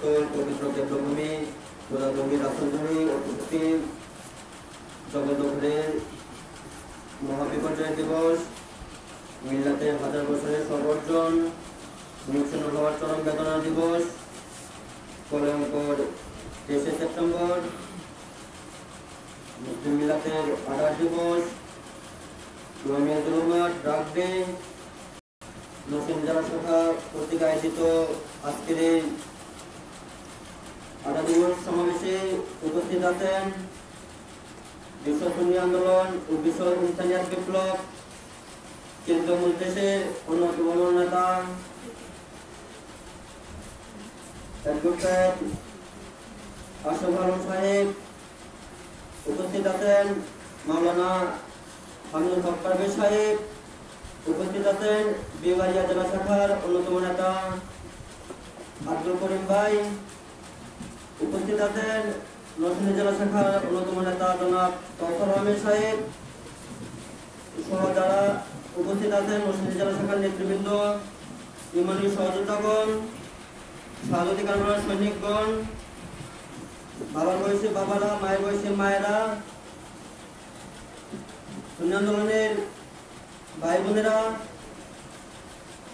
অঞ্চল পবিত্র ক্ষেত্রভূমি গোদাভূমি রাষ্ট্রভূমি অতিথি জগদ্দখলের মহাবিপর্যয় দিবস মিল্লাতের হাজার বছরের সবর্জন নিচ্ছন্ন হওয়ার চরম বেদনা দিবস কলঙ্কর 23 সেপ্টেম্বর মুসলিম মিল্লাতের আডার দিবস ড্রাগ ডে নতুন জেলা শাখা কর্তৃক আয়োজিত আজকের এই আডা দিবস সমাবেশে উপস্থিত আছেন বিশ্ব সুন্নি আন্দোলন ও বিশ্ব ইনসানিয়াত বিপ্লব কেন্দ্রীয় মজলিসের অন্যতম নেতা অ্যাডভোকেট আশরাফ আলম সাহেব, উপস্থিত আছেন মাওলানা হামিদুল হক পারভেজ সাহেব, উপস্থিত আছেন বিবাড়িয়া জেলা শাখার অন্যতম নেতা আব্দুল করিম ভাই, উপস্থিত আছেন নরসিংদী জেলা শাখার অন্যতম নেতা জনাব কাউসার আহমেদ সাহেব সহ যারা উপস্থিত আছেন নরসিংদী জেলা শাখার নেতৃবৃন্দ, ইমানি সহযোদ্ধাগণ, স্বাগতিকার সৈনিকগণ, বাবার বয়সী বাবারা, মায়ের বয়সী মায়েরা, সুন্নি আন্দোলনের ভাই বোনেরা,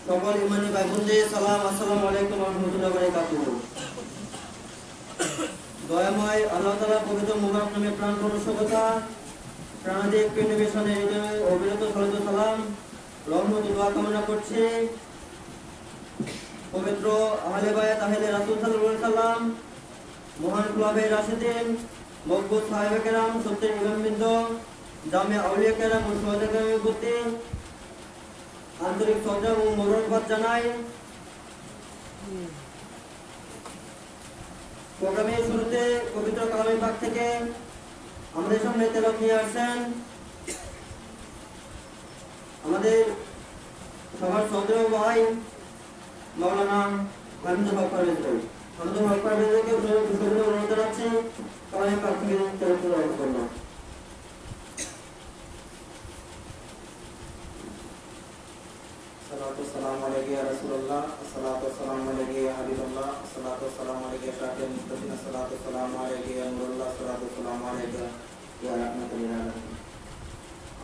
সকল ইমানি ভাই বোনদের সালাম, আসসালামু আলাইকুম ওয়া রাহমাতুল্লাহি ওয়া বারাকাতুহু। দয়াময় আল্লাহ তাআলা পবিত্র মুবারক নামে প্রাণপূর্ণ শুভেচ্ছা, প্রাণাধিক প্রেমনিবেশনের হৃদয়ে অবিরত সালাতু সালাম রহমত দোয়া কামনা করছি পবিত্র আহলে বায়াত আহলে রাসূল সাল্লাল্লাহু আলাইহি সাল্লাম, মহান খুলাফায়ে রাশিদিন, মকবুল সাহাবায়ে কেরাম, সত্যের ইমামবৃন্দ, জামিয়া আউলিয়া কেরাম ও শুহাদা কেরামের প্রতি আন্তরিক শ্রদ্ধা ও মোবারকবাদ জানাই। প্রোগ্রামের শুরুতে পবিত্র কালামে পাক থেকে আমাদের সামনে তেলাওয়াত নিয়ে আসছেন আমাদের সবার শ্রদ্ধেয় ভাই মাওলানা হামিদুল হক পারভেজ ভাই। হামিদুল হক পারভেজকে অনুরোধ জানাচ্ছি কালামে পাক থেকে তেলাওয়াত করবেন। अस्सलामु अलैकुम या रसूलुल्लाह, अस्सलातु वस्सलामु अलैका या हबीबल्लाह, अस्सलातु वस्सलामु अलैका या शाफिअल मुस्तकीन, अस्सलातु वस्सलामु अलैका या नूरुल्लाह, अस्सलातु वस्सलामु अलैका या रहमतुल लिल आलमीन।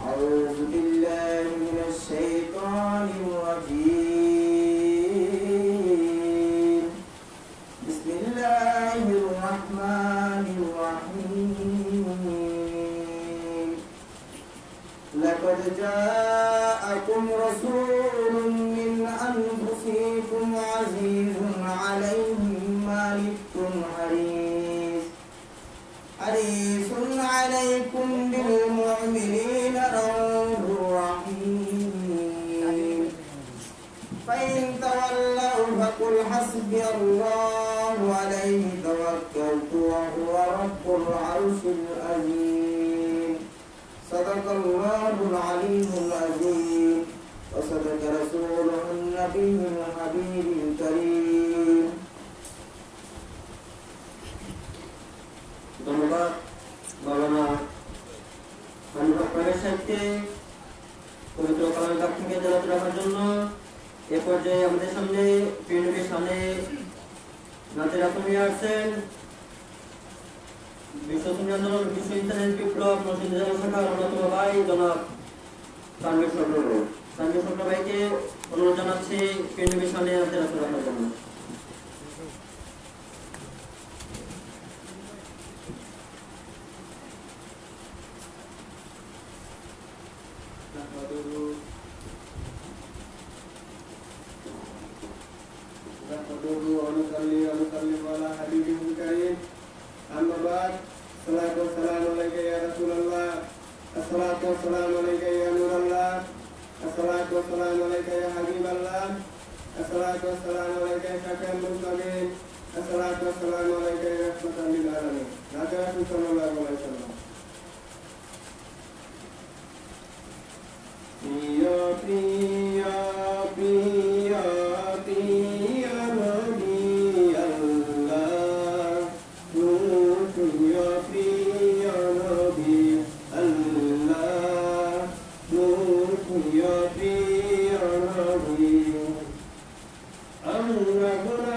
अऊज़ु बिल्लाहि मिनश शैतानिर रजीम। बिस्मिल्लाहिर रहमानिर रहीम। लक़द जाअकुम रसूलुन मिन अनफुसिकुम अज़ीज़ुन अलैहि मा अनित्तुम हरीसुन अलैकुम बिल मुमिनीना रऊफ़ुर रहीम। फ़इन तवल्लव फ़क़ुल हस्बियल्लाहु अलैहि तवक्कलतु व हुवा रब्बुल अर्शिल अज़ीम। सदक़ल्लाहुल अलीयुल अज़ीम व सदक़ रसूलुहुन नबियुल हबीबुल करीम। ধন্যবাদ মাওলানা হামিদুল হক পারভেজ সাহেবকে পবিত্র কালামে পাক থেকে তেলাওয়াত রাখার জন্য। এ পর্যায়ে আমাদের সামনে প্রিয়নবীর সামনে নাচের আসনে আসছেন বিশ্ব সুন্নি আন্দোলন বিশ্ব ইনসানিয়াত বিপ্লব নরসিংদী জেলা শাখার অন্যতম ভাই জনাব তানভীর সরকার ভাই। তানভীর সরকার ভাইকে অনুরোধ জানাচ্ছি প্রিয়নবীর সামনে নাচের আসনে রাখার জন্য। I'm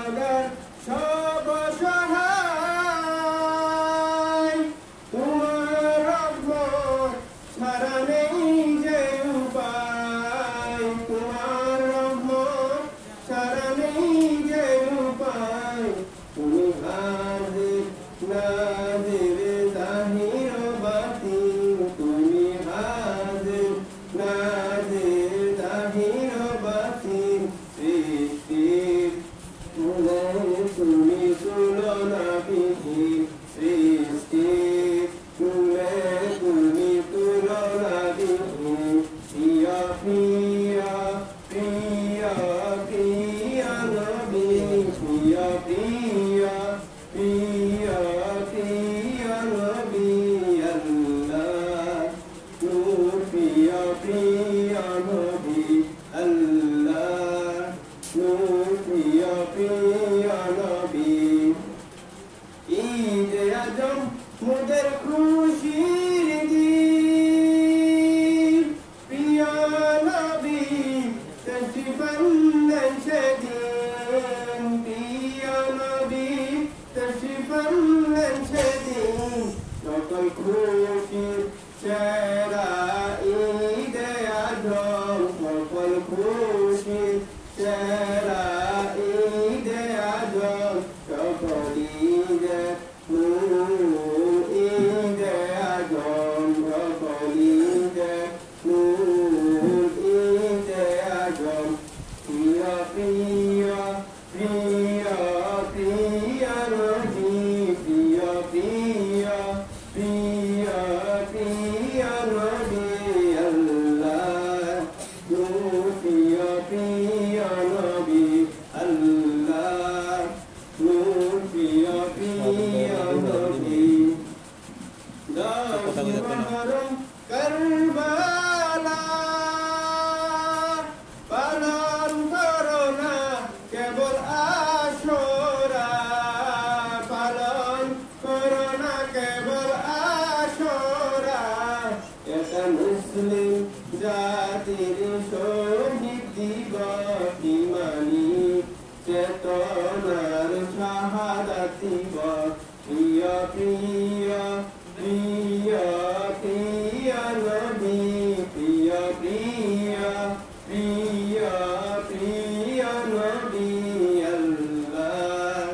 প্রিয় প্রিয় প্রিয় প্রিয় নবী আল্লাহ নূর প্রিয় প্রিয় নবী আল্লাহ নূর প্রিয় প্রিয় নবী ঈদ আজম মোদের খুশির দিন প্রিয় নবী তশরিফ আনলেন সেদিন প্রিয় নবী তশরিফ আনলেন সেদিন সকল খুশির চেহারা ঈদ আজম সকল খুশির চেহারা ঈদ আজম সকল ঈদ ঈদ আজম সকল ঈদ ঈদ আজম প্রিয় প্রিয় প্রিয় প্রিয় নবী প্রিয় প্রিয় প্রিয় প্রিয় নবী আল্লাহ নূর প্রিয় প্রিয় নবী আল্লাহ নূর প্রিয় প্রিয় নবী দশ মুহররম কারবালা পালন করো না কেবল আশুরা পালন করো না কেবল আশুরা এটা মুসলিম জাতির শহীদ দিবস ইমানি চেতনার শাহাদাত দিবস প্রিয় প্রিয় প্রিয় প্রিয় নবী প্রিয় প্রিয় প্রিয় প্রিয় নবী আল্লাহ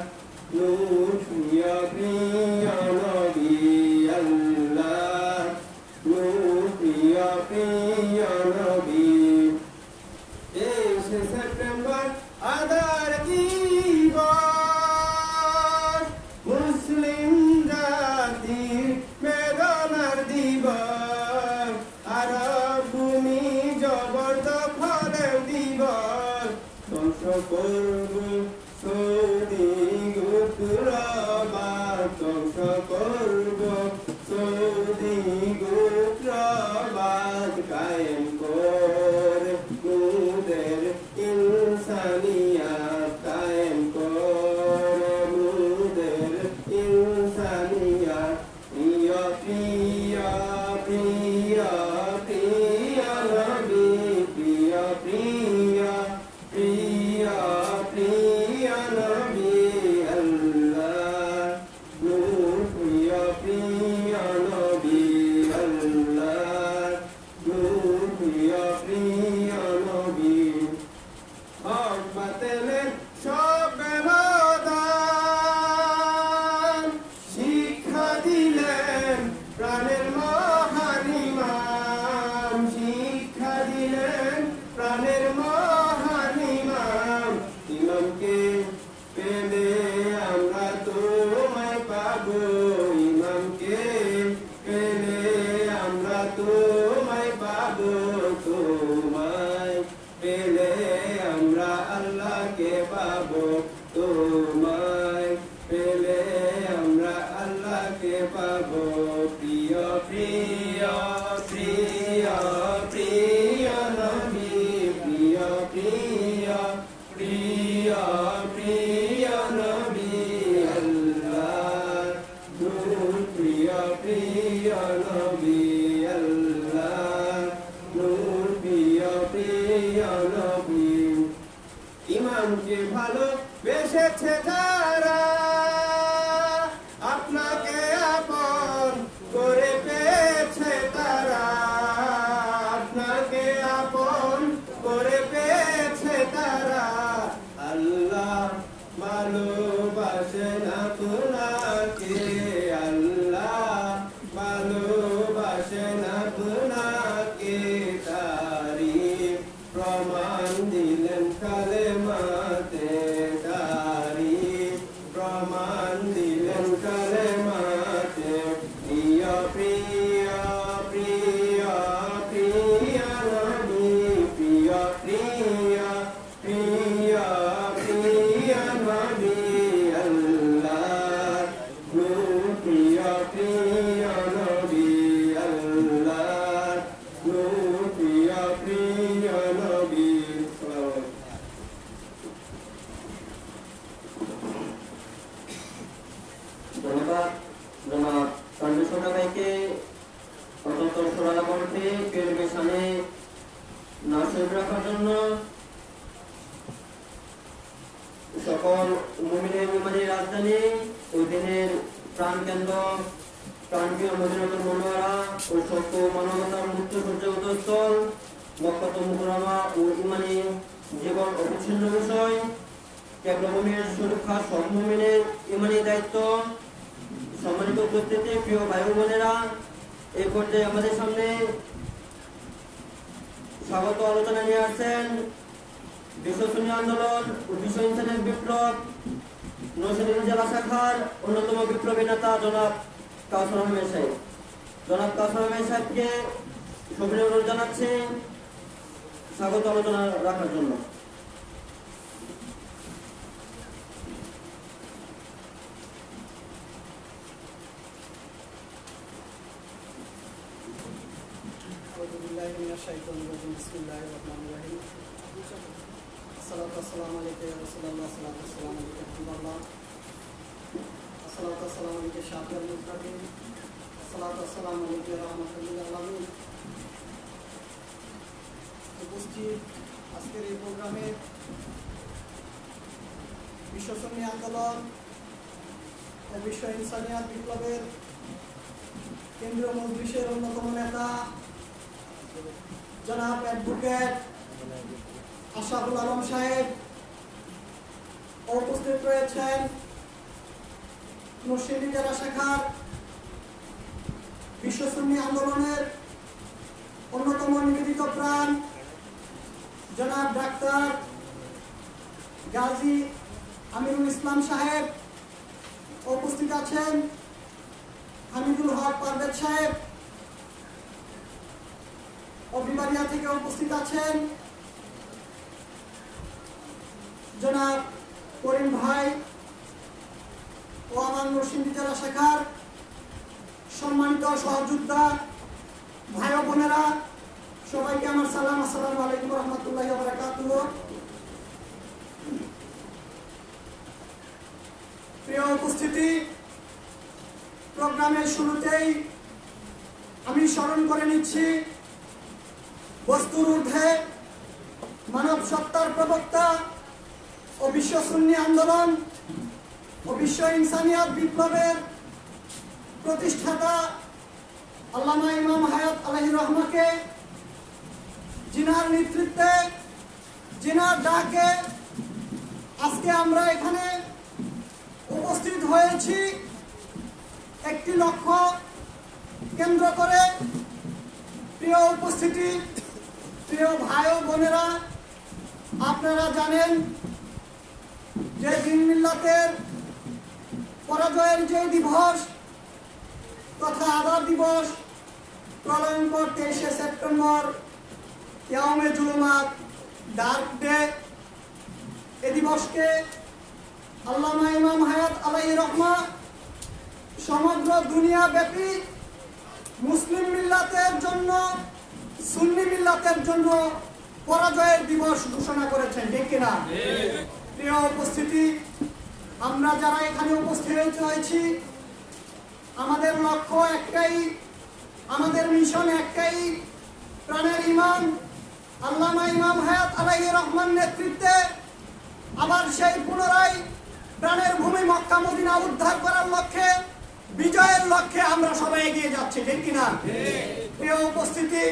নূর প্রিয় প্রিয় নবী আল্লাহ নূর প্রিয় প্রিয় নবী 23 সেপ্টেম্বর আদার দিবস মুসলিম জাতির বেদনার দিবস আরব ভূমি জবরদখলের দিবস ধ্বংস করব সৌদি গোত্রবাদ ধ্বংস করব সৌদি গোত্রবাদ কায়েম করে মুদের ইনসানিয়াত কায়েম করে মুদের ইনসানিয়াত প্রিয় প্রিয় প্রিয় প্রিয় নবী প্রিয় প্রিয় প্রিয় প্রিয় নবী আল্লাহ নূর প্রিয় প্রিয় নবী আল্লাহ নূর প্রিয় প্রিয় নবী হক বাতিলের সব ব্যবধান শিক্ষা দিলেন প্রাণের মহান ইমাম শিক্ষা দিলেন প্রাণের মহান ইমাম ইমামকে পেলে আমরা তোমায় পাবো ইমামকে পেলে আমরা তোমায় পাবো তোমায় পেলে আমরা আল্লাহকে পাবো তোমায় পেলে আমরা আল্লাহকে পাবো প্রিয় প্রিয় প্রিয় প্রিয় নবী প্রিয় প্রিয় প্রিয় প্রিয় নবী আল্লাহ নূর প্রিয় প্রিয় নবী আল্লাহ নূর প্রিয় প্রিয় নবী ইমামকে ভালো বেসেছে ভাইকে অত্যন্ত সরলা কণ্ঠে পরিবেশনে নাসিব রাখার জন্য সকল মুমিনের ইমানের রাজধানী ও দিনের প্রাণকেন্দ্র প্রাণপ্রিয় মদিনাতুল মুনাওয়ারা ও সত্য মানবতার মুক্ত সূর্যোদয়স্থল মক্কাতুল মুকাররমা ও ইমানি জীবন অবিচ্ছিন্ন বিষয় কেবলভূমির সুরক্ষা সব মুমিনের ইমানি দায়িত্ব। সম্মানিত উপস্থিতি, প্রিয় ভাই বোনেরা, এই পর্যায়ে আমাদের সামনে স্বাগত আলোচনা নিয়ে আসছেন বিশ্ব সুন্নি আন্দোলন ও বিশ্ব ইনসানিয়ত বিপ্লব নরসিংদী জেলা শাখার অন্যতম বিপ্লবী নেতা জনাব কাউসার আহমেদ সাহেব। জনাব কাউসার আহমেদ সাহেবকে সবিনয় অনুরোধ জানাচ্ছি স্বাগত আলোচনা রাখার জন্য। উপস্থিত আজকের এই প্রোগ্রামে বিশ্ব সুন্নি আন্দোলন ও বিশ্ব ইনসানিয়ত বিপ্লবের কেন্দ্রীয় মজলিসের অন্যতম নেতা জনাব অ্যাডভোকেট আশরাফুল আলম সাহেব, উপস্থিত রয়েছেন নরসিংদী জেলা শাখার বিশ্ব সুন্নি আন্দোলনের অন্যতম নিবেদিত প্রাণ জনাব ডাক্তার গাজী আমিরুল ইসলাম সাহেব, উপস্থিত আছেন হামিদুল হক পারভেজ সাহেব, বিবারিয়া থেকে উপস্থিত আছেন জনাব করিম ভাই ও আমার নরসিংদী জেলা শাখার সম্মানিত সহযোদ্ধা ভাই ও বোনেরা, সবাইকে আমার সালাম। আসসালামু আলাইকুম ওয়া রাহমাতুল্লাহি ওয়া বারাকাতুহু। প্রিয় উপস্থিতি, প্রোগ্রামের শুরুতেই আমি স্মরণ করে নিচ্ছি বস্তুর ঊর্ধ্বে মানব সত্তার প্রবক্তা ও বিশ্ব সুন্নি আন্দোলন ও বিশ্ব ইনসানিয়ত বিপ্লবের প্রতিষ্ঠাতা আল্লামা ইমাম হায়াত আলাইহির রহমাকে, জিনার নেতৃত্বে জিনার ডাকে আজকে আমরা এখানে উপস্থিত হয়েছি একটি লক্ষ্য কেন্দ্র করে। প্রিয় উপস্থিতি, প্রিয় ভাই ও বোনেরা, আপনারা জানেন যে দিন মিল্লাতের পরাজয়ের যে দিবস তথা আবার দিবস প্রলয়ঙ্কর 23শে সেপ্টেম্বর ইয়াউমে জুলুমাত, ডার্ক ডে, এ দিবসকে আল্লামা ইমাম হায়াত আলাইহির রহমা সমগ্র দুনিয়া ব্যাপী মুসলিম মিল্লাতের জন্য, সুন্নি মিল্লাতের জন্য পরাজয়ের দিবস ঘোষণা করেছেন, ঠিক কিনা? প্রিয় উপস্থিতি, আমরা যারা এখানে উপস্থিত হয়েছি আমাদের লক্ষ্য একটাই, আমাদের মিশন একটাই, প্রাণের ইমাম আল্লামা ইমাম হায়াত আলাইহির রহমান নেতৃত্বে আবার সেই পুনরায় প্রাণের ভূমি মক্কা মদিনা উদ্ধার করার লক্ষ্যে, বিজয়ের লক্ষ্যে আমরা সবাই এগিয়ে যাচ্ছি, ঠিক কিনা? প্রিয় উপস্থিতি,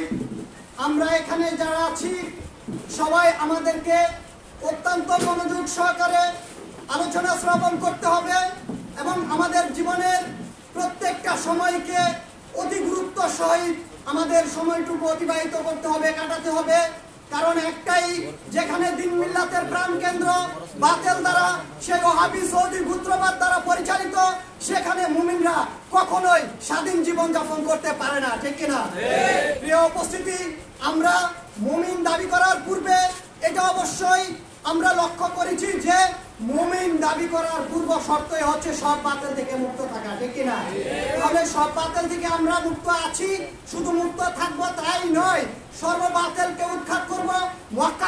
আমরা এখানে যারা আছি সবাই আমাদেরকে অত্যন্ত মনোযোগ সহকারে আলোচনা শ্রবণ করতে হবে এবং আমাদের জীবনের প্রত্যেকটা সময়কে অতি গুরুত্ব সহিত আমাদের সময়টুকু অতিবাহিত করতে হবে, কাটাতে হবে। কারণ একটাই, যেখানে দিন মিল্লাতের প্রাণ কেন্দ্র বাতিল দ্বারা, সেই ওহাবি সৌদি গুত্রবাদ দ্বারা পরিচালিত, সেখানে মুমিনরা কখনোই স্বাধীন জীবন যাপন করতে পারে না, ঠিক কিনা? প্রিয় উপস্থিতি, আমরা মুমিন দাবি করার পূর্বে এটা অবশ্যই আমরা লক্ষ্য করেছি যে মুমিন দাবি করার পূর্ব শর্তই হচ্ছে সব বাতিল থেকে মুক্ত থাকা, ঠিক কিনা? তাহলে সব বাতিল থেকে আমরা মুক্ত আছি, শুধু মুক্ত থাকবো তাই নয়, সর্ব বাতিলকে উৎখাত করব, মক্কা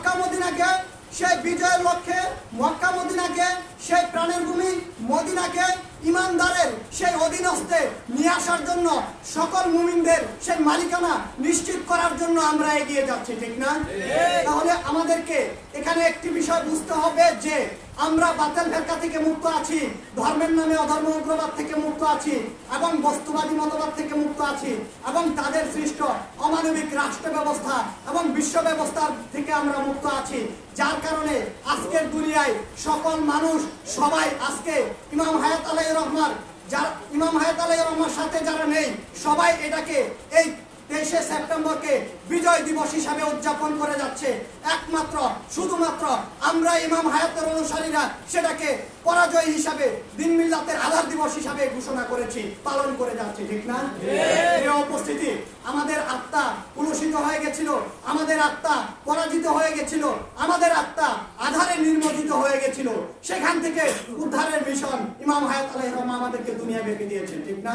মদিনাকে সেই বিজয়ের লক্ষ্যে মক্কা মদিনাকে, সেই প্রাণের ভূমি মদিনাকে ইমানদারের সেই অধীনস্থে নিয়ে আসার জন্য, সকল মুমিনদের সেই মালিকানা নিশ্চিত করার জন্য আমরা এগিয়ে যাচ্ছি, ঠিক না? তাহলে আমাদেরকে এখানে একটি বিষয় বুঝতে হবে যে আমরা বাতিল ফেরকা থেকে মুক্ত আছি, ধর্মের নামে অধর্ম উগ্রবাদ থেকে মুক্ত আছি, এবং বস্তুবাদী মতবাদ থেকে মুক্ত আছি, এবং তাদের সৃষ্ট অমানবিক রাষ্ট্র ব্যবস্থা এবং বিশ্ব ব্যবস্থা থেকে আমরা মুক্ত আছি। যার কারণে আজকের দুনিয়ায় সকল মানুষ সবাই আজকে ইমাম হায়াত আলাইহির রহমান, যারা ইমাম হায়াত আলাইহির রহমানের সাথে যারা নেই, সবাই এটাকে এই 23শে সেপ্টেম্বরকে বিজয় দিবস হিসাবে উদযাপন করে যাচ্ছে। একমাত্র শুধুমাত্র আমরা ইমাম হায়াতের অনুসারীরা সেটাকে পরাজয় হিসাবে, দিন মিল্লাতের আধার দিবস হিসাবে ঘোষণা করেছি, পালন করে যাচ্ছি, ঠিক না? এই উপস্থিতি, আমাদের আত্মা কলুষিত হয়ে গেছিল, আমাদের আত্মা পরাজিত হয়ে গেছিল, আমাদের আত্মা আধারে নির্মোচিত হয়ে গেছিল। সেখান থেকে উদ্ধারের মিশন ইমাম হায়াত আলাইহির রহমান আমাদেরকে দুনিয়া বেঁকে দিয়েছেন, ঠিক না?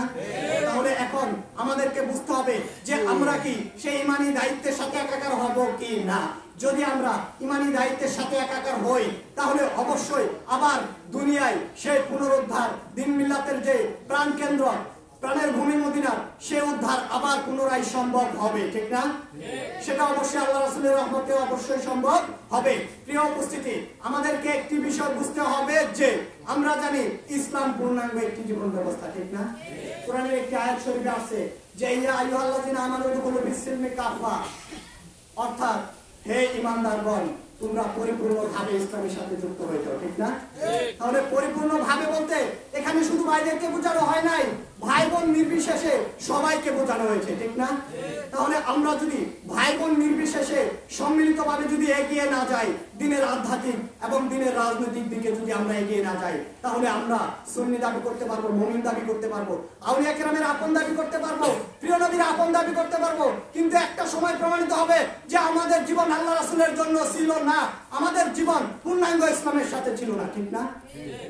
তাহলে এখন আমাদেরকে বুঝতে হবে যে আমরা কি সেই ইমানি দায়িত্বের সাথে একাকার হব কি না। যদি আমরা ইমানি দায়িত্বের সাথে একাকার হই, তাহলে অবশ্যই আবার দুনিয়ায় সেই পুনরুদ্ধার, দিন মিল্লাতের যে প্রাণ কেন্দ্র, প্রাণের ভূমি মদিনার, সে উদ্ধার আবার পুনরায় সম্ভব হবে, ঠিক না? সেটা অবশ্যই আল্লাহ রাসূলের রহমতে অবশ্যই সম্ভব হবে। প্রিয় উপস্থিতি, আমাদেরকে একটি বিষয় বুঝতে হবে যে আমরা জানি ইসলাম পূর্ণাঙ্গ একটি জীবন ব্যবস্থা, ঠিক না? কোরআনের একটি আয়াত শরীফে আছে যে ইয়া আইয়ুহাল্লাযিনা আমানু দুখুলু ফিস-সিলমি কাফা, অর্থাৎ হে ঈমানদারগণ, তোমরা পরিপূর্ণভাবে ইসলামের সাথে যুক্ত হয়ে যাও, ঠিক না? তাহলে পরিপূর্ণভাবে বলতে এখানে শুধু ভাইদেরকে বোঝানো হয় নাই, ভাই বোন নির্বিশেষে সবাইকে বোঝানো হয়েছে, ঠিক না? তাহলে আমরা যদি ভাই বোন নির্বিশেষে সম্মিলিতভাবে যদি এগিয়ে না যাই, দিনের আধ্যাত্মিক এবং দিনের রাজনৈতিক দিকে যদি আমরা এগিয়ে না যাই, তাহলে আমরা সুন্নি দাবি করতে পারবো, মুমিন দাবি করতে পারবো, আউলিয়া কেরামের আপন দাবি করতে পারবো, প্রিয় নবীর আপন দাবি করতে পারবো, কিন্তু একটা সময় প্রমাণিত হবে যে আমাদের জীবন আল্লাহ রাসূলের জন্য ছিল না, আমাদের জীবন পূর্ণাঙ্গ ইসলামের সাথে ছিল না, ঠিক না?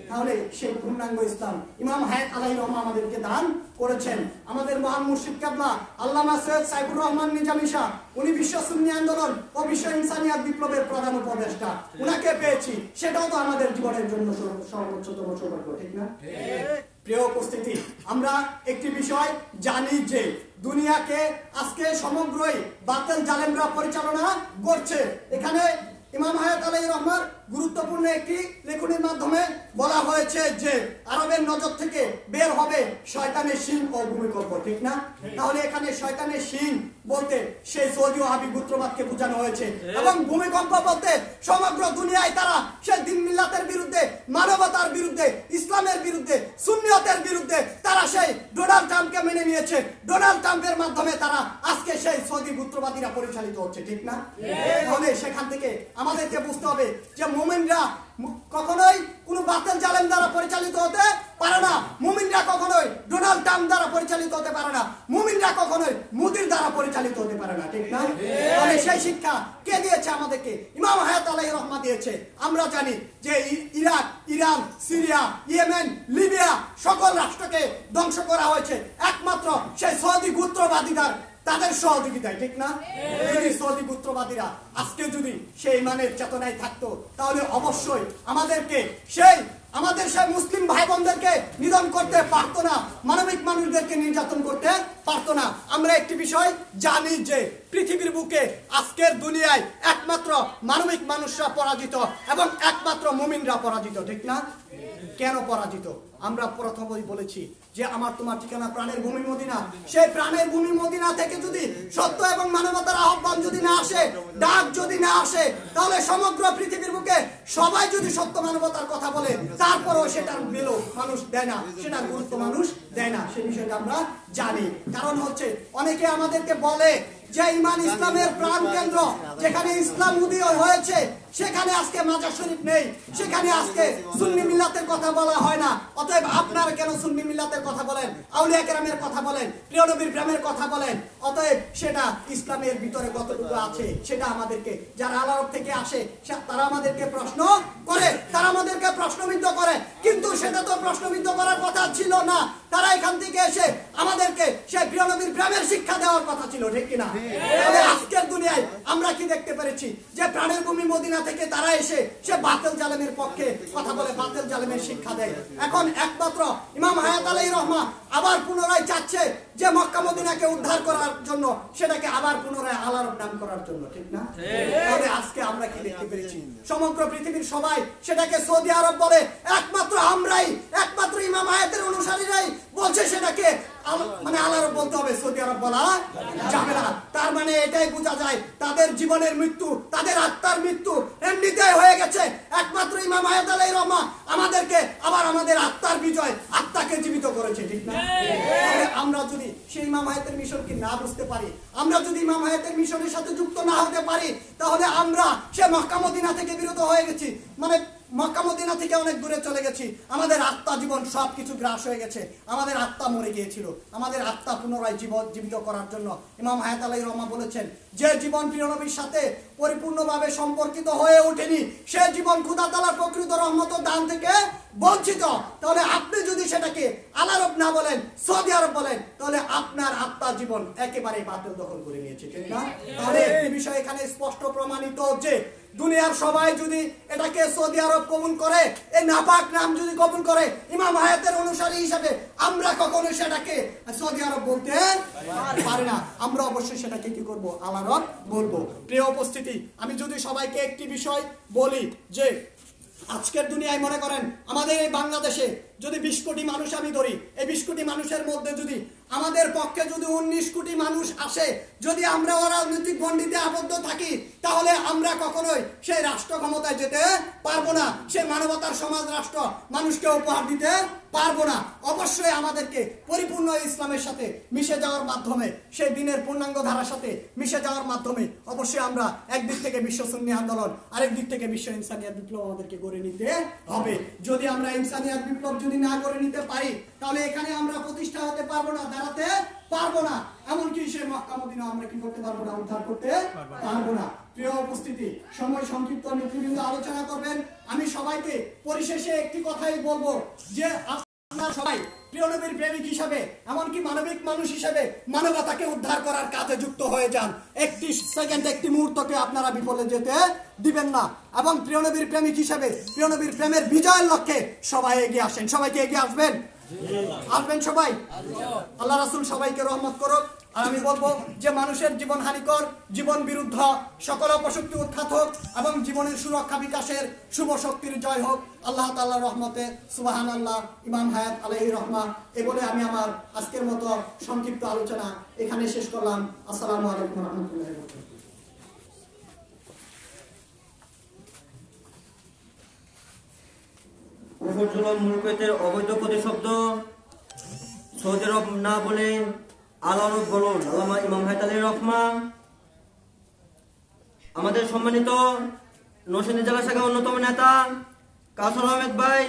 তাহলে সেই পূর্ণাঙ্গ ইসলাম ইমাম হায়াত আলাইহির রহমান আমাদেরকে দান করেছেন। আমাদের মহান মুর্শিদ কিবলা আল্লামা সৈয়দ সাইফুর রহমান নিজামী শাহ, উনি বিশ্ব সুন্নি আন্দোলন ও বিশ্ব ইনসানিয়াত বিপ্লবের প্রধান উপদেষ্টা, উনাকে পেয়েছি, সেটাও তো আমাদের জীবনের জন্য সর্বোচ্চতম সৌভাগ্য, ঠিক না? প্রিয় উপস্থিতি, আমরা একটি বিষয় জানি যে দুনিয়াকে আজকে সমগ্রই বাতিল জালেমরা পরিচালনা করছে। এখানে ইমাম হায়াত আলাইহির রহমান গুরুত্বপূর্ণ একটি লেখনীর মাধ্যমে বলা হয়েছে যে আরবের নজর থেকে বের হবে শয়তানের শিং ও ভূমিকম্প, ঠিক না? তাহলে এখানে শয়তানের শিং বলতে সেই সৌদি ওয়াহাবি গোত্রবাদকে বোঝানো হয়েছে, এবং ভূমিকম্প বলতে সমগ্র দুনিয়ায় তারা সেই দিন মিল্লাতের বিরুদ্ধে, মানবতার বিরুদ্ধে, ইসলামের বিরুদ্ধে, সুন্নিয়তের বিরুদ্ধে তারা সেই ডোনাল্ড ট্রাম্পকে মেনে নিয়েছে। ডোনাল্ড ট্রাম্পের মাধ্যমে তারা আজকে সেই সৌদি গোত্রবাদীরা পরিচালিত হচ্ছে, ঠিক না? তাহলে সেখান থেকে আমাদেরকে বুঝতে হবে যে মুমিনরা কখনোই কোন বাতিল জালেম দ্বারা পরিচালিত হতে পারে না, মুমিনরা কখনোই ডোনাল্ড ট্রাম্প দ্বারা পরিচালিত হতে পারে না, মুমিনরা কখনোই মোদির দ্বারা পরিচালিত হতে পারে না, ঠিক না? তাহলে সেই শিক্ষা কে দিয়েছে আমাদেরকে? ইমাম হায়াত আলাইহির রহমান দিয়েছে। আমরা জানি যে Iraq, Iran, Syria, Yemen, Libya সকল রাষ্ট্রকে ধ্বংস করা হয়েছে একমাত্র সেই সৌদি গোত্রবাদীদের তাদের সহযোগিতায়, ঠিক না? যদি সৌদি গোত্রবাদীরা আজকে যদি সেই ইমানের চেতনায় থাকতো, তাহলে অবশ্যই আমাদেরকে আমাদের সেই মুসলিম ভাই বোনদেরকে নিধন করতে পারতো না, মানবিক মানুষদেরকে নির্যাতন করতে পারতো না। আমরা একটি বিষয় জানি যে পৃথিবীর বুকে আজকের দুনিয়ায় একমাত্র মানবিক মানুষরা পরাজিত এবং একমাত্র মুমিনরা পরাজিত, ঠিক না? কেন পরাজিত? আমরা প্রথমেই বলেছি যে আমার তোমার ঠিকানা প্রাণের ভূমি মদিনা। সেই প্রাণের ভূমি মদিনা থেকে যদি সত্য এবং মানবতার আহ্বান যদি না আসে, ডাক যদি না আসে, তাহলে সমগ্র পৃথিবীর বুকে সবাই যদি সত্য মানবতার কথা বলে, তারপরও সেটার ভ্যালু মানুষ দেয় না, সেটার গুরুত্ব মানুষ দেয় না। সেই বিষয়টা আমরা জানি। কারণ হচ্ছে অনেকে আমাদেরকে বলে যে ইমান ইসলামের প্রাণ কেন্দ্র, যেখানে ইসলাম উদয় হয়েছে সেখানে আজকে মাজার শরীফ নেই, সেখানে আজকে সুন্নি মিল্লাতের কথা বলা হয় না। অতএব আপনারা কেন সুন্নি মিল্লাতের কথা বলেন, আউলিয়া কেরামের কথা বলেন, প্রিয় নবীর প্রেমের কথা বলেন? অতএব সেটা ইসলামের ভিতরে কতটুকু আছে সেটা আমাদেরকে, যারা আলাদা থেকে আসে তারা আমাদেরকে প্রশ্ন করে, তারা আমাদেরকে প্রশ্নবিদ্ধ করে, কিন্তু সেটা তো প্রশ্নবিদ্ধ করার কথা ছিল না। তারা এখান থেকে এসে আমাদেরকে সেই প্রিয় নবীর প্রেমের শিক্ষা দেওয়ার কথা ছিল, ঠিক কিনা? তাহলে আজকের দুনিয়ায় আমরা কি দেখতে পেরেছি যে প্রাণের ভূমি মদিনা থেকে তারা এসে সে বাতিল জালেমের পক্ষে কথা বলে, বাতিল জালেমের শিক্ষা দেয়। এখন একমাত্র ইমাম হায়াত আলাইহির রহমা আবার পুনরায় চাচ্ছে যে মক্কা মদিনাকে উদ্ধার করার জন্য, সেটাকে আবার পুনরায় আল্লাহর নাম করার জন্য, ঠিক না? তাহলে আজকে আমরা কি দেখতে পেরেছি? সমগ্র পৃথিবীর সবাই সেটাকে সৌদি আরব বলে, একমাত্র আমরাই, একমাত্র ইমাম হায়াতের অনুসারীরাই বলছে সেটাকে মানে আল্লাহর বলতে হবে, সৌদি আরব বলা যাবে না। তার মানে এটাই বোঝা যায় তাদের জীবনের মৃত্যু, তাদের আত্মার মৃত্যু এমনিতেই হয়ে গেছে। একমাত্র ইমাম হায়াত আলাইহির রহমা আমাদেরকে আবার আমাদের আত্মার বিজয়, আত্মাকে জীবিত করেছে, ঠিক না? তাহলে আমরা যদি সেই ইমাম হায়াতের মিশনকে না বুঝতে পারি, আমরা যদি ইমাম হায়াতের মিশনের সাথে যুক্ত না হতে পারি, তাহলে আমরা সে মক্কা মদিনা থেকে বিরত হয়ে গেছি, মানে মক্কা মদিনা থেকে অনেক দূরে চলে গেছি। আমাদের আত্মা জীবন সবকিছু গ্রাস হয়ে গেছে, আমাদের আত্মা মরে গিয়েছিল। আমাদের আত্মা পুনরায় জীবিত করার জন্য ইমাম হায়াত আলাইহির রহমা বলেছেন, যে জীবন প্রিয় নবীর সাথে পরিপূর্ণভাবে সম্পর্কিত হয়ে ওঠেনি সে জীবন খোদা তাআলার প্রকৃত রহমত দান থেকে বঞ্চিত। তাহলে আপনি যদি সেটাকে আল্লাহর রব না বলেন, সৌদি আরব বলেন, তাহলে আপনার আত্মা জীবন একেবারে বাতিল দখল করে নিয়েছে, ঠিক না? তাহলে এই বিষয় এখানে স্পষ্ট প্রমাণিত যে দুনিয়ার সবাই যদি এটাকে সৌদি আরব কবুল করে, এই নাপাক নাম যদি কবুল করে ইমাম হায়াতের অনুসারী হিসেবে, আমরা কখনো সেটাকে সৌদি আরব বলতে পারি না। আমরা অবশ্যই সেটাকে কি করব? আল্লাহর রব বলবো। প্রিয় উপস্থিতি, আমি যদি সবাইকে একটি বিষয় বলি যে আজকের দুনিয়ায় মনে করেন আমাদের এই বাংলাদেশে যদি 20 কোটি মানুষ আমি ধরি, এই 20 কোটি মানুষের মধ্যে যদি আমাদের পক্ষে যদি 19 কোটি মানুষ আসে, যদি আমরা রাজনৈতিক গণ্ডিতে আবদ্ধ থাকি, তাহলে আমরা কখনোই সেই রাষ্ট্র ক্ষমতায় যেতে পারবো না, সেই মানবতার সমাজ রাষ্ট্র মানুষকে উপহার দিতে পারবো না। অবশ্যই আমাদেরকে পরিপূর্ণ ইসলামের সাথে মিশে যাওয়ার মাধ্যমে, সেই দিনের পূর্ণাঙ্গ ধারার সাথে মিশে যাওয়ার মাধ্যমে অবশ্যই আমরা একদিক থেকে বিশ্ব সুন্নি আন্দোলন, আরেক দিক থেকে বিশ্ব ইনসানিয়াত বিপ্লব আমাদেরকে গড়ে নিতে হবে। যদি আমরা ইনসানিয়াত বিপ্লব যদি না গড়ে নিতে পারি, তাহলে এখানে আমরা প্রতিষ্ঠা হতে পারবো না, দাঁড়াতে পারবো না। এমনকি সে মক্কা মদিনা আমরা কি করতে পারবো না, উদ্ধার করতে পারবো না। প্রিয় উপস্থিতি, সময় সংক্ষিপ্ত, নেতৃবৃন্দ আলোচনা করবেন। আমি সবাইকে পরিশেষে একটি কথাই বলবো যে আপনারা সবাই প্রিয় নবীর প্রেমিক হিসাবে, এমনকি মানবিক মানুষ হিসাবে মানবতাকে উদ্ধার করার কাজে যুক্ত হয়ে যান। একটি সেকেন্ড, একটি মুহূর্তকে আপনারা বিফলে যেতে দিবেন না। এবং প্রিয় নবীর প্রেমিক হিসাবে প্রিয় নবীর প্রেমের বিজয়ের লক্ষ্যে সবাই এগিয়ে আসেন। সবাইকে এগিয়ে আসবেন, আসবেন সবাই। আল্লাহ রাসূল সবাইকে রহমত করুক। আর আমি বলবো যে মানুষের জীবন হানিকর, জীবন বিরুদ্ধ সকল অপশক্তি উৎখাত হোক এবং জীবনের সুরক্ষা বিকাশের শুভ শক্তির জয় হোক আল্লাহ তাআলার রহমতে। সুবহানাল্লাহ। ইমাম হায়াত আলাইহির রহমা। এ বলে আমি আমার আজকের মতো সংক্ষিপ্ত আলোচনা এখানে শেষ করলাম। আসসালামু আলাইকুম ওয়া রাহমাতুল্লাহি ওয়া বারাকাতুহু। কুফর মুলকিয়তের অবৈধ প্রতিশব্দ সৌদি আরব না বলে আল্লাহর রব বলুন। আল্লামা ইমাম হায়াত আলাইহির রহমা আমাদের সম্মানিত নরসিংদী জেলা শাখার অন্যতম নেতা কাসর আহমেদ ভাই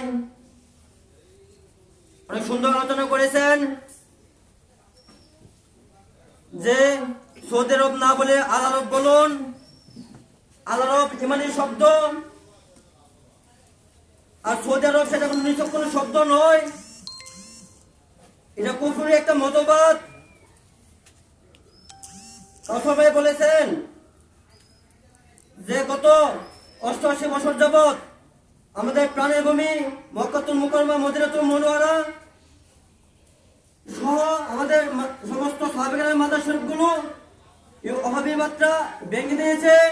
অনেক সুন্দর আলোচনা করেছেন যে সৌদি আরব না বলে আল্লাহর রব বলুন। আল্লাহর রব ইমানি শব্দ, আর সৌদি আরব সেটা কোনো নিছক কোনো শব্দ নয়, এটা কুফরি একটা মতবাদ। ভাই বলেছেন যে গত 88 বছর যাবৎ আমাদের প্রাণের ভূমি মক্কাতুল মুকাররমা, মদিনাতুল মুনাওয়ারা সহ আমাদের সমস্ত সাহাবায়ে মাজার শরীফগুলো এই ওহাবিবাদটা ভেঙে দিয়েছেন।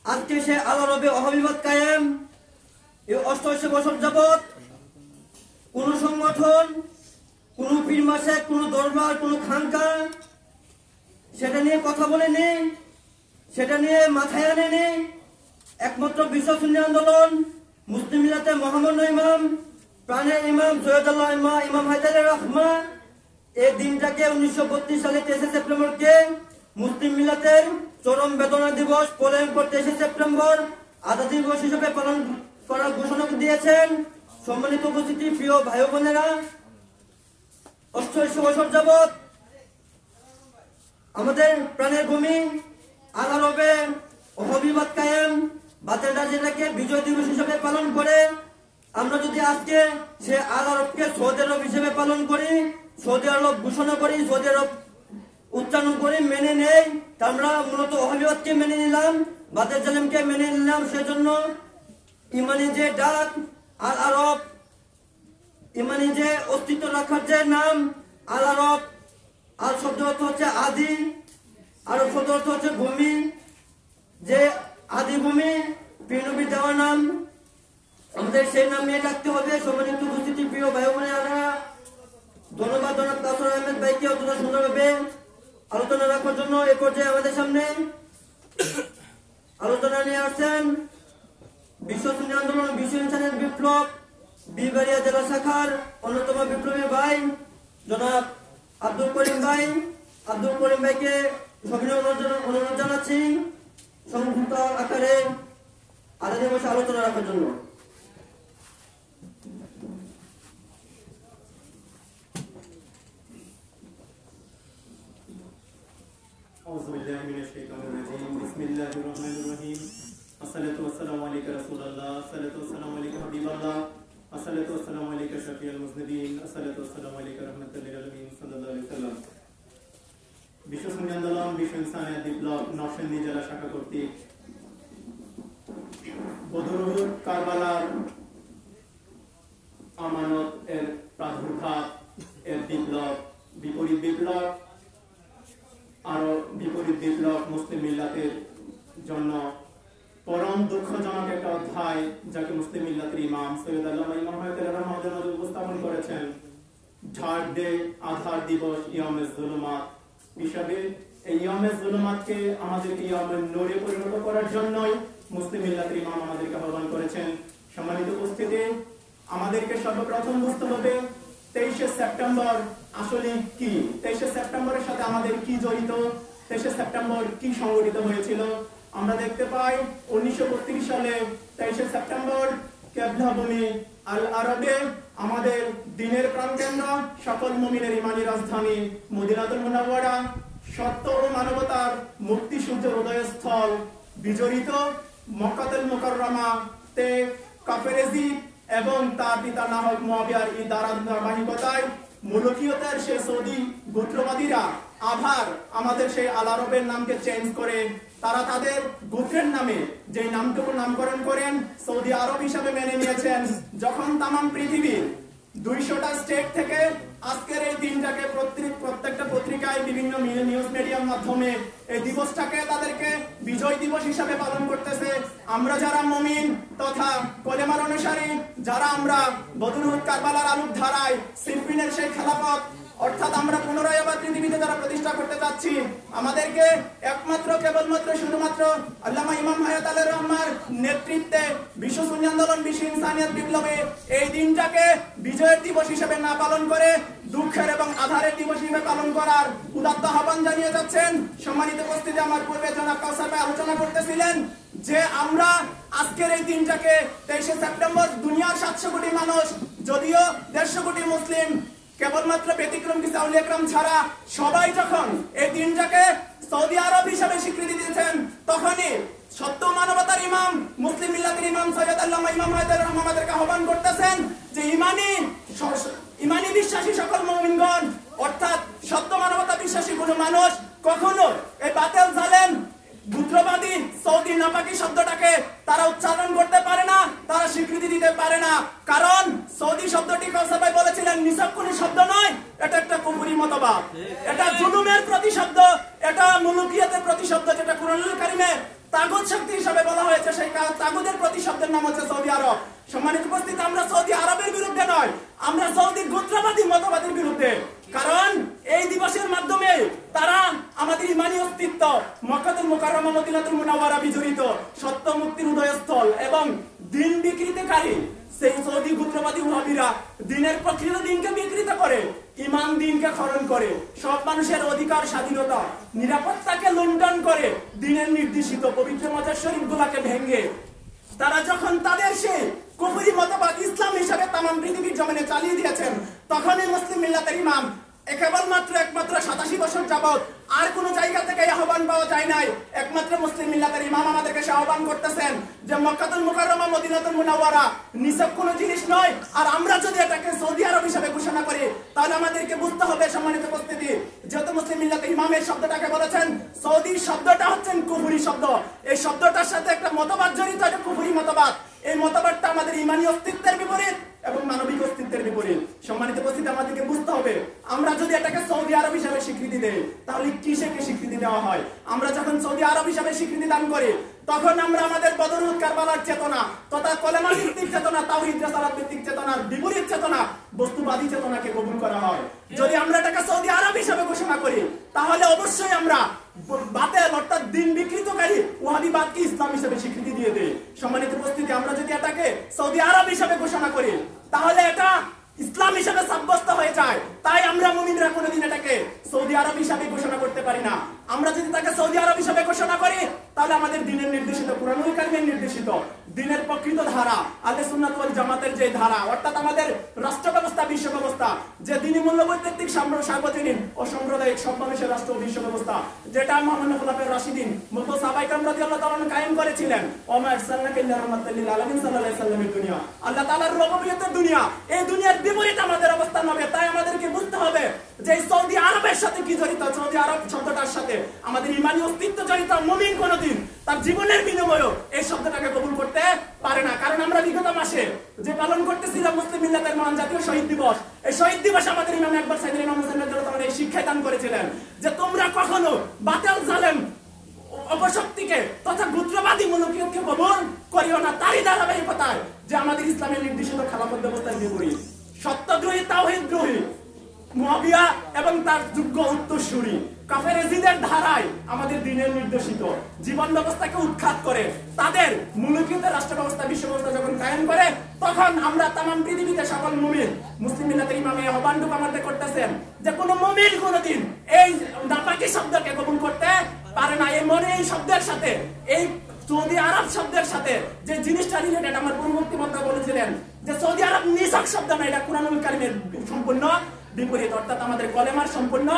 আজকে সে আল্লাহর রবে ওহাবিবাদ কায়েম। এই 88 বছর যাবৎ কোন সংগঠন, কোন পীর মাসে, কোন দরবার, কোন খানকা সেটা নিয়ে কথা বলেনি, সেটা নিয়ে মাথায় আনেনি। একমাত্র বিশ্ব সুন্নি আন্দোলন, মুসলিম মিল্লাতে মহামান্য ইমাম, প্রাণের ইমাম সৈয়দুল্লাহ ইমাম হায়াত আলাইহির রহমা এই দিনটাকে 1932 সালে 23 সেপ্টেম্বরকে মুসলিম মিল্লাতের চরম বেদনা দিবস, প্রলয়ঙ্কর 23 সেপ্টেম্বর আজাদী দিবস হিসেবে পালন করার ঘোষণা দিয়েছেন। সম্মানিত উপস্থিতি, প্রিয় ভাই বোনেরা, 88 বছর যাবৎ আমাদের প্রাণের ভূমি আল্লাহর রবে ওহাবিবাদ কায়েম, বাতিলরা যেটাকে বিজয় দিবস হিসেবে পালন করে, আমরা যদি আজকে সে আল্লাহর রবকে সৌদি আরব হিসেবে পালন করি, সৌদি আরব ঘোষণা করি, সৌদি আরব উচ্চারণ করে মেনে নেই, তা আমরা মূলত ওহাবিবাদকে মেনে নিলাম, বাদের জালেমকে মেনে নিলাম। সেজন্য ইমানি যে ডাক আল আরব, ইমানি যে অস্তিত্ব রাখার যে নাম আল আরব, আল শব্দ অর্থ হচ্ছে আদি, আরব শব্দ অর্থ হচ্ছে ভূমি, যে আদি ভূমি প্রিয়নবী দেওয়া নাম, আমাদের সেই নাম নিয়ে ডাকতে হবে। সম্মানিত উপস্থিতি, প্রিয় ভাই বোনেরা, ধন্যবাদ জনাব কাসর আহমেদ ভাইকে অতটা সুন্দরভাবে আলোচনা রাখার জন্য। এ পর্যায়ে আমাদের সামনে আলোচনা নিয়ে আসছেন বিশ্ব সুন্নি আন্দোলন, বিশ্ব ইনসানের বিপ্লব বিবাড়িয়া জেলা শাখার অন্যতম বিপ্লবী ভাই জনাব আব্দুল করিম ভাই। আব্দুল করিম ভাইকে সবিনয় অনুরোধ জানাচ্ছি সংক্ষিপ্ত আকারে আলাদা বসে আলোচনা রাখার জন্য। أعوذ بالله من الشيطان الرجيم بسم الله الرحمن الرحيم الصلاة والسلام عليك رسول الله الصلاة والسلام عليك حبيب الله الصلاة والسلام عليك شفيع المذنبين الصلاة والسلام عليك رحمة للعالمين صلى الله عليه وسلم। বিশ্ব সুন্নি আন্দোলন, বিশ্ব ইনসানিয়ত বিপ্লব নরসিংদী জেলা শাখা কর্তৃক বদরুহুদ কারবালার আমানত এর প্রাদুর্ভাব, এর বিপ্লব, বিপরীত বিপ্লব, আরো বিপরীত বিপ্লব মুসলিম মিল্লাতের জন্য পরম দুঃখজনক একটা অধ্যায়, যাকে মুসলিম মিল্লাতের ইমাম সৈয়দ আল্লামা ইমাম হায়াতুল্লাহ রহমাতুল্লাহ উপস্থাপন করেছেন ঝাড় দে আধার দিবস ইয়ামে জুলুমাত হিসাবে। এই ইয়ামে জুলুমাতকে আমাদেরকে ইয়ামে নূরে পরিণত করার জন্যই মুসলিম মিল্লাতের ইমাম আমাদেরকে আহ্বান করেছেন। সম্মানিত উপস্থিতি, আমাদেরকে সর্বপ্রথম বুঝতে হবে 23শে সেপ্টেম্বর আসলে কি, 23শে সেপ্টেম্বরের সাথে আমাদের কি জড়িত, 23শে সেপ্টেম্বর কি সংগঠিত হয়েছিল। আমরা দেখতে পাই 1932 সালে 23শে সেপ্টেম্বর কেবলা ভূমি আল আরবে আমাদের দ্বীনের প্রাণকেন্দ্র, সকল মুমিনের ইমানি রাজধানী মদিনাতুল মুনাওয়ারা, সত্য ও মানবতার মুক্তি সূর্যের উদয়স্থল বিজড়িত মক্কাতুল মুকাররমা তে কাফেরেজি এবং তার পিতা নাহক মুয়াবিয়ার ধারাবাহিকতায় মুলকিয়তের সেই সৌদি গোত্রবাদীরা আবার আমাদের সেই আল আরবের নামকে চেঞ্জ করে তারা তাদের গোত্রের নামে যে নামটুকু নামকরণ করেন সৌদি আরব হিসাবে মেনে নিয়েছেন। যখন তামাম পৃথিবীর 200টা স্টেট থেকে আজকের এই দিনটাকে প্রত্যেকটা পত্রিকায় বিভিন্ন নিউজ মিডিয়ার মাধ্যমে এই দিবসটাকে তাদেরকে বিজয় দিবস হিসাবে পালন করতেছে, আমরা যারা মুমিন তথা কলেমার অনুসারী, যারা আমরা বদরুহুদ কারবালার আলোক ধারায় সিফিনের সেই খেলাফত অর্থাৎ আমরা পুনরায় আবার পৃথিবীতে যারা প্রতিষ্ঠা করতে যাচ্ছি, আমাদেরকে একমাত্র কেবলমাত্র শুধুমাত্র আল্লামা ইমাম হায়াতুল্লাহ রহমার নেতৃত্বে বিশ্ব সুন্নি আন্দোলন, বিশ্ব ইনসানিয়ত বিপ্লবে এই দিনটাকে বিজয়ের দিবস হিসেবে না পালন করে দুঃখের এবং আধারের দিবস হিসেবে পালন করার উদাত্ত আহ্বান জানিয়ে যাচ্ছেন। সম্মানিত উপস্থিতি, আমার পূর্বে জনাব কাউসার ভাই আলোচনা করতেছিলেন যে আমরা আজকের এই দিনটাকে 23শে সেপ্টেম্বর দুনিয়ার 700 কোটি মানুষ, যদিও 150 কোটি মুসলিম, কেবলমাত্র ব্যতিক্রম কিছু আউলিয়া একরাম ছাড়া সবাই যখন এই দিনটাকে সৌদি আরব হিসাবে স্বীকৃতি দিয়েছেন, তখনই সত্য মানবতার ইমাম মুসলিম মিল্লাতের ইমাম সৈয়দ আল্লামা ইমাম হায়াতুল্লাহ রহমান আমাদেরকে আহ্বান করতেছেন যে ইমানি বিশ্বাসী সকল মুমিনগণ অর্থাৎ সত্য মানবতা বিশ্বাসী কোন মানুষ কখনো এই বাতিল জালেম গোত্রবাদী সৌদি নাপাকি শব্দটাকে তারা উচ্চারণ করতে পারে না, তারা স্বীকৃতি দিতে পারে না। কারণ সৌদি শব্দটি কাউসার ভাই বলেছিলেন নিছক কোনো শব্দ নয়, এটা একটা কুফরি মতবাদ, এটা জুলুমের প্রতিশব্দ, এটা মুলুকিয়াতের প্রতিশব্দ, যেটা কুরআনুল কারীমে তাগুত শক্তি হিসেবে বলা হয়েছে, সেই তাগুদের প্রতিশব্দের নাম হচ্ছে সৌদি আরব। সম্মানিত উপস্থিতি, আমরা সৌদি আরবের বিরুদ্ধে নয়, আমরা সৌদি গোত্রবাদী মতবাদের বিরুদ্ধে। কারণ এই দিবসের মাধ্যমে তারা আমাদের ইমানি অস্তিত্ব মক্কাতুল মুকাররমা মদিনাতুল মুনাওয়ারা বিজড়িত সত্য মুক্তির উদয়স্থল এবং দিন বিকৃতকারী সেই সৌদি গোত্রবাদী ওয়াহাবিরা দিনের প্রকৃত দিনকে বিকৃত করে, ইমান দিনকে খরণ করে, সব মানুষের অধিকার স্বাধীনতা নিরাপত্তাকে লুণ্ঠন করে, দিনের নির্দেশিত পবিত্র মাজার শরীফগুলোকে ভেঙে তারা যখন তাদের সেই কুফরি মতবাদ ইসলাম হিসাবে তামাম পৃথিবীর জমিনে চালিয়ে দিয়েছেন, তখনই মুসলিম মিল্লাতের ইমাম কেবলমাত্র একমাত্র 87 বছর যাবত আর কোন জায়গা থেকে আহ্বান পাওয়া যায় নাই। একমাত্র মুসলিম মিল্লাতের ইমাম আমাদেরকে আহ্বান করতেছেন যে মক্কাতুল মুকাররমা মদিনাতুল মুনাওয়ারা নিছক কোনো জিনিস নয়। আর আমরা যদি এটাকে সৌদি আরব হিসেবে ঘোষণা করি তাহলে আমাদেরকে বুঝতে হবে সম্মানিত উপস্থিতি, যেহেতু মুসলিম মিল্লাতের ইমাম এই শব্দটাকে বলেছেন, সৌদি শব্দটা হচ্ছেন কুফরি শব্দ। এই শব্দটার সাথে একটা মতবাদ জড়িত, একটা কুফরি মতবাদ। এই মতবাদটা আমাদের ইমানি অস্তিত্বের বিপরীত এবং মানবিক অস্তিত্বের বিপরীত। সম্মানিত উপস্থিতি, আমাদেরকে বুঝতে হবে আমরা যদি এটাকে সৌদি আরব হিসাবে স্বীকৃতি দেই তাহলে কিসেকে স্বীকৃতি দেওয়া হয়? আমরা যখন সৌদি আরব হিসাবে স্বীকৃতি দান করি তখন আমরা আমাদের বদরুদ কারবালার চেতনা তথা কলেমা ভিত্তিক চেতনা, তাওহীদ রিসালাত ভিত্তিক চেতনার বিপরীত চেতনা, বস্তুবাদী চেতনাকে কবুল করা হয়। যদি আমরা এটাকে সৌদি আরব হিসাবে ঘোষণা করি তাহলে অবশ্যই আমরা বাতিল অর্থাৎ দিন বিকৃতকারী ওয়াহাবিবাদকে ইসলাম হিসেবে স্বীকৃতি দিয়ে দেই। সম্মানিত উপস্থিতি, আমরা যদি এটাকে সৌদি আরব হিসাবে ঘোষণা করি তাহলে এটা ইসলাম হিসাবে সাব্যস্ত হয়ে যায়। তাই আমরা মুমিনরা কোনোদিন এটাকে সৌদি আরব হিসাবে ঘোষণা করতে পারি না। আমরা যদি তাকে সৌদি আরব হিসাবে ঘোষণা করি তাহলে আমাদের দ্বীনের নির্দেশিত, কুরআনুল কারীমের নির্দেশিত দ্বীনের প্রকৃত ধারা, আহলে সুন্নাত ওয়াল জামাতের যে ধারা, অর্থাৎ আমাদের রাষ্ট্র ব্যবস্থা, বিশ্ব ব্যবস্থা, যে দ্বীনি মূল্যবোধ ভিত্তিক সার্বজনীন ও সাম্প্রদায়িক সব মানুষের রাষ্ট্র ও বিশ্ব ব্যবস্থা, যেটা মহামান্য খুলাফায়ে রাশিদিন মুফতি সাহাবায়ে কেরাম রাদিয়াল্লাহু তাআলা কায়েম করেছিলেন। ওমা আরসালনাকা ইল্লা রাহমাতাল লিল আলামিন সাল্লাল্লাহু আলাইহি ওয়াসাল্লামের দুনিয়া, আল্লাহ তাআলার রুবুবিয়তের দুনিয়া, এই দুনিয়ার বিপরীত আমাদের অবস্থান হবে। তাই আমাদেরকে বুঝতে হবে যে সৌদি আরবের সাথে কি জড়িত। সৌদি আরব শব্দটার সাথে আমাদের ইমানি অস্তিত্ব জড়িত। মুমিন কোনদিন তার জীবনের বিনিময়ে এই শব্দটাকে কবুল করতে পারে না। কারণ আমরা বিগত মাসে যে পালন করতেছিলাম মুসলিম মিল্লাতের মহান জাতীয় শহীদ দিবস, এই শহীদ দিবস আমাদের ইমাম আকবর সাইয়েদ ইমাম হোসেন রাদিয়াল্লাহু তাআলা এই শিক্ষায় দান করেছিলেন যে তোমরা কখনো বাতিল জালেম অপশক্তিকে তথা গোত্রবাদী মূলকীয়কে কবুল করিও না। তারই ধারাবাহিকতায় যে আমাদের ইসলামের নির্দেশিত খেলাফত ব্যবস্থার বিপরীত সত্যদ্রোহী, তাওহীদদ্রোহী মুআবিয়া এবং তার যোগ্য উত্তরসূরি কাফের এজিদের ধারায় আমাদের দ্বীনের নির্দেশিত জীবন ব্যবস্থাকে উৎখাত করে তাদের মূলকীয়তা রাষ্ট্র ব্যবস্থা, বিশ্ব ব্যবস্থা যখন কায়েম করে তখন আমরা তামাম পৃথিবীতে সকল মুমিন, মুসলিম মিল্লাতের ইমাম এই আহ্বানটুকু আমাদের করতেছেন যে কোন মুমিন কোনদিন এই নাপাকি শব্দকে কবুল করতে পারে না। এই মনে এই শব্দের সাথে, এই সৌদি আরব শব্দের সাথে যে জিনিসটা রিলেটেড, আমার পূর্ববর্তী বক্তা বলেছিলেন যে সৌদি আরব নিছক শব্দ না, এটা কুরআনুল কারীমের সম্পূর্ণ বিপরীত, অর্থাৎ আমাদের কলেমার সম্পূর্ণ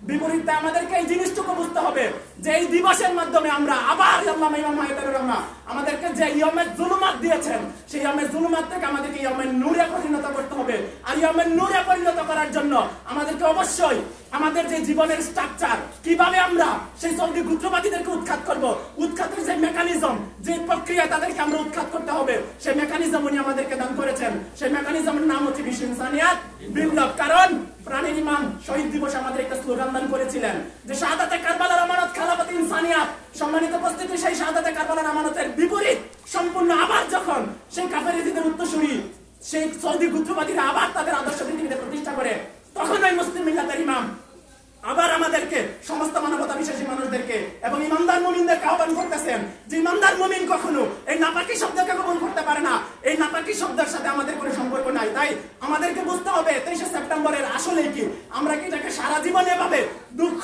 বিপরীত। আমাদেরকে এই জিনিসটুকু বুঝতে হবে যে এই দিবসের মাধ্যমে আমরা আবার আল্লামা ইমাম হায়দারুর রহমান আমাদেরকে যে ইয়ামের জুলুমাত দিয়েছেন সেই ইয়ামের জুলুমাত থেকে আমাদেরকে ইয়ামের নূরে পরিণত করতে হবে। আর ইয়ামের নূরে পরিণত করার জন্য আমাদেরকে অবশ্যই আমাদের যে জীবনের স্ট্রাকচার, কিভাবে আমরা সেই সৌদি গোত্রবাদীদেরকে উৎখাত করব, উৎখাতের যে মেকানিজম, যে প্রক্রিয়া তাদেরকে আমরা উৎখাত করতে হবে, সেই মেকানিজম উনি আমাদেরকে দান করেছেন। সেই মেকানিজমের নাম হচ্ছে বিশ্ব ইনসানিয়াত বিপ্লব। কারণ প্রাণের ইমাম শহীদ দিবস আমাদের একটা স্লোগান দান করেছিলেন যে শাহাদাতে কারবালার আমানত খেলাফত ইনসানিয়াত। সম্মানিত উপস্থিতি, সেই শাহাদাতে কারবালার আমানতের বিপরীত সম্পূর্ণ আবার যখন সেই কাফের এজিদের উত্তরসূরি সেই সৌদি গোত্রবাদীরা আবার তাদের আদর্শ পৃথিবীতে প্রতিষ্ঠা করে তখন ওই মুসলিম মিল্লাতের ইমাম আবার আমাদেরকে, সমস্ত মানবতা বিশ্বাসী মানুষদেরকে এবং ইমানদার মুমিনদেরকে আহ্বান করতেছেন যে ইমানদার মুমিন কখনো এই নাপাকি শব্দকে কবুল করতে পারে না। এই নাপাকি শব্দের সাথে আমাদের কোনো সম্পর্ক নাই। তাই আমাদেরকে বুঝতে হবে 23শে সেপ্টেম্বরের আসলে কি, আমরা কি এটাকে সারা জীবন এভাবে দুঃখ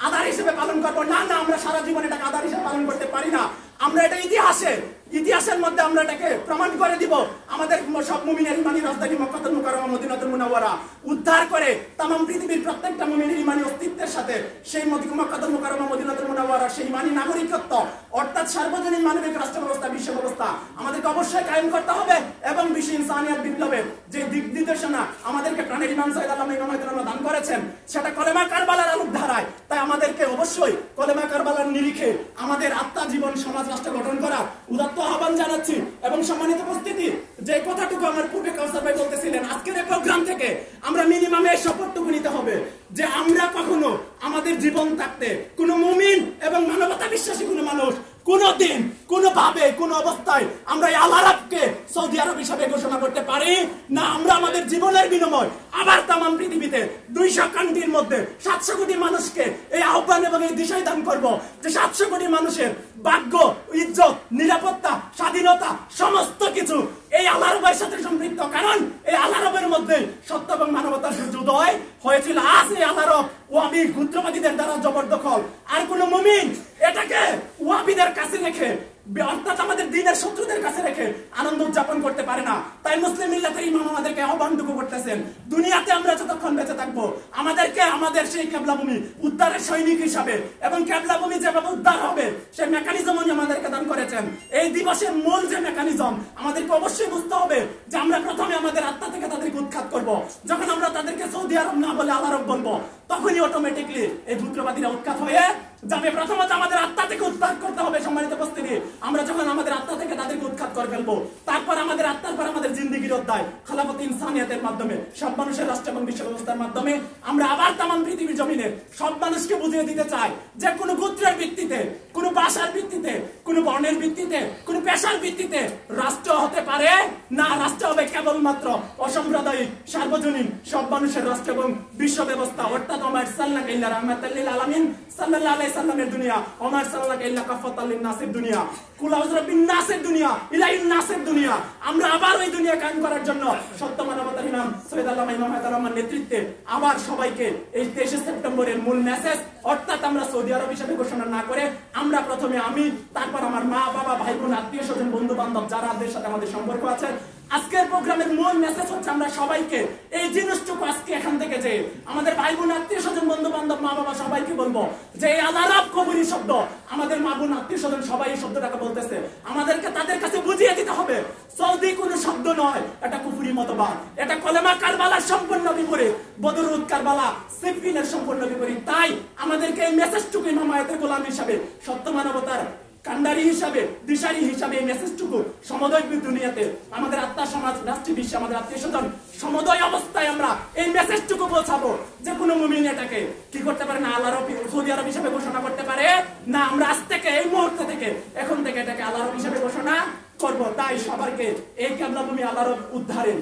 আধার হিসেবে পালন করবো? না, আমরা সারা জীবন এটাকে আধার হিসেবে পালন করতে পারি না। আমরা এটা ইতিহাসের মধ্যে আমরা এটাকে প্রমাণ করে দিব। আমাদের সব মুমিনের ইমানি রাজধানী মক্কাতুল মুকাররমা মদিনাতুল মুনাওয়ারা উদ্ধার করে তামাম পৃথিবীর প্রত্যেকটা মুমিনের ইমানি অস্তিত্বের সাথে সেই মক্কাতুল মুকাররমা মদিনাতুল মুনাওয়ারা সেই ইমানি নাগরিকত্ব অর্থাৎ সার্বজনীন মানবিক রাষ্ট্র ব্যবস্থা, বিশ্ব ব্যবস্থা আমাদেরকে অবশ্যই কায়েম করতে হবে। এবং বিশ্ব ইনসানিয়াত বিপ্লবের যে দিক নির্দেশনা আমাদেরকে প্রাণের ইমাম সাইয়েদ আল্লামা ইমাম হায়দারুর রহমান দান করেছেন সেটা কলেমা কারবালার আলোক ধারায়। তাই আমাদেরকে অবশ্যই কলেমা কারবালার নিরিখে আমাদের আত্মা জীবন সমাজ রাষ্ট্র গঠন করার উদাত্ত আহ্বান জানাচ্ছি। এবং সম্মানিত উপস্থিতি, যে কথাটুকু আমার পূর্বে কাউসার ভাই বলতেছিলেন, আজকের এই প্রোগ্রাম থেকে আমরা মিনিমাম এই শপথটুকু নিতে হবে যে আমরা কখনো আমাদের জীবন থাকতে কোনো মুমিন এবং মানবতা বিশ্বাসী কোনো মানুষ কোনদিন, কোনোভাবে, কোন অবস্থায় আমরা এই আল আরবকে সৌদি আরব হিসাবে ঘোষণা করতে পারি না। আমরা আমাদের জীবনের বিনিময় আবার তামাম পৃথিবীতে 200 কান্ট্রির মধ্যে 700 কোটি মানুষকে এই আহ্বান এবং এই দিশায় দান করব যে 700 কোটি মানুষের ভাগ্য, ইজ্জত, নিরাপত্তা, স্বাধীনতা সমস্ত কিছু এই আল আরবের সাথে সম্পৃক্ত। কারণ এই আল আরবের মধ্যে সত্য এবং মানবতার যুদ্ধয় হয়েছিল। আজ এই আল আরব ওয়াহাবি গোত্রবাদীদের দ্বারা জবরদখল। আর কোন মুমিন এটাকে ওয়াহাবিদের কাছে রেখে অর্থাৎ আমাদের দিনের শত্রুদের কাছে রেখে আনন্দ উদযাপন করতে পারে না। তাই মুসলিম মিল্লাতের ইমাম আমাদেরকে আহ্বানটুকু করতেছেন, দুনিয়াতে আমরা যতক্ষণ বেঁচে থাকবো আমাদেরকে আমাদের সেই কেবলাভূমি উদ্ধারের সৈনিক হিসাবে এবং কেবলাভূমি যেভাবে উদ্ধার হবে সেই মেকানিজম উনি আমাদেরকে দান করেছেন। এই দিবসের মূল যে মেকানিজম আমাদেরকে অবশ্যই বুঝতে হবে যে আমরা প্রথমে আমাদের আত্মা থেকে তাদেরকে উৎখাত করব। যখন আমরা তাদেরকে সৌদি আরব না বলে আল আরব বলবো তখনই অটোমেটিকলি এই পুত্রবাদীরা উৎখাত হয়ে যাবে। প্রথমত আমাদের আত্মা থেকে উৎখাত করতে হবে। সম্মানিত উপস্থিতি, আমরা যখন আমাদের আত্মা থেকে তাদেরকে উৎখাত করে ফেলবো, তারপর আমাদের আত্মার পর আমাদের জিন্দেগির অধ্যায় খেলাফত ইনসানিয়াতের মাধ্যমে সব মানুষের রাষ্ট্র এবং বিশ্ব ব্যবস্থার মাধ্যমে আমরা আবার তামাম পৃথিবীর জমিনে সব মানুষকে বুঝিয়ে দিতে চাই যে কোনো গোত্রের ভিত্তিতে, কোনো ভাষার ভিত্তিতে, কোনো বর্ণের ভিত্তিতে, কোনো পেশার ভিত্তিতে রাষ্ট্র হতে পারে না। রাষ্ট্র হবে কেবলমাত্র অসাম্প্রদায়িক সার্বজনীন সব মানুষের রাষ্ট্র এবং বিশ্ব ব্যবস্থা, অর্থাৎ ওমা আরসালনাকা ইল্লা রাহমাতাল লিল আলামিন সাল্লাল্লাহু আলাইহি সাল্লামের দুনিয়া, ওমা আরসালনাকা ইল্লা কাফাতাল লিন নাসির দুনিয়া, কুল আউযু বিন নাসের দুনিয়া, ইলাইন নাসের দুনিয়া। আমরা আবার ওই দুনিয়া কায়েম করার জন্য সত্য মানবতার ইমাম সৈয়দ আল্লামা ইমাম হায়দার রহমান নেতৃত্বে আবার সবাইকে এই 23 সেপ্টেম্বরের মূল মেসেজ, অর্থাৎ আমরা সৌদি আরব হিসেবে ঘোষণা না করে আমরা প্রথমে আমি, তারপর আমার মা বাবা ভাই বোন আত্মীয় স্বজন বন্ধু বান্ধব যারাদের সাথে আমাদের সম্পর্ক আছে, আজকের প্রোগ্রামের মূল মেসেজ হচ্ছে আমরা সবাইকে এই জিনিসটুকু আজকে এখান থেকে যে আমাদের ভাই বোন আত্মীয় স্বজন বন্ধু বান্ধব মা বাবা সবাইকে বলবো যে এই আল আরব কবরী শব্দ আমাদের মা বোন আত্মীয় স্বজন সবাই এই শব্দটাকে বলতেছে, আমাদেরকে তাদের কাছে বুঝিয়ে দিতে হবে সৌদি কোনো শব্দ নয়, এটা কুফরি মতবাদ, এটা কলেমা কারবালার সম্পূর্ণ বিপরীত, বদরুদ কারবালা সিফিনের সম্পূর্ণ বিপরীত। তাই আমাদেরকে এই মেসেজটুকু ইমাম আয়াতের গোলাম হিসাবে সত্য মানবতার কান্ডারি হিসাবে দিশারি হিসাবে এই মেসেজটুকু সমদয় দুনিয়াতে আমাদের আত্মা সমাজ রাষ্ট্রীয় বিশ্বে আমাদের আত্মীয় স্বজন সমদয় অবস্থায় আমরা এই মেসেজটুকু পৌঁছাবো যে কোনো মুমিন এটাকে কি করতে পারে না, আল আরব সৌদি আরব হিসাবে ঘোষণা করতে পারে না। আমরা আজ থেকে এই মুহূর্ত থেকে এখন থেকে এটাকে আল আরব হিসাবে ঘোষণা করব। তাই সবাইকে এই কেবলাভূমি আল আরব উদ্ধারের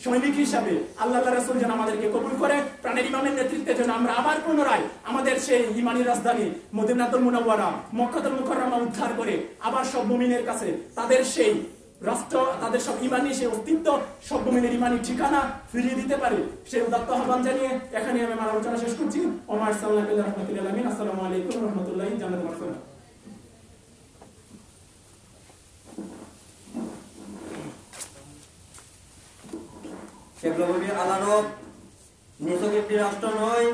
সৈনিক হিসাবে আল্লাহ রাসূল যেন আমাদেরকে কবুল করে, প্রাণের ইমামের নেতৃত্বে যেন আমরা আবার পুনরায় আমাদের সেই ইমানি রাজধানী মদিনাতুল মুনাওয়ারা মক্কাতুল মুকাররমা উদ্ধার করে আবার সব মুমিনের কাছে তাদের সেই রাষ্ট্র, তাদের সব ইমানি সেই অস্তিত্ব, সব মুমিনের ইমানি ঠিকানা ফিরিয়ে দিতে পারি, সেই উদাত্ত আহ্বান জানিয়ে এখানে আমি আমার আলোচনা শেষ করছি। ওমা আরসালনাকা ইল্লা রাহমাতাল লিল আলামিন। আসসালামু আলাইকুম ওয়া রাহমাতুল্লাহি জান্নাতুল মাগফিরাহ। কেবলাভূমি আল আরব নিছক একটি রাষ্ট্র নয়,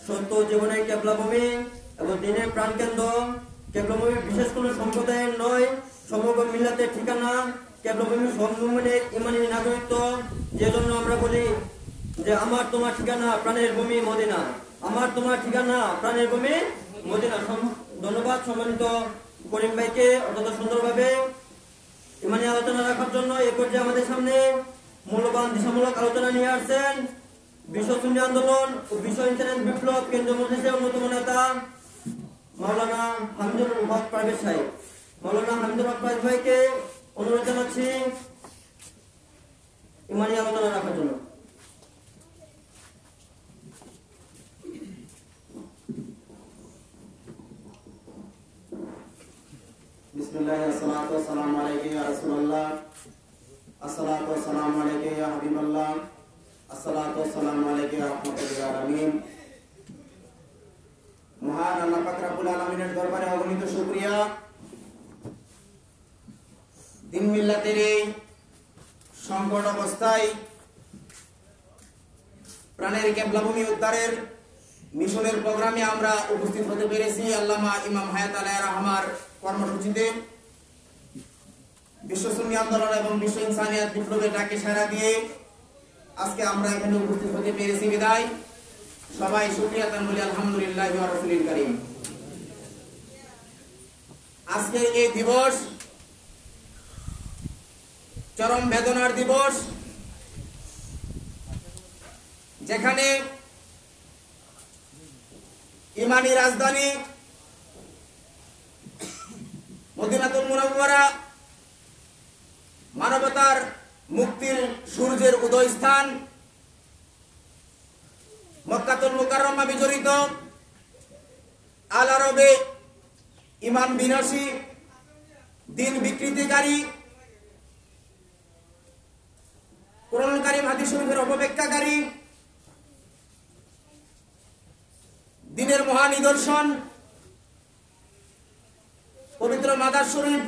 সত্য জীবনের কেবলাভূমি এবং দিনের প্রাণকেন্দ্র। কেবলাভূমি বিশেষ কোনো সম্প্রদায়ের নয়, সমগ্র মিল্লাতের ঠিকানা। কেবলাভূমি সব মুমিনের ইমানি নাগরিকত্ব। যে জন্য আমরা বলি যে আমার তোমার ঠিকানা প্রাণের ভূমি মদিনা, আমার তোমার ঠিকানা প্রাণের ভূমি মদিনা। ধন্যবাদ সম্মানিত করিম ভাইকে অত্যন্ত সুন্দরভাবে ইমানি আলোচনা রাখার জন্য। এ পর্যায়ে আমাদের সামনে মূল্যবান দিশামূলক আলোচনা নিয়ে আসছেন বিশ্ব সুন্নি আন্দোলন ও বিশ্ব ইন্টারনেট বিপ্লব কেন্দ্রীয় মজলিসের অন্যতম নেতা মাওলানা হামিদুল হক পারভেজ সাহেব। মাওলানা হামিদুল হক পারভেজ ভাইকে অনুরোধ জানাচ্ছি ইমানি আলোচনা রাখার জন্য। বিসমিল্লাহ, আসসালাতু ওয়াসসালামু আলাইকা ইয়া রাসূলুল্লাহ, আসসালাতু ওয়াসসালামু আলাইকা ইয়া হাবিবাল্লাহ, আসসালাতু ওয়াসসালামু আলাইকা ইয়া রাহমাতুল লিল আলামিন। মহান আল্লাহ পাক রব্বুল আলামিনের দরবারে অগণিত শুকরিয়া, দিন মিল্লাতের এই সংকট অবস্থায় প্রাণের কেবলাভূমি উদ্ধারের মিশনের প্রোগ্রামে আমরা উপস্থিত হতে পেরেছি। আল্লামা ইমাম হায়াত আলাইহির রহমার কর্মসূচিতে বিশ্ব সুন্নি আন্দোলন এবং বিশ্ব ইনসানিয়াত বিপ্লবের ডাকে সাড়া দিয়ে আজকে আমরা এখানে উপস্থিত হতে পেরেছি বিদায় সবাই শুকরিয়া তান বলি আলহামদুলিল্লাহ ওয়া রাসূলিল কারীম। আজকের এই দিবস চরম বেদনার দিবস, যেখানে ইমানি রাজধানী মদিনাতুল মুনাওয়ারা মানবতার মুক্তির সূর্যের উদয় স্থান, মক্কাতুল মুকাররমা বিজড়িত আল আরবে ইমান বিনাশী, দিন বিকৃতিকারী, কোরআন কারীম হাদিস শরীফের অপব্যাখ্যাকারী, দিনের মহা নিদর্শন পবিত্র মাদার শরীফ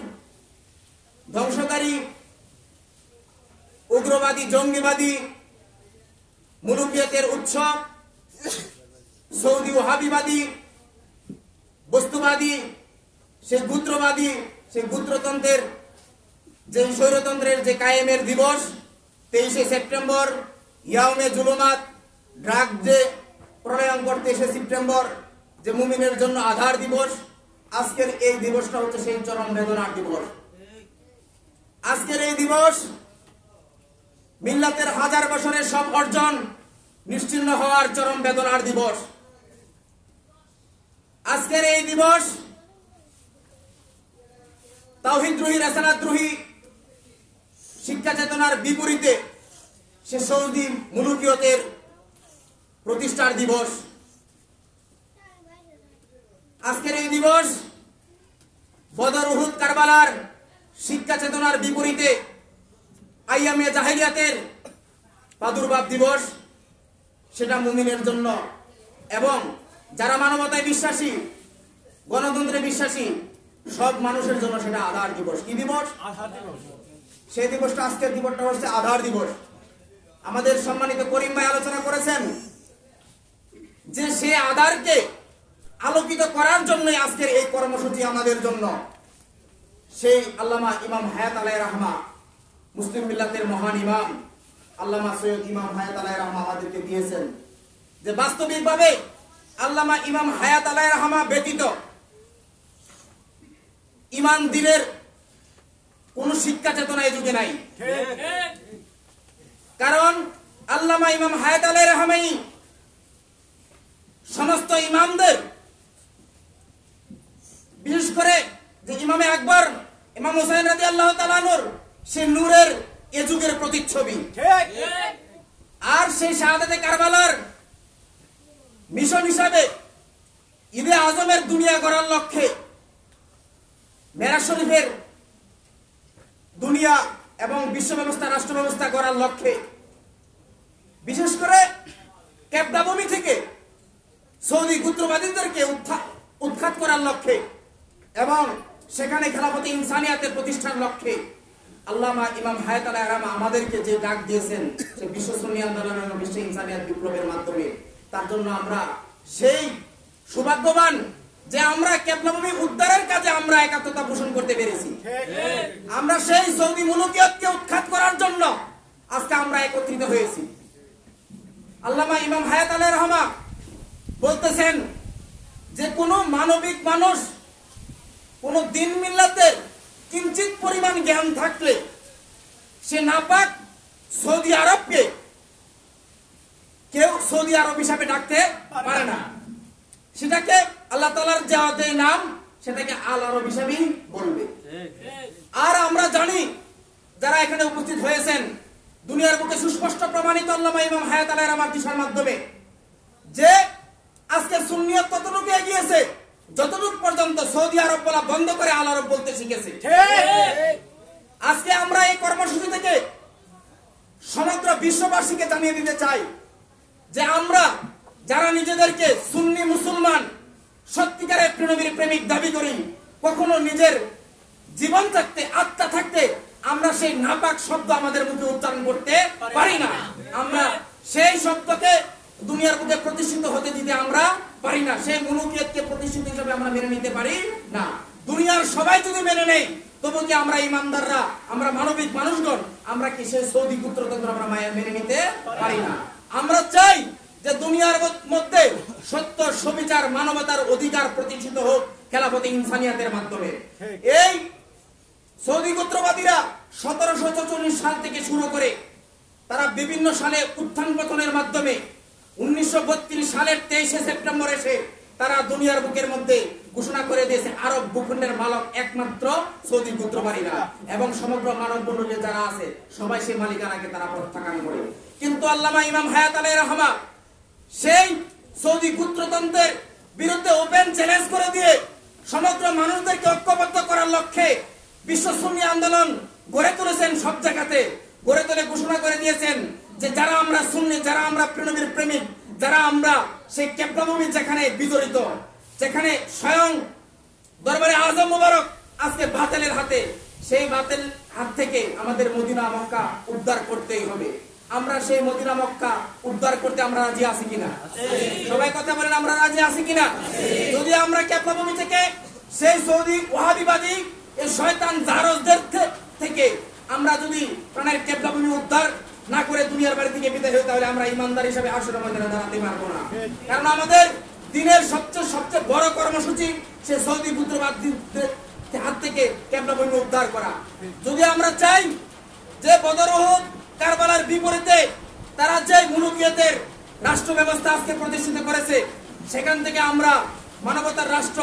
ধ্বংসকারী, উগ্রবাদী, জঙ্গিবাদী, মুলুকিয়তের উৎস, সৌদি ওহাবিবাদী, বস্তুবাদী, সেই গুত্রবাদী, সেই গুত্রতন্ত্রের যে স্বৈরতন্ত্রের যে কায়েমের দিবস 23শে সেপ্টেম্বর, ইয়াউমে জুলুমাত, ড্রাগ যে প্রলয়ঙ্কর 23শে সেপ্টেম্বর, যে মুমিনের জন্য আধার দিবস, আজকের এই দিবসটা হচ্ছে সেই চরম বেদনার দিবস। আজকের এই দিবস মিল্লাতের হাজার বছরের সব অর্জন নিশ্চিহ্ন হওয়ার চরম বেদনার দিবস। আজকের এই দিবস তাওহীদদ্রোহী, রিসালাতদ্রোহী শিক্ষা চেতনার বিপরীতে সে সৌদি মুলুকিয়তের প্রতিষ্ঠার দিবস। আজকের এই দিবস বদর, উহুদ, কারবালার শিক্ষা চেতনার বিপরীতে আইয়ামে জাহেলিয়াতের প্রাদুর্ভাব দিবস, সেটা মুমিনের জন্য এবং যারা মানবতায় বিশ্বাসী, গণতন্ত্রে বিশ্বাসী সব মানুষের জন্য সেটা আধার দিবস। কি দিবস? সেই দিবসটা, আজকের দিবসটা হচ্ছে আধার দিবস। আমাদের সম্মানিত করিম ভাই আলোচনা করেছেন যে সে আধারকে আলোকিত করার জন্য আজকের এই কর্মসূচি আমাদের জন্য। সেই আল্লামা ইমাম হায়াত আলাইহির রাহমা, মুসলিম মিল্লাতের মহান ইমাম আল্লামা সৈয়দ ইমাম হায়াত আলাইহির রাহমা আমাদেরকে দিয়েছেন যে বাস্তবিকভাবে আল্লামা ইমাম হায়াত আলাইহির রাহমা ব্যতীত ইমান দিনের কোন শিক্ষা চেতনা এই যুগে নাই। কারণ আল্লামা ইমাম হায়াত আলাইহির রাহমাই সমস্ত ইমামদের, বিশেষ করে যে ইমামে আকবর ইমাম হুসাইন রাদিয়াল্লাহু তাআলা আনহুর সে নূরের এ যুগের প্রতিচ্ছবি। আর সেই শাহাদাতে কারবালার মিশন হিসাবে ঈদে আজমের দুনিয়া গড়ার লক্ষ্যে, মেরাজ শরীফের দুনিয়া এবং বিশ্ব ব্যবস্থা, রাষ্ট্র ব্যবস্থা গড়ার লক্ষ্যে, বিশেষ করে কেবদাভূমি থেকে সৌদি গুত্রবাদীদেরকে উৎখাত করার লক্ষ্যে এবং সেখানে খেলাফতে ইনসানিয়াতের প্রতিষ্ঠার লক্ষ্যে আল্লামা ইমাম হায়াত আলাইহির রাহমা আমাদেরকে যে ডাক দিয়েছেন সে বিশ্ব সুন্নি আন্দোলন এবং বিশ্ব ইনসানিয়াত বিপ্লবের মাধ্যমে, তার জন্য আমরা সেই সৌভাগ্যবান যে আমরা কেবলাভূমি উদ্ধারের কাজে আমরা একাত্মতা পোষণ করতে পেরেছি। আমরা সেই সৌদি মুলুকিয়তকে উৎখাত করার জন্য আজকে আমরা একত্রিত হয়েছি। আল্লামা ইমাম হায়াত আলাইহির রাহমা বলতেছেন যে কোন মানবিক মানুষ, কোন দিন মিল্লাতের কিঞ্চিত পরিমাণ জ্ঞান থাকলে সে নাপাক সৌদি আরবকে কেউ সৌদি আরব হিসাবে ডাকতে পারে না। সেটাকে আল্লাহ তাআলার যে নাম সেটাকে আল আরব হিসাবেই বলবে। আর আমরা জানি যারা এখানে উপস্থিত হয়েছেন, দুনিয়ার বুকে সুস্পষ্ট প্রমাণিত আল্লামা ইমাম হায়াত আলাইহির রাহমার দিশার মাধ্যমে যে আজকে সুন্নিয়ত ততটুকু এগিয়েছে যতটুকু পর্যন্ত সৌদি আরব বলা বন্ধ করে আল আরব বলতে শিখেছে। আজকে আমরা এই কর্মসূচি থেকে সমগ্র বিশ্ববাসীকে জানিয়ে দিতে চাই যে আমরা যারা নিজেদেরকে সুন্নি মুসলমান, সত্যিকারের প্রেনবীর প্রেমিক দাবি করি, কখনো নিজের জীবন থাকতে, আত্মা থাকতে আমরা সেই নাপাক শব্দ আমাদের মুখে উচ্চারণ করতে পারি না। আমরা সেই শব্দকে দুনিয়ার বুকে প্রতিষ্ঠিত হতে দিতে আমরা পারি না। সেই মুলুকিয়তকে প্রতিষ্ঠিত হিসেবে আমরা মেনে নিতে পারি না। দুনিয়ার সবাই যদি মেনে নেই, তবু কি আমরা ইমানদাররা, আমরা মানবিক মানুষগণ, আমরা কি সেই সৌদি পুত্রতন্ত্র আমরা মেনে নিতে পারি না। আমরা চাই যে দুনিয়ার মধ্যে সত্য, সুবিচার, মানবতার অধিকার প্রতিষ্ঠিত হোক খেলাফতে ইনসানিয়াতের মাধ্যমে। এই সৌদি গোত্রবাদীরা 1744 সাল থেকে শুরু করে তারা বিভিন্ন সালে উত্থান পতনের মাধ্যমে 1932 সালের 23শে সেপ্টেম্বর এসে তারা দুনিয়ার বুকের মধ্যে ঘোষণা করে দিয়েছে আরব ভূখণ্ডের মালিক একমাত্র সৌদি গোত্রবাদীরা, এবং সমগ্র মানব মণ্ডলী যারা আছে সবাই সেই মালিকানাকে তারা প্রত্যাখ্যান করে। কিন্তু আল্লামা ইমাম হায়াত আলাইহির রাহমা সেই সৌদি গোত্রতন্ত্রের বিরুদ্ধে ওপেন চ্যালেঞ্জ করে দিয়ে সমগ্র মানুষদেরকে ঐক্যবদ্ধ করার লক্ষ্যে বিশ্ব সুন্নি আন্দোলন গড়ে তুলেছেন। সব জায়গাতে গড়ে তুলে ঘোষণা করে দিয়েছেন যে যারা আমরা সুন্নি, যারা আমরা প্রেনবীর প্রেমিক, যারা আমরা সেই কেবলাভূমি যেখানে বিজড়িত, যেখানে স্বয়ং দরবারে আজম মুবারক আজকে বাতিলের হাতে, সেই বাতিল হাত থেকে আমাদের মদিনা মক্কা উদ্ধার করতেই হবে। আমরা সেই মদিনা মক্কা উদ্ধার করতে আমরা রাজি আছি কিনা? সবাই কথা বলেন, আমরা রাজি আছি কিনা? যদি আমরা ক্যাবলা ভূমি থেকে সেই সৌদি ওয়াহাবিবাদী এই শয়তান জারজদের থেকে আমরা যদি প্রাণের ক্যাবলা ভূমি উদ্ধার না করে দুনিয়ার বাড়ি থেকে বিদায় হই, তাহলে আমরা ইমানদার হিসাবে আসলে ময়দানে দাঁড়াতে পারবো না। কারণ আমাদের দিনের সবচেয়ে বড় কর্মসূচি সে সৌদি পুত্রবাদীদের হাত থেকে ক্যাবলা ভূমি উদ্ধার করা। যদি আমরা চাই যে বদর উহুদ কারবালার বিপরীতে তারা যে মুলুকিয়তের রাষ্ট্র ব্যবস্থা আজকে প্রতিষ্ঠিত করেছে, সেখান থেকে আমরা মানবতার রাষ্ট্র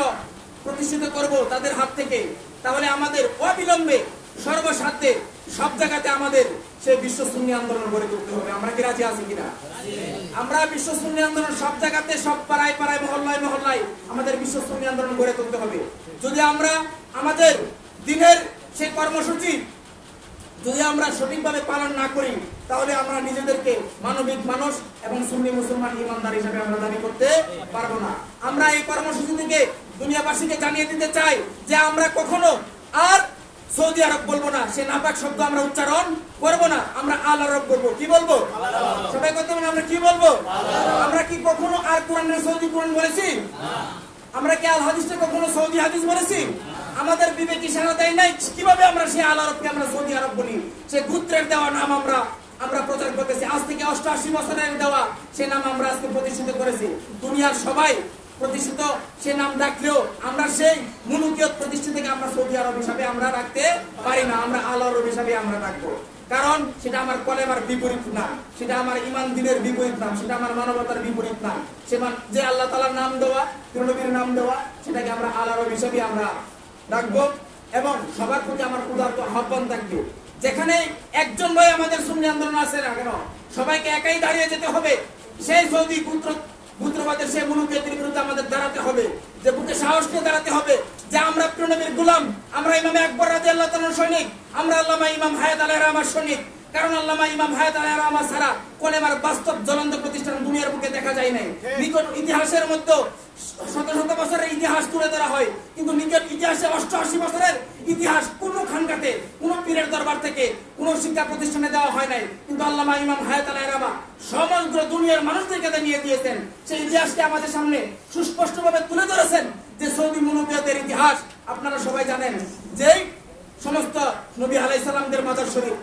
প্রতিষ্ঠিত করব তাদের হাত থেকে, তাহলে আমাদের অবিলম্বে সর্বস্বার্থে সব জায়গাতে আমাদের সেই বিশ্ব সুন্নি আন্দোলন গড়ে তুলতে হবে। আমরা কি রাজি আছি কিনা? আমরা বিশ্ব সুন্নি আন্দোলন সব জায়গাতে, সব পাড়ায় পাড়ায়, মহল্লায় মহল্লায় আমাদের বিশ্ব সুন্নি আন্দোলন গড়ে তুলতে হবে। যদি আমরা আমাদের দিনের সেই কর্মসূচি যদি আমরা সঠিকভাবে পালন না করি, তাহলে আমরা নিজেদেরকে মানবিক মানুষ এবং সুন্নি মুসলমান ইমানদার হিসেবে আমরা দাবি করতে পারবো না। আমরা এই কর্মসূচি থেকে দুনিয়াবাসীকে জানিয়ে দিতে চাই যে আমরা কখনো আর সৌদি আরব বলবো না, সে নাপাক শব্দ আমরা উচ্চারণ করবো না, আমরা আল আরব বলবো। কি বলবো? সবাই কথা বলেন, আমরা কি বলবো? আমরা কি কখনো আর কোরআনের সৌদি কোরআন বলেছি? আমরা কি আল হাদিসে কখনো সৌদি হাদিস বলেছি? আমাদের বিবেক ইশারা দেয় নাই কিভাবে আমরা সেই আল আরবকে আমরা সৌদি আরব বলি? সে গোত্রের দেওয়া নাম আমরা প্রচার করতেছি। আজ থেকে 88 বছরের দেওয়া সে নাম আমরা আজকে প্রতিষ্ঠিত করেছি। দুনিয়ার সবাই প্রতিষ্ঠিত সে নাম ডাকলেও আমরা সেই মুলুকিয়ত প্রতিষ্ঠিতকে আমরা সৌদি আরব হিসাবে আমরা রাখতে পারি না। আমরা আল আরব হিসাবে আমরা রাখবো, কারণ সেটা আমার কলেমার বিপরীত না, সেটা আমার ইমান দিনের বিপরীত নাম, সেটা আমার মানবতার বিপরীত নাম। যে আল্লাহ তাআলার নাম দেওয়া, নবীর নাম দেওয়া, সেটাকে আমরা আল আরব হিসাবে আমরা রাখবো। এবং সবার প্রতি আমার উদারত আহ্বান থাকবে, যেখানে একজন ভাই আমাদের সুন্নি আন্দোলন আছে না কেন, সবাইকে একাই দাঁড়িয়ে যেতে হবে। সেই সৌদি পুত্রবাদের সেই মুলুকিয়তের বিরুদ্ধে আমাদের দাঁড়াতে হবে, যে বুকে সাহস নিয়ে দাঁড়াতে হবে যে আমরা প্রিয় নবীর গোলাম, আমরা ইমাম আকবর রাদিয়াল্লাহু তাআলার সৈনিক, আমরা আল্লামা ইমাম হায়াত আলাইহির রহমার সৈনিক। কারণ আল্লামা ইমাম হায়াত আলাইহির রহমা ছাড়া কলেমার বাস্তব জ্বলন্ত প্রতিষ্ঠান দুনিয়ার বুকে দেখা যায় নাই। নিকট ইতিহাসের মধ্যে শত শত বছরের ইতিহাস তুলে ধরা হয়, কিন্তু নিকট ইতিহাসে 88 বছরের ইতিহাস কোন খানকাতে, কোন পীরের দরবার থেকে, কোন শিক্ষা প্রতিষ্ঠানে দেওয়া হয় নাই। কিন্তু আল্লামা ইমাম হায়াত আলাইহির রহমা সমগ্র দুনিয়ার মানুষদেরকে নিয়ে দিয়েছেন। সেই ইতিহাসকে আমাদের সামনে সুস্পষ্টভাবে তুলে ধরেছেন যে সৌদি মুলুকিয়তের ইতিহাস। আপনারা সবাই জানেন যে সমস্ত নবী আলাইহিস সালামদের মাজার শরীফ,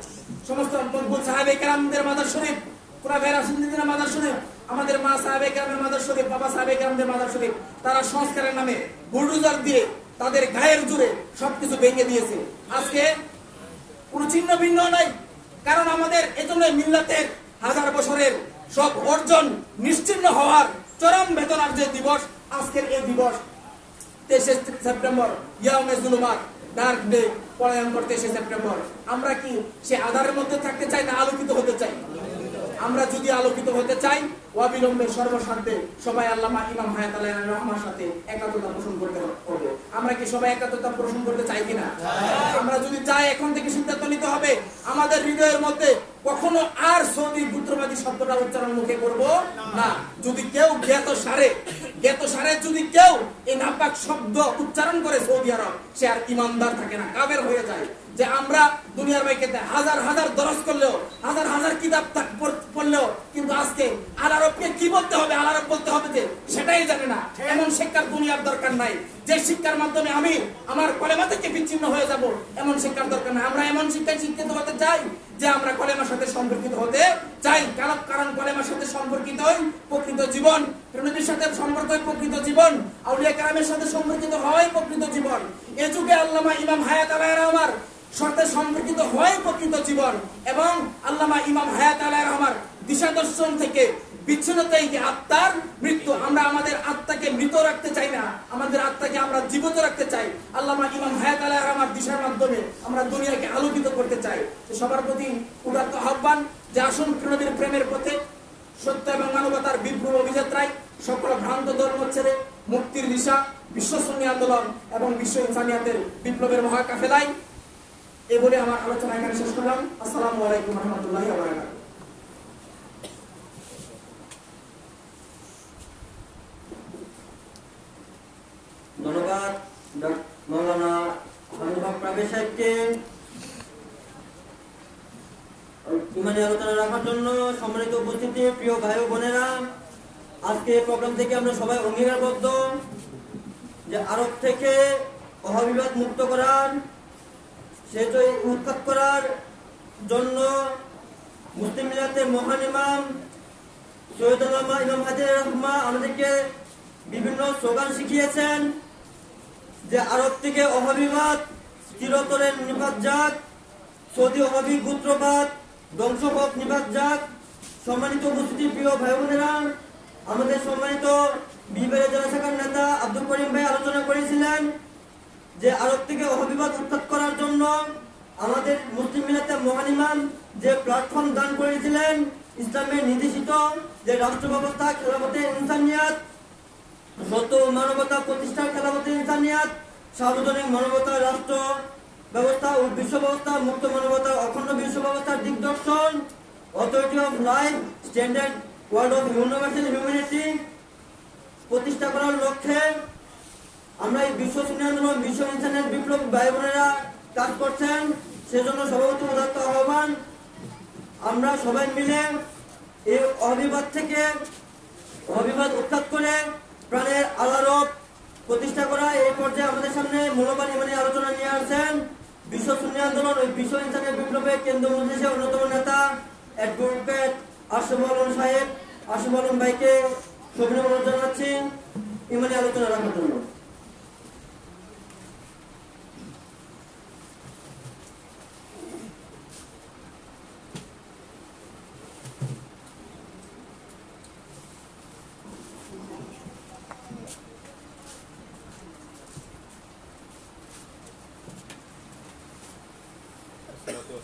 সমস্ত মকবুল সাহাবে কেরামদের মাজার শরীফ, খুলাফায়ে রাশিদিনের মাজার শরীফ, আমাদের মা সাহাবে কেরামের মাজার শরীফ, বাবা সাহাবে কেরামদের মাজার শরীফ, তারা সংস্কারের নামে বুলডোজার দিয়ে তাদের গায়ের জুড়ে সবকিছু ভেঙে দিয়েছে। আজকে কোনো চিহ্ন ভিন্ন নাই, কারণ আমাদের এজন্য মিল্লাতের হাজার বছরের সব অর্জন নিশ্চিহ্ন হওয়ার চরম বেদনার যে দিবস আজকের এই দিবস 23 সেপ্টেম্বর, ইয়াউমে জুলুমাত, ডার্ক ডে, পলায়নকর 23 সেপ্টেম্বর। আমরা কি সে আধারের মধ্যে থাকতে চাই না আলোকিত হতে চাই? আমরা যদি আলোকিত হতে চাই, অবিলম্বে সর্বস্বার্থে সবাই আল্লামা ইমাম হায়াত আলাইহির রহমার সাথে একাত্মতা পোষণ করতে হবে। আমরা কি সবাই একাত্মতা পোষণ করতে চাই কিনা? আমরা যদি চাই, এখন থেকে সিদ্ধান্ত নিতে হবে আমাদের হৃদয়ের মধ্যে কখনো আর সৌদি পুত্রবাদী শব্দটা উচ্চারণ মুখে করব না। যদি কেউ জ্ঞাত সারে যদি কেউ এই নাপাক শব্দ উচ্চারণ করে সৌদি আরব, সে আর ইমানদার থাকে না, কাফের হয়ে যায়। যে আমরা দুনিয়ার বাইকে হাজার হাজার দরজ করলেও, হাজার হাজার কিতাব পড়লেও, কিন্তু আজকে আল আরবকে কি বলতে হবে, আল আরব বলতে হবে যে সেটাই জানে না। এমন শিক্ষার দুনিয়ার দরকার নাই, যে শিক্ষার মাধ্যমে আমি আমার কলেমা থেকে বিচ্ছিন্ন হয়ে যাব, এমন শিক্ষার দরকার নাই। আমরা এমন শিক্ষায় শিক্ষিত হতে চাই যে আমরা কলেমার সাথে সম্পর্কিত হতে চাই। কারণ কলেমার সাথে সম্পর্কিত প্রকৃত জীবন, নবীর সাথে সম্পর্ক প্রকৃত জীবন, আউলিয়া কেরামের সাথে সম্পর্কিত হয় প্রকৃত জীবন। এ যুগে আল্লামা ইমাম হায়াত আলাইহির রহমার সাথে সম্পর্কিত হয় প্রকৃত জীবন, এবং আল্লামা ইমাম হায়াত আলাইহির রহমার দিশা দর্শন থেকে বিচ্ছিন্নতাই যে আত্মার মৃত্যু। আমরা আমাদের আত্মাকে মৃত রাখতে চাই না, আমাদের আত্মাকে আমরা জীবিত রাখতে চাই। আল্লামা ইমাম হায়াত আলাইহির রহমার দিশার মাধ্যমে আমরা দুনিয়াকে আলোকিত করতে চাই। সবার প্রতি উদাত্ত আহ্বান যে আসুন নবীর প্রেমের পথে, সত্য এবং মানবতার বিপ্লব অভিযাত্রায় সকল ভ্রান্ত ধর্ম ছেড়ে মুক্তির দিশা, বিশ্ব সুন্নি আন্দোলন এবং বিশ্ব ইনসানিয়াতের বিপ্লবের মহাকাফেলায়, এই বলে আমার আলোচনা এখানে শেষ করলাম। আসসালামু আলাইকুম ওয়া রাহমাতুল্লাহি ওয়া বারাকাতুহু। ধন্যবাদ মাওলানা হামিদ হক প্রাবেশ সাহেবকে। রাখার জন্য সম্মানিত উপস্থিতি প্রিয় ভাই ও বোনেরা, আজকে এই প্রোগ্রাম থেকে আমরা সবাই অঙ্গীকারবদ্ধ যে আরব থেকে ওয়াহাবিবাদ মুক্ত করার, সেটাই উৎখাত করার জন্য মুসলিম মিল্লাতের মহান ইমাম সৈয়দ আল্লামা ইমাম হাদির রহমা আমাদেরকে বিভিন্ন স্লোগান শিখিয়েছেন যে আরব থেকে ওয়াহাবিবাদ চিরতরে নিপাত যাক, সৌদি ওয়াহাবি গোত্রবাদ ধ্বংস হোক, নিপাত যাক। সম্মানিত উপস্থিতি প্রিয় ভাই বোনেরা, আমাদের সম্মানিত বিভাগের জেলা শাখার নেতা আব্দুল করিম ভাই আলোচনা করেছিলেন যে আরব থেকে ওয়াহাবিবাদ উৎখাত করার জন্য আমাদের মুসলিম মিল্লাতের মহান ইমাম যে প্ল্যাটফর্ম দান করেছিলেন, ইসলামের নির্দেশিত যে রাষ্ট্র ব্যবস্থা খেলাফতে ইনসানিয়াত, সত্য ও মানবতা প্রতিষ্ঠার খেলাফতে ইনসানিয়াত, সার্বজনীন মানবতা রাষ্ট্র ব্যবস্থা ও বিশ্ব ব্যবস্থা, মুক্ত মানবতার অখণ্ড বিশ্ব ব্যবস্থার দিগদর্শন, authority of life, standard world of universal humanity প্রতিষ্ঠা করার লক্ষ্যে আমরা এই বিশ্ব সুন্নি আন্দোলন, বিশ্ব ইনসানিয়াত বিপ্লব ভাই বোনেরা কাজ করছেন। সেজন্য সভাপতি উদাত্ত আহ্বান, আমরা সবাই মিলে এই ওয়াহাবিবাদ উৎখাত করে প্রাণের আলারব প্রতিষ্ঠা করা। এই পর্যায়ে আমাদের সামনে মূল্যবান ইমানি আলোচনা নিয়ে আসছেন বিশ্ব সুন্নি আন্দোলন ও বিশ্ব ইনসানিয়াত বিপ্লবের কেন্দ্র মজলিসের অন্যতম নেতা অ্যাডভোকেট আশরাফ আলম সাহেব। আশরাফ আলম ভাইকে সবিনয় অনুরোধ জানাচ্ছি ইমানি আলোচনা রাখার জন্য।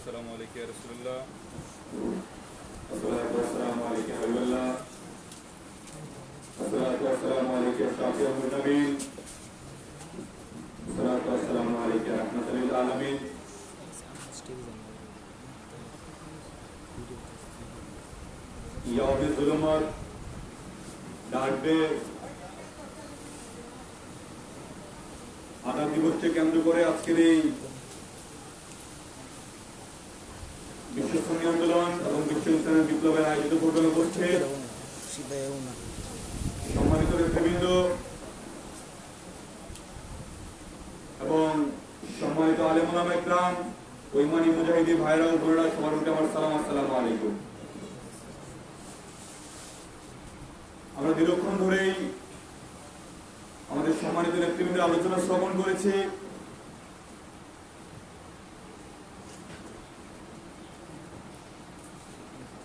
السلام عليك يا رسول الله. الصلاة والسلام عليك يا حبيب الله. الصلاة والسلام عليك يا شافع المذنبين. الصلاة والسلام عليك يا رحمة للعالمين. ইয়াউমে জুলুমাত ডাকবে আধা দিবসকে কেন্দ্র করে আজকের এই বিশ্ব সুন্নি আন্দোলন এবং বিশ্ব ইসলামের বিপ্লবের আয়োজিত প্রোগ্রামে উপস্থিত সম্মানিত নেতৃবৃন্দ এবং সম্মানিত আলেম ওলামা ইকরাম ও ইমানি মুজাহিদি ভাইরা ও বোনেরা, সবার প্রতি আমার সালাম, আসসালামু আলাইকুম। আমরা দীর্ঘক্ষণ ধরেই আমাদের সম্মানিত নেতৃবৃন্দের আলোচনা শ্রবণ করেছি।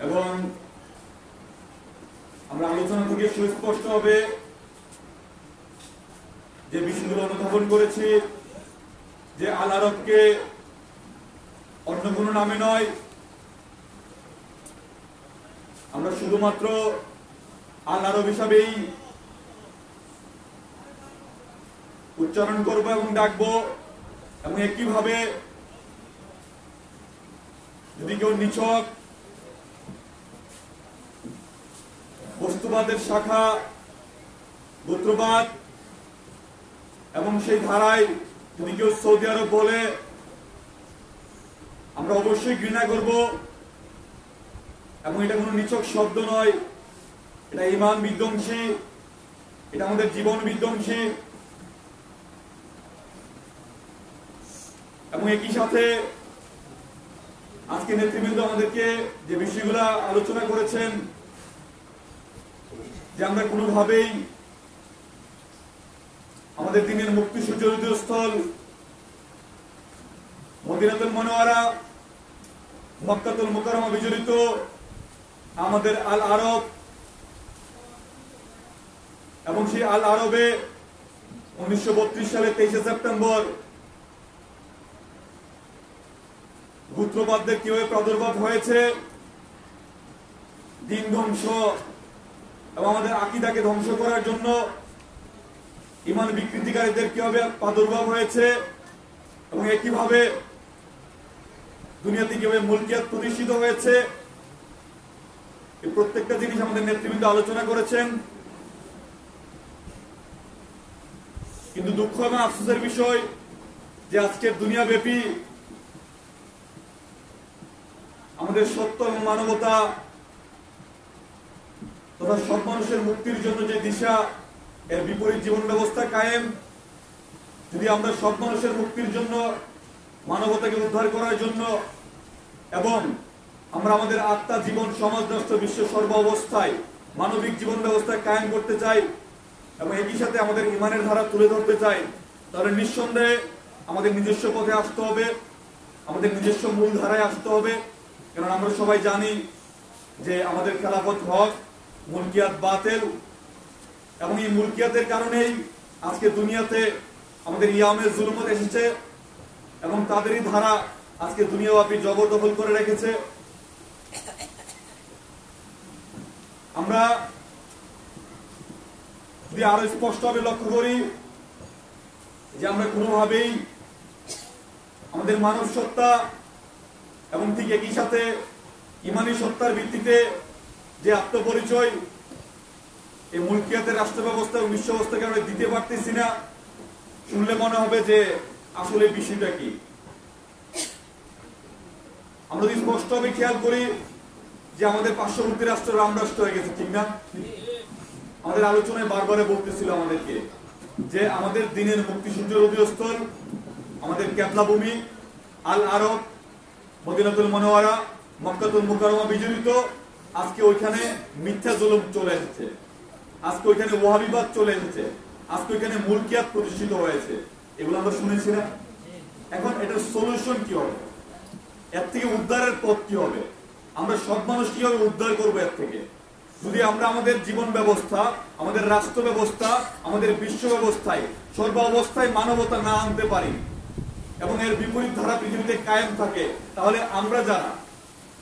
এবং আমরা আলোচনা থেকে সুস্পষ্ট হবে যে বিষয়গুলো অনুধাবন করেছি যে আল আরবকে অন্য কোনো নামে নয়, আমরা শুধুমাত্র আল আরব হিসাবেই উচ্চারণ করব এবং ডাকবো। এবং একইভাবে যদি কেউ নিছক বস্তুবাদের শাখা গোত্রবাদ এবং সেই ধারায় যদি কেউ সৌদি আরব বলে, আমরা অবশ্যই ঘৃণা করব। এবং এটা কোনো নিছক শব্দ নয়, এটা ঈমান বিধ্বংসী, এটা আমাদের জীবন বিধ্বংসী। এবং একই সাথে আজকে নেতৃবৃন্দ আমাদেরকে যে বিষয়গুলো আলোচনা করেছেন যে আমরা কোনোভাবেই আমাদের দিনের মুক্তি সুচরিত স্থল মদিনাতুল মুনাওয়ারা, মক্কাতুল মুকাররমা বিজড়িত আমাদের আল আরব এবং সেই আল আরবে 1932 সালে 23 সেপ্টেম্বর গোত্রবাদদের কিভাবে প্রাদুর্ভাব হয়েছে, দিন ধ্বংস এবং আমাদের আকীদাকে ধ্বংস করার জন্য ঈমান বিকৃতিকারীদের কিভাবে প্রাদুর্ভাব হয়েছে এবং একইভাবে দুনিয়াতে কিভাবে মুলকিয়াত প্রতিষ্ঠিত হয়েছে, এই প্রত্যেকটা জিনিস আমাদের নেতৃবৃন্দ আলোচনা করেছেন। কিন্তু দুঃখ এবং আফসোসের বিষয় যে আজকের দুনিয়াব্যাপী আমাদের সত্য এবং মানবতা তথা সব মানুষের মুক্তির জন্য যে দিশা, এর বিপরীত জীবন ব্যবস্থা কায়েম। যদি আমরা সব মানুষের মুক্তির জন্য, মানবতাকে উদ্ধার করার জন্য এবং আমরা আমাদের আত্মা, জীবন, সমাজ, রাষ্ট্র, বিশ্ব সর্ব অবস্থায় মানবিক জীবন ব্যবস্থা কায়েম করতে চাই এবং একই সাথে আমাদের ইমানের ধারা তুলে ধরতে চাই, তাহলে নিঃসন্দেহে আমাদের নিজস্ব পথে আসতে হবে, আমাদের নিজস্ব মূল ধারায় আসতে হবে। কারণ আমরা সবাই জানি যে আমাদের খেলাফত হক, মুলকিয়াত বাতিল, এবং এই মুলকিয়াতের কারণেই আজকে দুনিয়াতে আমাদের ইয়ামের জুলুমত এসেছে এবং তাদেরই ধারা আজকে দুনিয়াব্যাপী জবরদখল করে রেখেছে। আমরা যদি আরো স্পষ্টভাবে লক্ষ্য করি যে আমরা কোনোভাবেই আমাদের মানব সত্তা এবং ঠিক একই সাথে ইমানি সত্তার ভিত্তিতে যে আত্মপরিচয় এই মুলকিয়াতের রাষ্ট্র ব্যবস্থা এবং বিশ্ব ব্যবস্থাকে আমরা দিতে পারতেছি না, শুনলে মনে হবে যে আসলে বিষয়টা কি। আমরা যদি স্পষ্টভাবে খেয়াল করি যে আমাদের পার্শ্ববর্তী রাষ্ট্র রামরাষ্ট্র হয়ে গেছে, ঠিক না? আমাদের আলোচনায় বারবারে বলতেছিল আমাদেরকে যে আমাদের দিনের মুক্তিসূর্যের উদয়স্থল, আমাদের ক্যাবলা ভূমি, আল আরব, মদিনাতুল মুনাওয়ারা, মক্কাতুল মুকাররমা বিজড়িত, আজকে ওইখানে মিথ্যা জুলুম চলে এসেছে, আজকে ওইখানে ওয়াহাবিবাদ চলে এসেছে, আজকে ওইখানে মুলকিয়াত প্রতিষ্ঠিত হয়েছে। এগুলো আমরা শুনেছি না? এখন এটার সলিউশন কি হবে? এর থেকে উদ্ধারের পথ কি হবে? আমরা সব মানুষ কিভাবে উদ্ধার করবো এর থেকে? যদি আমরা আমাদের জীবন ব্যবস্থা, আমাদের রাষ্ট্র ব্যবস্থা, আমাদের বিশ্ব ব্যবস্থায় সর্ব অবস্থায় মানবতা না আনতে পারি এবং এর বিপরীত ধারা পৃথিবীতে কায়েম থাকে, তাহলে আমরা যারা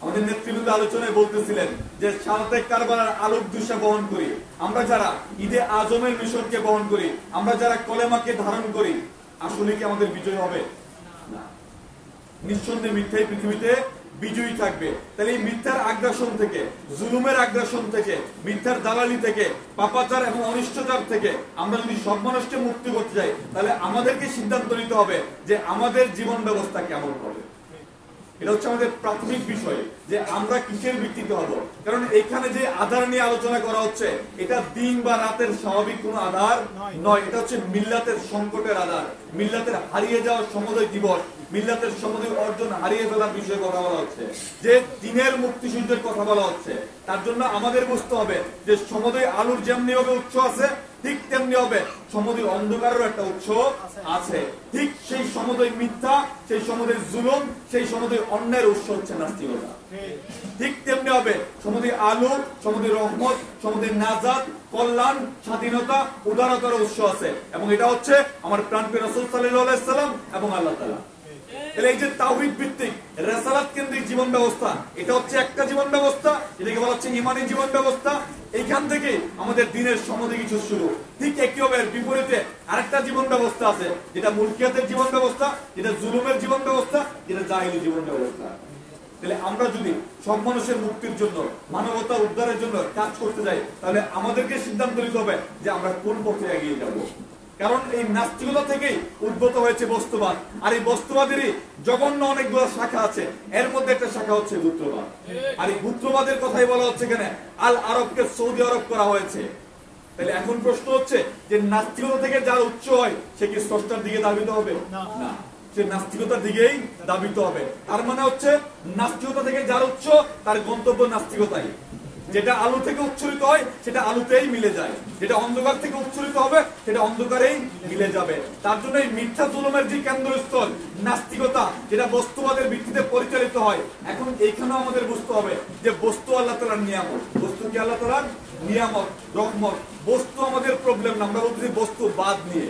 আমাদের নেতৃবৃন্দ আলোচনায় বলতেছিলেন যে শাহাদাতে কারবালার আলোক দিশা বহন করি, আমরা যারা ঈদে আজমের মিশনকে বহন করি, আমরা যারা কলেমাকে ধারণ করি, আসলে কি আমাদের বিজয় হবে? না, নিঃসন্দেহে মিথ্যাই পৃথিবীতে বিজয়ী থাকবে। তাহলে এই মিথ্যার আগ্রাসন থেকে, জুলুমের আগ্রাসন থেকে, মিথ্যার দালালি থেকে, পাপাচার এবং অনিষ্টতার থেকে আমরা যদি সব মানুষকে মুক্তি করতে চাই, তাহলে আমাদেরকে সিদ্ধান্ত নিতে হবে যে আমাদের জীবন ব্যবস্থা কেমন হবে। এটা হচ্ছে আমাদের প্রাথমিক বিষয় যে আমরা কিসের ভিত্তিতে হব। কারণ এখানে যে আধার নিয়ে আলোচনা করা হচ্ছে, এটা দিন বা রাতের স্বাভাবিক কোনো আধার নয়, এটা হচ্ছে মিল্লাতের সংকটের আধার, মিল্লাতের হারিয়ে যাওয়ার সমুদয় দিবস, মিল্লাতের সমুদয় অর্জন হারিয়ে ফেলার বিষয়ে কথা বলা হচ্ছে, যে দিনের মুক্তিযুদ্ধের কথা বলা হচ্ছে। তার জন্য আমাদের বুঝতে হবে যে সমুদয় আলোর যেমনি হবে উৎস আছে, ঠিক তেমনি হবে সমুদয় অন্ধকারের একটা উৎস আছে। ঠিক সেই সমুদয় মিথ্যা, সেই সমুদয় জুলুম, সেই সমুদয় অন্যায়ের উৎস হচ্ছে নাস্তিকতা। ঠিক তেমনি হবে সমুদয় আলো, সমুদয় রহমত, সমুদয় নাজাত, কল্যাণ, স্বাধীনতা, উদারতার উৎস আছে, এবং এটা হচ্ছে আমার প্রাণপ্রিয় রাসূল সাল্লাল্লাহু আলাইহি সাল্লাম এবং আল্লাহ তাআলা। এই যে তাওহীদ ভিত্তিক রিসালাত কেন্দ্রিক জীবন ব্যবস্থা, এটা হচ্ছে একটা জীবন ব্যবস্থা, এটাকে বলা হচ্ছে ঈমানী জীবন ব্যবস্থা। এইখান থেকে আমাদের দিনের সমুদয় কিছু শুরু। ঠিক একইভাবে বিপরীতে আরেকটা জীবন ব্যবস্থা আছে, যেটা মুলকিয়াতের জীবন ব্যবস্থা, যেটা জুলুমের জীবন ব্যবস্থা, যেটা জাহিলি জীবন ব্যবস্থা। তাহলে আমরা যদি সব মানুষের মুক্তির জন্য, মানবতা উদ্ধারের জন্য কাজ করতে যাই, তাহলে আমাদেরকে সিদ্ধান্ত নিতে হবে যে আমরা কোন পথে এগিয়ে যাব। কারণ এই নাস্তিকতা থেকেই উদ্ভূত হয়েছে বস্তুবাদ, আর এই বস্তুবাদেরই জঘন্য অনেকগুলো শাখা আছে। এর মধ্যে একটা শাখা হচ্ছে গুত্রবাদ, আর এই গুত্রবাদের কথাই বলা হচ্ছে এখানে আল আরবকে সৌদি আরব করা হয়েছে। তাহলে এখন প্রশ্ন হচ্ছে যে নাস্তিকতা থেকে যার উচ্চ হয়, সে কি স্রষ্টার দিকে ধাবিত হবে? না, সে নাস্তিকতার দিকেই ধাবিত হবে। তার মানে হচ্ছে নাস্তিকতা থেকে যার উচ্চ, তার গন্তব্য নাস্তিকতাই। যেটা আলো থেকে উচ্ছরিত হয় সেটা আলোতেই মিলে যায়, যেটা অন্ধকার থেকে উচ্ছরিত হবে সেটা অন্ধকারেই মিলে যাবে। তার জন্য এই মিথ্যা জুলুমের যে কেন্দ্রস্থল নাস্তিকতা, যেটা বস্তুবাদের ভিত্তিতে পরিচালিত হয়, এখন এইখানেও আমাদের বুঝতে হবে যে বস্তু আল্লাহ তাআলার নিয়ামত। বস্তু কি আল্লাহ তাআলার নিয়ামত, রহমত। বস্তু আমাদের প্রবলেম না, আমরা বলতেছি বস্তু বাদ নিয়ে।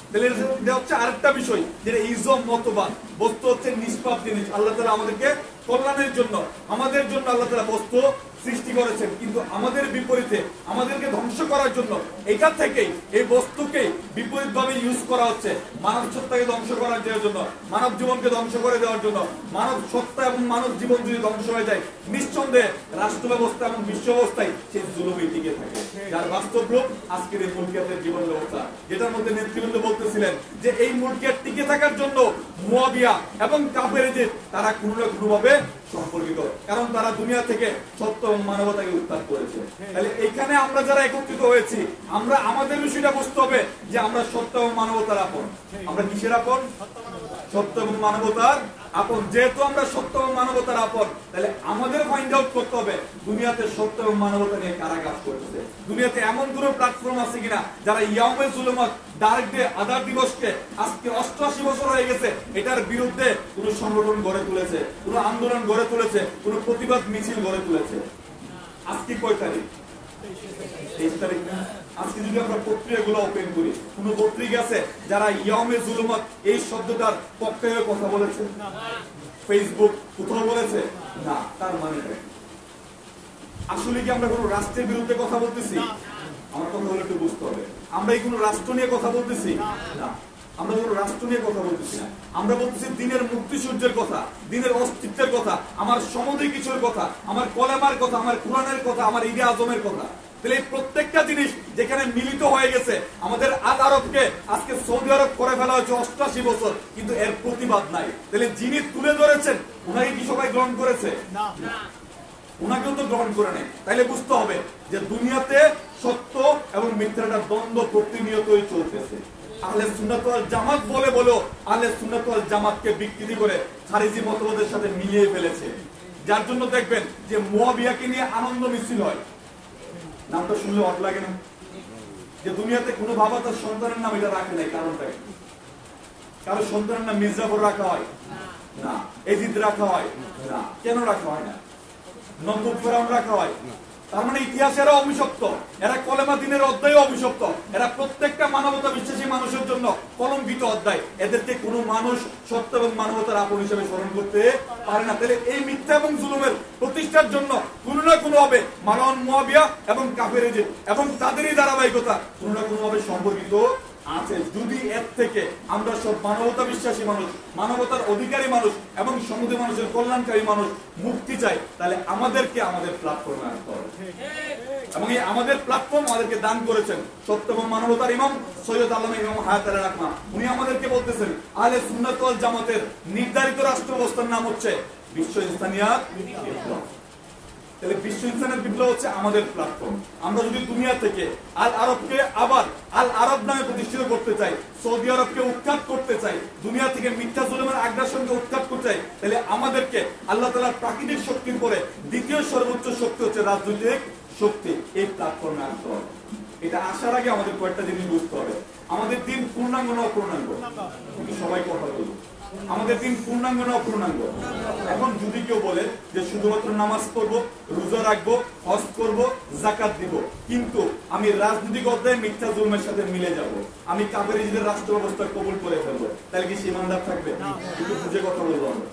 তাহলে এটা হচ্ছে আরেকটা বিষয়, যেটা ইজম মতবাদ। বস্তু হচ্ছে নিষ্পাপ জিনিস, আল্লাহ তাআলা আমাদেরকে কল্যাণের জন্য, আমাদের জন্য আল্লাহ তাআলা বস্তু সৃষ্টি করেছেন, কিন্তু আমাদের বিপরীতে আমাদেরকে ধ্বংস করার জন্য এটা থেকেই এই বস্তুকে বিপরীত ভাবে ইউজ করা হচ্ছে, মানব সত্তাকে ধ্বংস করার জন্য, মানব জীবনকে ধ্বংস করে দেওয়ার জন্য। মানব সত্তা এবং মানব জীবন যদি ধ্বংস হয়ে যায়, নিঃসন্দেহে রাষ্ট্র ব্যবস্থা এবং বিশ্ব ব্যবস্থায় সেই জুলুমই টিকে থাকে, যার বাস্তব রূপ আজকের এই মুলকিয়াতের জীবন ব্যবস্থা, যেটার মধ্যে নেতৃবৃন্দ বলতেছিলেন যে এই মুলকিয়াত টিকে থাকার জন্য মুয়াবিয়া এবং কাফেরদের তারা কোনো না কোনোভাবে সম্পর্কিত, কারণ তারা দুনিয়া থেকে সত্য এবং মানবতাকে উত্থান করেছে। তাহলে এখানে আমরা যারা একত্রিত হয়েছি, আমরা আমাদের বিষয়টা বুঝতে হবে যে আমরা সত্য এবং মানবতার আপন। আমরা কিসের আপন? সত্য এবং মানবতার আপন। যেহেতু আমরা সত্য এবং মানবতার আপন, তাহলে আমাদের ফাইন্ড আউট করতে হবে দুনিয়াতে সত্য এবং মানবতা নিয়ে কারা কাজ করতেছে। দুনিয়াতে এমন কোনো প্ল্যাটফর্ম আছে কিনা যারা ইয়াউমে জুলুমাত, ডার্ক ডে, আধার দিবসকে আজকে 88 বছর হয়ে গেছে এটার বিরুদ্ধে কোনো সংগঠন গড়ে তুলেছে, কোনো আন্দোলন গড়ে তুলেছে, কোনো প্রতিবাদ মিছিল গড়ে তুলেছে? আজকে কয় তারিখ? 23 তারিখ না? আজকে যদি আমরা পত্রিকাগুলো ওপেন করি, কোন পত্রিকা আছে যারা ইয়াউমে জুলুমাত এই শব্দটার পক্ষে কথা বলেছে? ফেসবুক কোথাও বলেছে? না। তার মানে আসলে কি আমরা কোন রাষ্ট্রের বিরুদ্ধে কথা বলতেছি? আমার কথা হলো একটু বুঝতে হবে। আমরা এই কোন রাষ্ট্র নিয়ে কথা বলতেছি না। আমরা কোন রাষ্ট্র নিয়ে কথা বলতেছি না। আমরা বলতেছি দিনের মুক্তিসূর্যের কথা, দিনের অস্তিত্বের কথা, আমার সমুদ্রিক কিছুর কথা, আমার কলেমার কথা, আমার কোরআনের কথা, আমার ঈদে আজমের কথা। তাহলে এই প্রত্যেকটা জিনিস যেখানে মিলিত হয়ে গেছে, আমাদের আল আরবকে আজকে সৌদি আরব করে ফেলা হয়েছে 88 বছর, কিন্তু এর প্রতিবাদ নাই। তাহলে যিনি তুলে ধরেছেন উনাকে কি সবাই গ্রহণ করেছে? না। উনাকেও তো গ্রহণ করে নেই। তাইলে বুঝতে হবে যে দুনিয়াতে সত্য এবং মিথ্যাটার দ্বন্দ্ব প্রতিনিয়তই চলতেছে। আহলে সুন্নাত ওয়াল জামাত বলে বলো আহলে সুন্নাত ওয়াল জামাতকে বিকৃতি করে খারিজি মতবাদের সাথে মিলিয়ে ফেলেছে। যার জন্য দেখবেন যে মুয়াবিয়াকে নিয়ে আনন্দ মিছিল হয়। নামটা শুনলে অড লাগে না? যে দুনিয়াতে কোনো বাবা তার সন্তানের নাম এটা রাখে নাই, কারণটা কি? কারো সন্তানের নাম মির্জাফর রাখা হয় না, এজিদ রাখা হয় না। কেন রাখা হয় না? নমরুদ ফেরাউন রাখা হয়। তার মানে ইতিহাসেরা অভিশপ্ত, এরা কলেমা দিনের অধ্যায় অভিশপ্ত, এরা প্রত্যেকটা মানবতা বিশ্বাসী মানুষের জন্য কলঙ্কিত অধ্যায়। এদেরকে কোনো মানুষ সত্য এবং মানবতার আপন হিসেবে স্মরণ করতে পারে না। তাহলে এই মিথ্যা এবং জুলুমের প্রতিষ্ঠার জন্য কোনো না কোনো ভাবে মারওয়ান মুয়াবিয়া এবং কাফের এজিদ এবং তাদেরই ধারাবাহিকতা কোনো না কোনো ভাবে সম্পর্কিত আছে। যদি এর থেকে আমরা সব মানবতা বিশ্বাসী মানুষ, মানবতার অধিকারী মানুষ এবং সমুদ্র মানুষের কল্যাণকারী মানুষ মুক্তি চাই, তাহলে আমাদেরকে আমাদের প্ল্যাটফর্মে আসতে হবে। এবং এই আমাদের প্ল্যাটফর্ম আমাদেরকে দান করেছেন সত্য এবং মানবতার ইমাম সৈয়দ আল্লামা ইমাম হায়াত আলী রাহমান। উনি আমাদেরকে বলতেছেন আহলে সুন্নাত ওয়াল জামাতের নির্ধারিত রাষ্ট্র ব্যবস্থার নাম হচ্ছে বিশ্ব ইনসানিয়াত বিপ্লব। তাহলে বিশ্ব ইনসানিয়াত বিপ্লব হচ্ছে আমাদের প্ল্যাটফর্ম। আমরা যদি দুনিয়া থেকে আল আরবকে আবার আল আরব নামে প্রতিষ্ঠিত করতে চাই, সৌদি আরবকে উৎখাত করতে চাই, দুনিয়া থেকে মিথ্যা জুলুমের আগ্রাসনকে উৎখাত করতে চাই, তাহলে আমাদেরকে আল্লাহ তাআলার প্রাকৃতিক শক্তির পরে দ্বিতীয় সর্বোচ্চ শক্তি হচ্ছে রাজনৈতিক শক্তি। এই প্ল্যাটফর্মে আসতে হবে। এটা আসার আগে আমাদের কয়েকটা জিনিস বুঝতে হবে। আমাদের দিন পূর্ণাঙ্গ না অপূর্ণাঙ্গ? সবাই কথা বলবো, আমাদের দিন পূর্ণাঙ্গ না অপূর্ণাঙ্গ? এখন যদি কেউ বলে যে শুধুমাত্র নামাজ পড়বো, রোজা রাখবো, হজ করবো, যাকাত দিব, কিন্তু আমি রাজনৈতিক অধ্যায়ে মিথ্যা জুলুমের সাথে মিলে যাব, আমি কাফের ইসরায়েলের রাষ্ট্র ব্যবস্থা কবুল করে ফেলবো, তাহলে কি সে ইমানদার থাকবে? একটু বুঝে কথা বলবো আমরা।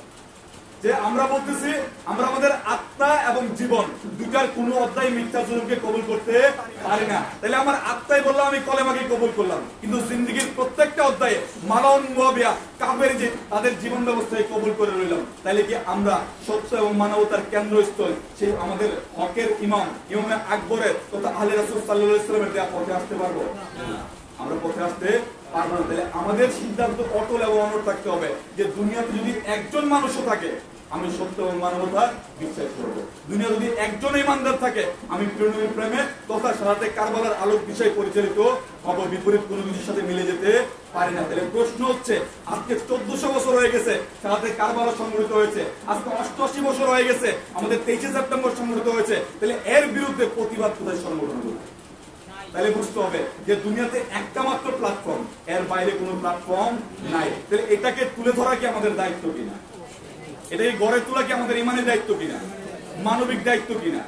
যে আমরা বলতেছি আমরা আমাদের আত্মা এবং জীবন দুটার কোনো অধ্যায় মিথ্যা জুলুমকে কবুল করতে পারি না। তাহলে আমার আত্মাই বললাম আমি কলেমাকে কবুল করলাম, কিন্তু জিন্দেগীর প্রত্যেকটা অধ্যায়ে মারওয়ান মুয়াবিয়া কাফের যে তাদের জীবন ব্যবস্থায় কবুল করে রইলাম, তাহলে কি আমরা সত্য এবং মানবতার কেন্দ্রস্থল সেই আমাদের হকের ইমাম ইমামে আকবরের তথা আহলে রাসূল সাল্লাল্লাহু আলাইহি ওয়াসাল্লামের দেয়া পথে আসতে পারবো? আমরা পথে আসতে পারবো না। তাহলে আমাদের সিদ্ধান্ত অটল এবং অনড় থাকতে হবে যে দুনিয়াতে যদি একজন মানুষও থাকে আমি সত্য এবং মানবতার বিশ্বাস করব। দুনিয়া যদি একজন ইমানদার থাকে আমি প্রিয়নবীর প্রেমে তথা সালাতে কারবালার আলোক বিষয়ে পরিচালিত হব, বিপরীত কোনো কিছুর সাথে মিলে যেতে পারি না। তাহলে প্রশ্ন হচ্ছে আজকে 1400 বছর হয়ে গেছে সালাতে কারবালা সংগঠিত হয়েছে, আজকে 88 বছর হয়ে গেছে আমাদের 23শে সেপ্টেম্বর সংগঠিত হয়েছে, তাহলে এর বিরুদ্ধে প্রতিবাদ কোথায় সংগঠন করবে? তাহলে বুঝতে হবে যে দুনিয়াতে একটা মাত্র প্ল্যাটফর্ম, এর বাইরে কোনো প্ল্যাটফর্ম নাই। তাহলে এটাকে তুলে ধরা কি আমাদের দায়িত্ব কিনা? এটাকে গড়ে তোলা কি আমাদের ইমানের দায়িত্ব কিনা, মানবিক দায়িত্ব কিনা?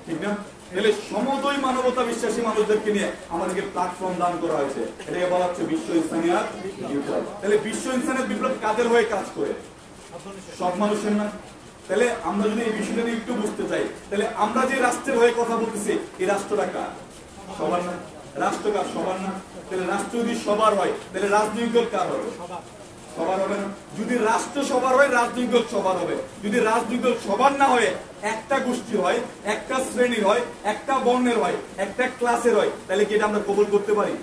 ঠিক না? তাহলে সমদয় মানবতা বিশ্বাসী মানুষদেরকে নিয়ে আমাদেরকে প্ল্যাটফর্ম দান করা হয়েছে, এটাকে বলা হচ্ছে বিশ্ব ইনসানিয়াত বিপ্লব। তাহলে বিশ্ব ইনসানিয়াত বিপ্লব কাদের হয়ে কাজ করে? সব মানুষের না? তাহলে আমরা যদি এই বিষয়টা নিয়ে একটু বুঝতে চাই, তাহলে আমরা যে রাষ্ট্রের হয়ে কথা বলতেছি এই রাষ্ট্রটা কার? সবার না? রাষ্ট্র কার? সবার না? তাহলে রাষ্ট্র যদি সবার হয় তাহলে রাজনৈতিক দল কার হবে? সবার হবে না? যদি রাষ্ট্র সবার হয় রাজনৈতিক দল সবার হবে। যদি রাজনৈতিক দল সবার না হয়ে একটা গোষ্ঠী হয়, একটা শ্রেণীর হয়, একটা বর্ণের হয়, একটা ক্লাসের হয়, তাহলে কি এটা আমরা কবুল করতে পারি?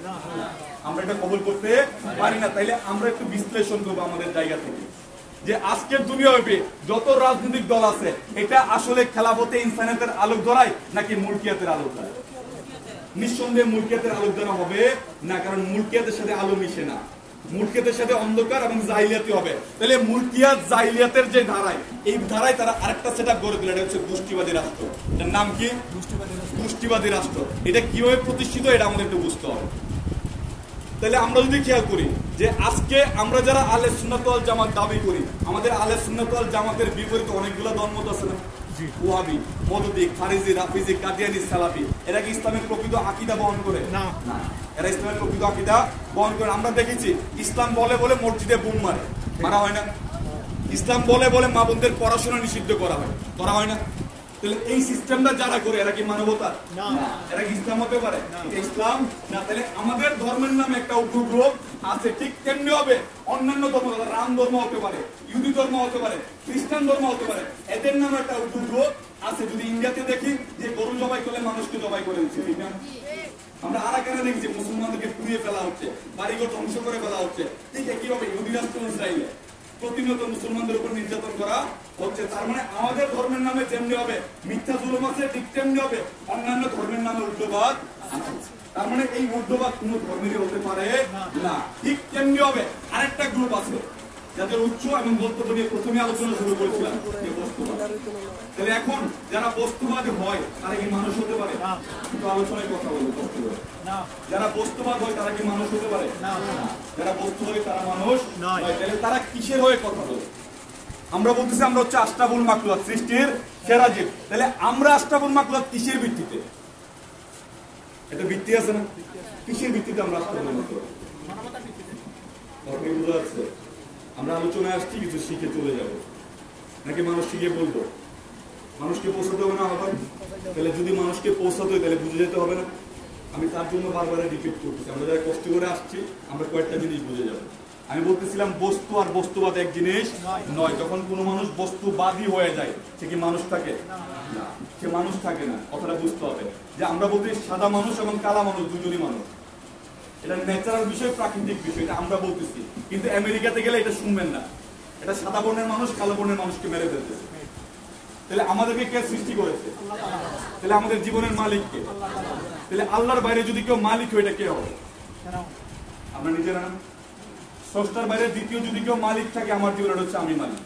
আমরা এটা কবুল করতে পারি না। তাইলে আমরা একটু বিশ্লেষণ করবো আমাদের জায়গা থেকে যে আজকের দুনিয়াব্যাপী যত রাজনৈতিক দল আছে এটা আসলে খেলাফতে ইনসানিয়তের আলোক ধরায় নাকি মুলকিয়াতের আলোক ধরায়? নিঃসন্দেহে মুলকিয়াতের আলোক ধরা হবে না, কারণ মুলকিয়াতের সাথে আলো মিশে না, মুলকিয়াতের সাথে অন্ধকার এবং জাহিলিয়াতি হবে। তাহলে মুলকিয়াত জাহিলিয়াতের যে ধারায়, এই ধারায় তারা আরেকটা সেটআপ গড়ে দিল, এটা হচ্ছে গোষ্ঠীবাদী রাষ্ট্র। এটার নাম কি? গোষ্ঠীবাদী রাষ্ট্র। এটা কিভাবে প্রতিষ্ঠিত এটা আমাদের একটু বুঝতে হবে। তাহলে আমরা যদি খেয়াল করি যে আজকে আমরা যারা আহলে সুন্নাত ওয়াল জামাত দাবি করি, আমাদের আহলে সুন্নাত ওয়াল জামাতের বিপরীতে অনেকগুলো দলমত আছে না? ওয়াহাবি, মদদি, খারিজি, রাফিজি, কাদিয়ানি, সালাফি। এরা কি ইসলামের প্রকৃত আকীদা বহন করে? না, এরা ইসলামের প্রকৃত আকীদা বহন করে। আমরা দেখেছি ইসলাম বলে বলে মসজিদে বুম মারা হয় না? ইসলাম বলে বলে মা বোনদের পড়াশোনা নিষিদ্ধ করা হয় না? তাহলে এই সিস্টেমটা যারা করে এরা কি মানবতা? না। এরা কি ইসলাম হতে পারে? ইসলাম না। তাহলে আমাদের ধর্মের নামে একটা উপগ্রুপ আছে, ঠিক তেমনি হবে অন্যান্য ধর্ম, রাম ধর্ম হতে পারে, ইহুদি ধর্ম হতে পারে, খ্রিস্টান ধর্ম হতে পারে, এদের নামে একটা উপগ্রুপ আছে। যদি ইন্ডিয়াতে দেখি যে গরু জবাই করলে মানুষকে জবাই করে দিচ্ছে, ঠিক না? আমরা আরাকানে দেখছি মুসলমানদেরকে পুড়িয়ে ফেলা হচ্ছে, বাড়িঘর ধ্বংস করে ফেলা হচ্ছে। ঠিক কিভাবে ইহুদি রাষ্ট্র ইসরায়েলে প্রতিনিয়ত মুসলমানদের উপর নির্যাতন করা হচ্ছে। তার মানে আমাদের ধর্মের নামে যেমনি হবে মিথ্যা জুলুম আছে, ঠিক তেমনি হবে অন্যান্য ধর্মের নামে উগ্রবাদ আছে। তার মানে এই উগ্রবাদ কোন ধর্মেরই হতে পারে না। ঠিক তেমনি হবে আরেকটা গ্রুপ আছে যাদের উচ্চ এবং বক্তব্য নিয়ে প্রথমে আলোচনা শুরু করেছিলাম, যে বস্তুবাদ। তাহলে এখন যারা বস্তুবাদী হয় তারা কি মানুষ হতে পারে? কিন্তু আলোচনায় কথা বলবো বস্তুবাদ। যারা বস্তুবাদ হয় তারা কি মানুষ হতে পারে? যারা বস্তুবাদী তারা মানুষ নয়। তাহলে তারা কিসের হয়ে কথা বলে? আমরা বলতেছি আমরা হচ্ছে আশরাফুল মাখলুকাত, সৃষ্টির সেরা জীব। তাহলে আমরা আশরাফুল মাখলুকাত কিসের ভিত্তিতে? এটা ভিত্তি আছে না? কিসের ভিত্তিতে আমরা আশরাফুল মাখলুকাত? বুঝা যাচ্ছে? আমরা আলোচনায় আসছি কিছু শিখে চলে যাব, নাকি মানুষ শিখে বলবো? মানুষকে পৌঁছাতে হবে না আবার? তাহলে যদি মানুষকে পৌঁছাতে হয় তাহলে বুঝে যেতে হবে না? আমি তার জন্য বারবার রিপিট করতেছি, আমরা যারা কষ্ট করে আসছি আমরা কয়েকটা জিনিস বুঝে যাবো। আমি বলতেছিলাম বস্তু আর বস্তুবাদ এক জিনিস নয়। যখন কোনো মানুষ বস্তুবাদী হয়ে যায় সে কি মানুষ থাকে? না, সে মানুষ থাকে না। কথাটা বুঝতে হবে যে আমরা বলতে সাদা মানুষ এবং কালা মানুষ দুজনই মানুষ। এটা ন্যাচারাল বিষয়, প্রাকৃতিক বিষয়, এটা আমরা বলতেছি। কিন্তু আমেরিকাতে গেলে এটা শুনবেন না, এটা সাদা বর্ণের মানুষ কালো বর্ণের মানুষকে মেরে ফেলতেছে। তাহলে আমাদেরকে কে সৃষ্টি করেছে? তাহলে আমাদের জীবনের মালিক কে? তাহলে আল্লাহর বাইরে যদি কেউ মালিক হয় এটা কে হবে? আমরা নিজেরা না? স্রষ্টার বাইরে দ্বিতীয় যদি কেউ মালিক থাকে আমার জীবনের হচ্ছে আমি মালিক।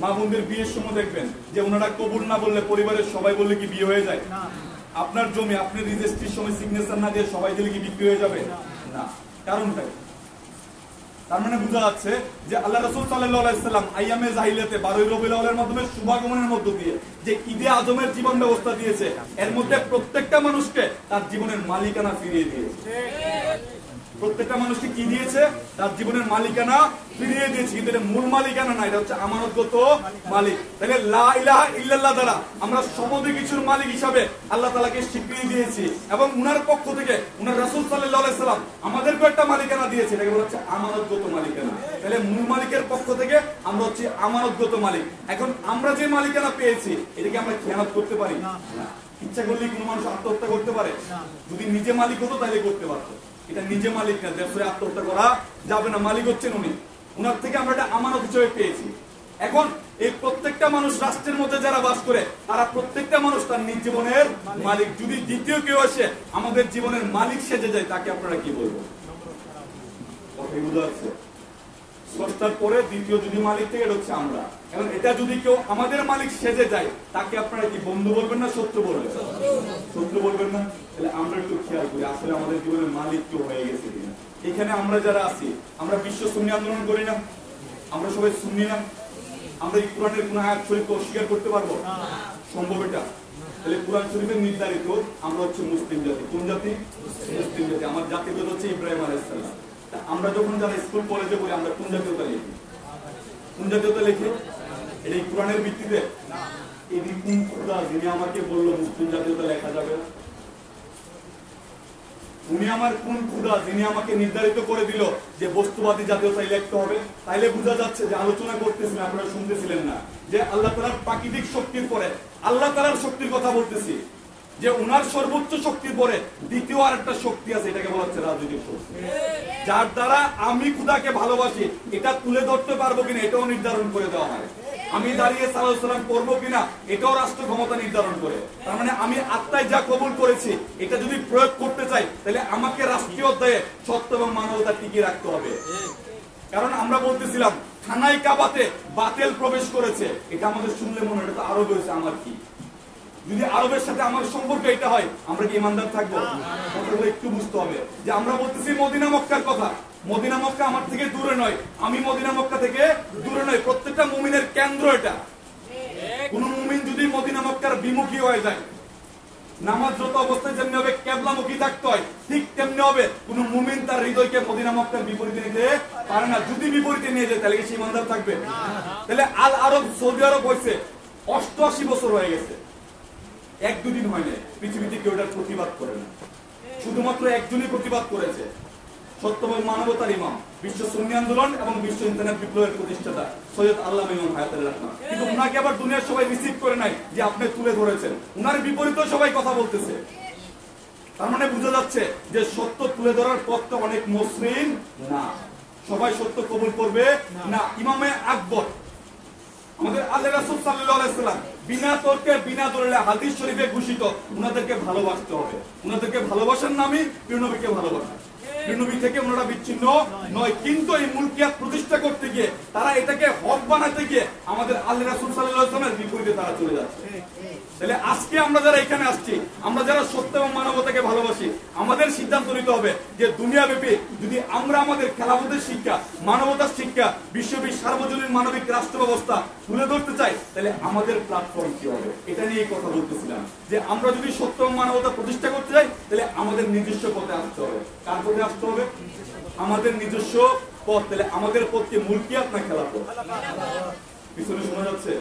মা বোনদের বিয়ের সময় দেখবেন যে ওনারা কবুল না বললে পরিবারের সবাই বললে কি বিয়ে হয়ে যায়? আপনার জমি আপনি রেজিস্ট্রির সময় সিগনেচার না দিয়ে সবাই দিলে কি বিক্রি হয়ে যাবে? না। কারণটাই তার মানে বোঝা যাচ্ছে যে আল্লাহ রাসূল সাল্লাল্লাহু আলাইহি সাল্লাম আইয়ামে জাহিলিয়াতে 12 রবিউল আউয়ালের মাধ্যমে শুভাগমনের মধ্য দিয়ে যে ঈদে আজমের জীবন ব্যবস্থা দিয়েছে, এর মধ্যে প্রত্যেকটা মানুষকে তার জীবনের মালিকানা ফিরিয়ে দিয়েছে। প্রত্যেকটা মানুষকে কি দিয়েছে? তার জীবনের মালিকানা ফিরিয়ে দিয়েছে। কিন্তু এটা মূল মালিকানা না, এটা হচ্ছে আমানতগত মালিক। তাহলে লা ইলাহা ইল্লাল্লাহ দ্বারা আমরা সমস্ত কিছুর মালিক হিসাবে আল্লাহ তাআলাকে স্বীকৃতি দিয়েছি, এবং উনার পক্ষ থেকে উনার রাসূল সাল্লাল্লাহু আলাইহি সাল্লাম আমাদেরকে একটা মালিকানা দিয়েছে, এটাকে বলা হচ্ছে আমানতগত মালিকানা। তাহলে মূল মালিকের পক্ষ থেকে আমরা হচ্ছে আমানতগত মালিক। এখন আমরা যে মালিকানা পেয়েছি এটাকে আমরা খেয়ানত করতে পারি না। ইচ্ছা করলে কোনো মানুষ আত্মহত্যা করতে পারে? যদি নিজে মালিক হতো তাহলে করতে পারতো। এটা নিজে মালিক না, দেশে আত্মহত্যা করা যাবে না। মালিক হচ্ছেন উনি, উনার থেকে আমরা এটা আমানত হিসেবে পেয়েছি। এখন এই প্রত্যেকটা মানুষ রাষ্ট্রের মধ্যে যারা বাস করে তারা প্রত্যেকটা মানুষ তার নিজ জীবনের মালিক। যদি দ্বিতীয় কেউ আসে আমাদের জীবনের মালিক সেজে যায় তাকে আপনারা কি বলবো? স্রষ্টার পরে দ্বিতীয় যদি মালিক থেকে এটা হচ্ছে আমরা। এখন এটা যদি কেউ আমাদের মালিক সেজে যায় তাকে আপনারা কি বন্ধু বলবেন না শত্রু বলবেন? শত্রু বলবেন না? তাহলে আমরা একটু খেয়াল করি আসলে আমাদের জীবনের মালিক কেউ হয়ে গেছে কিনা। এখানে আমরা যারা আছি আমরা বিশ্ব সুন্নি আন্দোলন করি না? আমরা সবাই সুন্নি না? আমরা এই কোরআনের কোন আয়াত শরীফকে অস্বীকার করতে পারবো? সম্ভব এটা? তাহলে কোরআন শরীফের নির্ধারিত আমরা হচ্ছে মুসলিম জাতি। কোন জাতি? মুসলিম জাতি। আমার জাতিগত হচ্ছে ইব্রাহিম আলাইহিস সালাম। আমরা যখন যারা স্কুল কলেজে পড়ি আমরা কোন জাতীয়তা লিখি? কোন জাতীয়তা লিখি? এটা এই কোরআনের ভিত্তিতে? এই কোন খোদা যিনি আমাকে বললো মুসলিম জাতীয়তা লেখা যাবে না? উনি আমার কোন খোদা যিনি আমাকে নির্ধারিত করে দিল যে বস্তুবাদী জাতীয়তাই লিখতে হবে? তাইলে বোঝা যাচ্ছে যে আলোচনা করতেছিলেন আপনারা শুনতেছিলেন না যে আল্লাহ তাআলার প্রাকৃতিক শক্তির পরে আল্লাহ তাআলার শক্তির কথা বলতেছি। যে উনার সর্বোচ্চ শক্তির পরে দ্বিতীয় আর একটা শক্তি আছে, এটাকে বলা হচ্ছে রাজনৈতিক শক্তি, যার দ্বারা আমি খুদাকে ভালোবাসি এটা তুলে ধরতে পারবো কিনা এটাও নির্ধারণ করে দেওয়া হয়। আমি দাঁড়িয়ে সাল্লাল্লাহু আলাইহি সাল্লাম করবো কিনা এটাও রাষ্ট্র ক্ষমতা নির্ধারণ করে। তার মানে আমি আত্মায় যা কবুল করেছি এটা যদি প্রয়োগ করতে চাই তাহলে আমাকে রাষ্ট্রীয় অধ্যায়ে সত্য এবং মানবতা টিকিয়ে রাখতে হবে। কারণ আমরা বলতেছিলাম খানায় কাবাতে বাতিল প্রবেশ করেছে, এটা আমাদের শুনলে মনে হয় এটা তো আরব হয়েছে, আমার কি? যদি আরবের সাথে আমার সম্পর্ক এটা হয় আমরা কি ইমানদার থাকবো? কথাগুলো একটু বুঝতে হবে যে আমরা বলতেছি মদিনা মক্কার কথা, মদিনা মক্কা আমার থেকে দূরে নয়, আমি মদিনা মক্কা থেকে দূরে নয়, প্রত্যেকটা মুমিনের কেন্দ্র এটা। কোন মুমিন যদি মদিনা মক্কার বিমুখী হয়ে যায়, নামাজ যত অবস্থায় যেমনি হবে কেবলামুখী থাকতে হয় ঠিক তেমনি হবে, কোন মুমিন তার হৃদয়কে মদিনা মক্কার বিপরীতে নিতে পারে না। যদি বিপরীতে নিয়ে যায় তাহলে কি সে ইমানদার থাকবে? তাহলে আল আরব সৌদি আরব হয়েছে 88 বছর হয়ে গেছে, এক দুদিন হয় না, পৃথিবীতে কেউ এটার প্রতিবাদ করে না, শুধুমাত্র একজনই প্রতিবাদ করেছে, সত্য এবং মানবতার ইমাম, বিশ্ব সুন্নি আন্দোলন এবং বিশ্ব ইন্টারনেট বিপ্লবের প্রতিষ্ঠাতা সৈয়দ আল্লামা ইমাম হায়াতুল রহমান। কিন্তু উনাকে আবার দুনিয়ার সবাই রিসিভ করে নাই যে আপনি তুলে ধরেছেন, উনার বিপরীতেও সবাই কথা বলতেছে। তার মানে বোঝা যাচ্ছে যে সত্য তুলে ধরার পথটা অনেক মসৃণ না, সবাই সত্য কবুল করবে না। ইমামে আকবর আমাদের আল্লাহ রাসূল সাল্লাল্লাহু আলাইহি সাল্লাম বিনা তর্কে বিনা দলিলে হাদিস শরীফে ঘোষিত উনাদেরকে ভালোবাসতে হবে, উনাদেরকে ভালোবাসার নামে প্রিয় নবীকে ভালোবাসা, প্রিয় নবী থেকে ওনারা বিচ্ছিন্ন নয়। কিন্তু এই মুলকিয়াত প্রতিষ্ঠা করতে গিয়ে তারা এটাকে হক বানাতে গিয়ে আমাদের আল্লাহ রাসূল সাল্লাল্লাহু আলাইহি ওয়াসাল্লামের বিপরীতে তারা চলে যাচ্ছে। তাহলে আজকে আমরা যারা এখানে আসছি, আমরা যারা সত্য এবং মানবতাকে ভালোবাসি, আমাদের সিদ্ধান্ত নিতে হবে যে দুনিয়াব্যাপী যদি আমরা আমাদের খেলাফতের শিক্ষা, মানবতার শিক্ষা, বিশ্বব্যাপী সার্বজনীন মানবিক রাষ্ট্র ব্যবস্থা তুলে ধরতে চাই তাহলে আমাদের প্ল্যাটফর্ম কি হবে, এটা নিয়ে কথা বলতেছিলাম যে আমরা যদি সত্য এবং মানবতা প্রতিষ্ঠা করতে চাই তাহলে আমাদের নিজস্ব পথে আসতে হবে। কার পথে আসতে হবে? আমাদের নিজস্ব পথ। তাহলে আমাদের পথকে মুলকিয়াত না খেলাফত? পিছনে শোনা যাচ্ছে,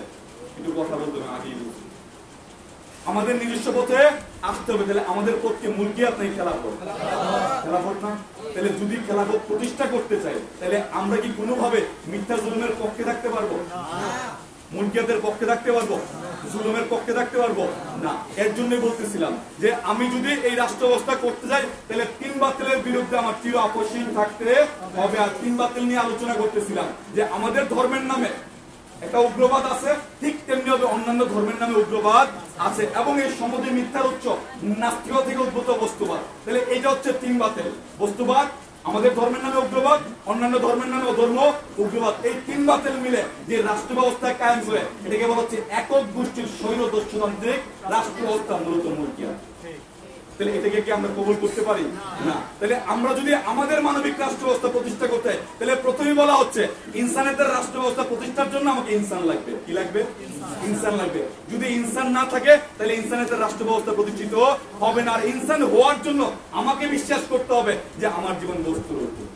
একটু কথা বলতে হবে, আগেই বলছি আমাদের নিজস্ব পথে আসতে হবে। তাহলে আমাদের পথকে মুলকিয়াত নাই খেলাফত? খেলাফত না? তাহলে যদি খেলাফত প্রতিষ্ঠা করতে চাই তাহলে আমরা কি কোনোভাবে মিথ্যা জুলুমের পক্ষে থাকতে পারবো? মুলকিয়াতের পক্ষে থাকতে পারবো? জুলুমের পক্ষে থাকতে পারবো না। এর জন্যই বলতেছিলাম যে আমি যদি এই রাষ্ট্র ব্যবস্থা করতে যাই তাহলে 3 বাতিলের বিরুদ্ধে আমার চির আপোষহীন থাকতে হবে। আর 3 বাতিল নিয়ে আলোচনা করতেছিলাম যে আমাদের ধর্মের নামে একটা উগ্রবাদ আছে, ঠিক তেমনি হবে অন্যান্য ধর্মের নামে উগ্রবাদ আছে, এবং এই সমাজে মিথ্যার উৎস নাস্তিকতা থেকে উদ্ভূত বস্তুবাদ। তাহলে এটা হচ্ছে 3 বাতিল, বস্তুবাদ, আমাদের ধর্মের নামে উগ্রবাদ, অন্যান্য ধর্মের নামে অধর্ম উগ্রবাদ। এই 3 বাতিল মিলে যে রাষ্ট্র ব্যবস্থা কায়েম করে এটাকে বলা হচ্ছে একক গোষ্ঠীর স্বৈরদস্যুতান্ত্রিক রাষ্ট্র ব্যবস্থা, মূলত মুলকিয়াত। তাহলে এটাকে কি আমরা কবুল করতে পারি না? তাহলে আমরা যদি আমাদের মানবিক রাষ্ট্র ব্যবস্থা প্রতিষ্ঠা করতে হয় তাহলে প্রথমেই বলা হচ্ছে ইনসানিয়তের রাষ্ট্র ব্যবস্থা প্রতিষ্ঠার জন্য আমাকে ইনসান লাগবে। কি লাগবে? ইনসান লাগবে। যদি ইনসান না থাকে তাহলে ইনসানিয়তের রাষ্ট্র ব্যবস্থা প্রতিষ্ঠিত হবে না। আর ইনসান হওয়ার জন্য আমাকে বিশ্বাস করতে হবে যে আমার জীবন বস্তুর উপর,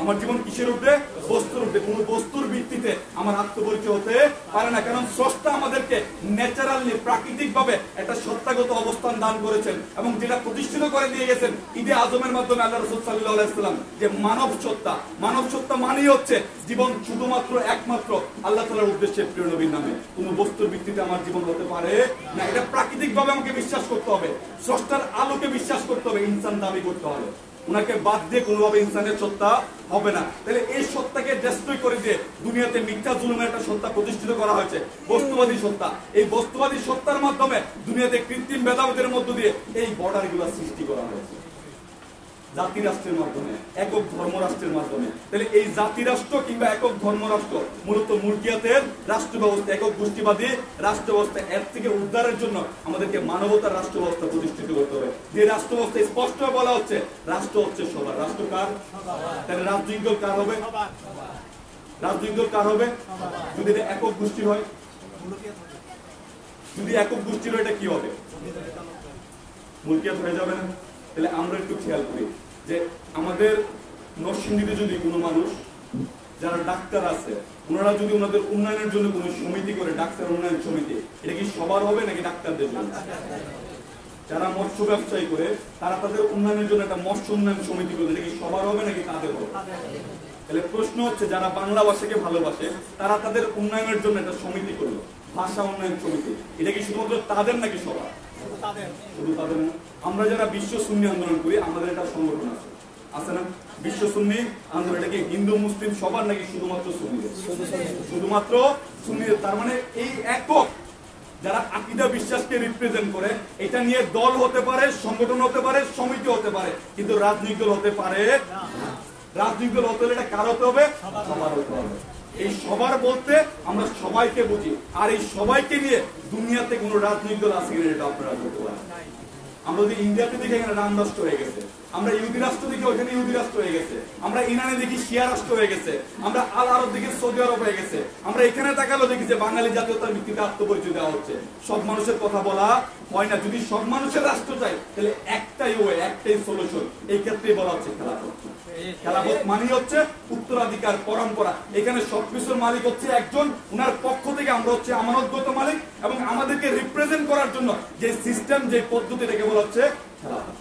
আমার জীবন কিসের উপরে? বস্তুর উপরে। কোন বস্তুর ভিত্তিতে আমার আত্মপরিচয় হতে পারে না। কারণ স্রষ্টা আমাদেরকে ন্যাচারালি, প্রাকৃতিক ভাবে একটা সত্তাগত অবস্থান দান করেছেন এবং যেটা প্রতিষ্ঠিত করে দিয়ে গেছেন ঈদে আজমের মাধ্যমে আল্লাহ রাসূল সাল্লাল্লাহু আলাইহি ওয়াসাল্লাম, যে মানব সত্তা। মানব সত্তা মানেই হচ্ছে জীবন শুধুমাত্র একমাত্র আল্লাহ তাআলার উদ্দেশ্যে, প্রিয় নবীর নামে। কোন বস্তুর ভিত্তিতে আমার জীবন হতে পারে না। এটা প্রাকৃতিক ভাবে আমাকে বিশ্বাস করতে হবে, স্রষ্টার আলোকে বিশ্বাস করতে হবে, ইনসান দাবি করতে হবে। উনাকে বাদ দিয়ে কোনোভাবে ইনসানের সত্তা হবে না। তাহলে এই সত্তাকে ডেস্ট্রয় করে দিয়ে দুনিয়াতে মিথ্যা জুলুমের একটা সত্তা প্রতিষ্ঠিত করা হয়েছে, বস্তুবাদী সত্তা। এই বস্তুবাদী সত্তার মাধ্যমে দুনিয়াতে কৃত্রিম ভেদাভেদের মধ্য দিয়ে এই বর্ডার গুলা সৃষ্টি করা হয়েছে, জাতি রাষ্ট্রের মাধ্যমে, একক ধর্ম রাষ্ট্রের মাধ্যমে। তাহলে এই জাতি রাষ্ট্র কিংবা একক ধর্ম রাষ্ট্র মূলত মুলকিয়াতের রাষ্ট্র ব্যবস্থা, একক গোষ্ঠীবাদী রাষ্ট্র ব্যবস্থা। এর থেকে উদ্ধারের জন্য আমাদেরকে মানবতার রাষ্ট্র ব্যবস্থা প্রতিষ্ঠিত করতে হবে। যে রাষ্ট্র ব্যবস্থা স্পষ্ট বলা হচ্ছে রাষ্ট্র হচ্ছে সবার। রাষ্ট্র কার? তাহলে রাজনৈতিক দল কার হবে? রাজনৈতিক দল কার হবে? যদি এটা একক গোষ্ঠীর হয়, যদি একক গোষ্ঠীর হয় এটা কি হবে? মুলকিয়াত হয়ে যাবে না? তাহলে আমরা একটু খেয়াল করি যে আমাদের নরসিংদীতে যদি কোনো মানুষ, যারা ডাক্তার আছে, ওনারা যদি ওনাদের উন্নয়নের জন্য কোনো সমিতি করে, ডাক্তার উন্নয়ন সমিতি, এটা কি সবার হবে নাকি ডাক্তারদের জন্য? যারা মৎস্য ব্যবসায়ী করে তারা তাদের উন্নয়নের জন্য একটা মৎস্য উন্নয়ন সমিতি করে, এটা কি সবার হবে নাকি তাদের হবে? তাহলে প্রশ্ন হচ্ছে যারা বাংলা ভাষাকে ভালোবাসে তারা তাদের উন্নয়নের জন্য একটা সমিতি করলো, ভাষা উন্নয়ন সমিতি, এটা কি শুধুমাত্র তাদের নাকি সবার? শুধু তাদের না, আমরা যারা বিশ্ব সুন্নি আন্দোলন করি আমাদের একটা সংগঠন আছে, আছে না? বিশ্ব সুন্নি আন্দোলন, এটাকে হিন্দু মুসলিম সবার নাকি শুধুমাত্র সুন্নিদের, শুধুমাত্র সুন্নিদের। তার মানে এই একক যারা আকীদা বিশ্বাসকে রিপ্রেজেন্ট করে, এটা নিয়ে দল হতে পারে, সংগঠন হতে পারে, সমিতি হতে পারে, কিন্তু রাজনৈতিক দল হতে পারে না। রাজনৈতিক দল হতে হলে এটা কার হতে হবে? সবার হতে হবে। এই সবার বলতে আমরা সবাইকে বুঝি, আর এই সবাইকে নিয়ে দুনিয়াতে কোনো রাজনৈতিক দল আছে কিনা এটা আপনারা বলতে পারেন। আমরা যদি ইন্ডিয়াতে দেখি এখানে রাম রাষ্ট্র হয়ে গেছে, আমরা ইহুদি রাষ্ট্র দেখি ওখানে ইহুদি রাষ্ট্র হয়ে গেছে, আমরা ইরানে দেখি শিয়া রাষ্ট্র হয়ে গেছে, আমরা আল আরব দেখি সৌদি আরব হয়ে গেছে, আমরা এখানে তাকালো দেখি যে বাঙালি জাতীয়তার ভিত্তিতে আত্মপরিচয় দেওয়া হচ্ছে। সব মানুষের কথা বলা হয় না। যদি সব মানুষের রাষ্ট্র চাই তাহলে একটাই ওয়ে, একটাই সলিউশন। এই ক্ষেত্রে বলা হচ্ছে খেলাফত। খেলাফত মানে হচ্ছে উত্তরাধিকার পরম্পরা। এখানে সবকিছুর মালিক হচ্ছে একজন, উনার পক্ষ থেকে আমরা হচ্ছে আমানতগত মালিক, এবং আমাদেরকে রিপ্রেজেন্ট করার জন্য যে সিস্টেম, যে পদ্ধতি, এটাকে বলা হচ্ছে খেলাফত।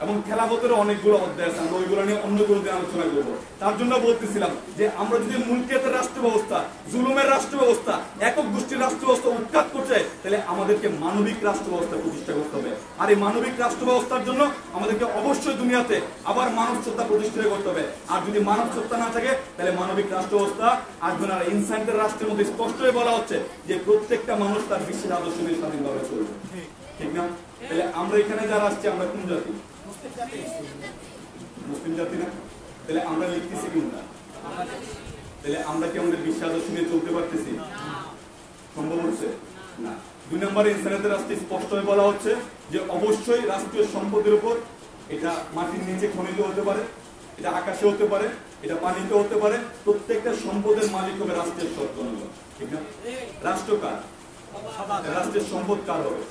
এবং খেলাফতের অনেকগুলো অধ্যায় আছে, আমরা ওইগুলো নিয়ে অন্য কোনো দিন আলোচনা করবো। তার জন্য বলতেছিলাম যে আমরা যদি মুলকিয়াতের রাষ্ট্র ব্যবস্থা, জুলুমের রাষ্ট্র ব্যবস্থা, একক গোষ্ঠীর রাষ্ট্র ব্যবস্থা উৎখাত করতে, তাহলে আমাদেরকে মানবিক রাষ্ট্র ব্যবস্থা প্রতিষ্ঠা করতে হবে। আর এই মানবিক রাষ্ট্র ব্যবস্থার জন্য আমাদেরকে অবশ্যই দুনিয়াতে আবার মানব সত্তা প্রতিষ্ঠা করতে হবে। আর যদি মানব সত্তা না থাকে তাহলে মানবিক রাষ্ট্র ব্যবস্থা আসবে না। ইনসাইটের রাষ্ট্রের মধ্যে স্পষ্টই বলা হচ্ছে যে প্রত্যেকটা মানুষ তার বিশেষ আদর্শ নিয়ে স্বাধীনভাবে চলবে, ঠিক না? তাহলে আমরা এখানে যারা আসছি আমরা কোন জাতি? মুসলিম জাতি না? তাহলে আমরা লিখতেছি কোনটা? তাহলে আমরা কি আমাদের বিশ্বাস আদর্শ নিয়ে চলতে পারতেছি? সম্ভব হচ্ছে না। 2 নম্বরে ইনসানিয়তের রাষ্ট্রে স্পষ্ট হয়ে বলা হচ্ছে যে অবশ্যই রাষ্ট্রীয় সম্পদের উপর, এটা মাটির নিচে খনিজ হতে পারে, এটা আকাশে হতে পারে, এটা পানিতে হতে পারে, প্রত্যেকটা সম্পদের মালিক হবে রাষ্ট্রের সরকার, ঠিক না? রাষ্ট্র কার? রাষ্ট্রের সম্পদ কার হবে?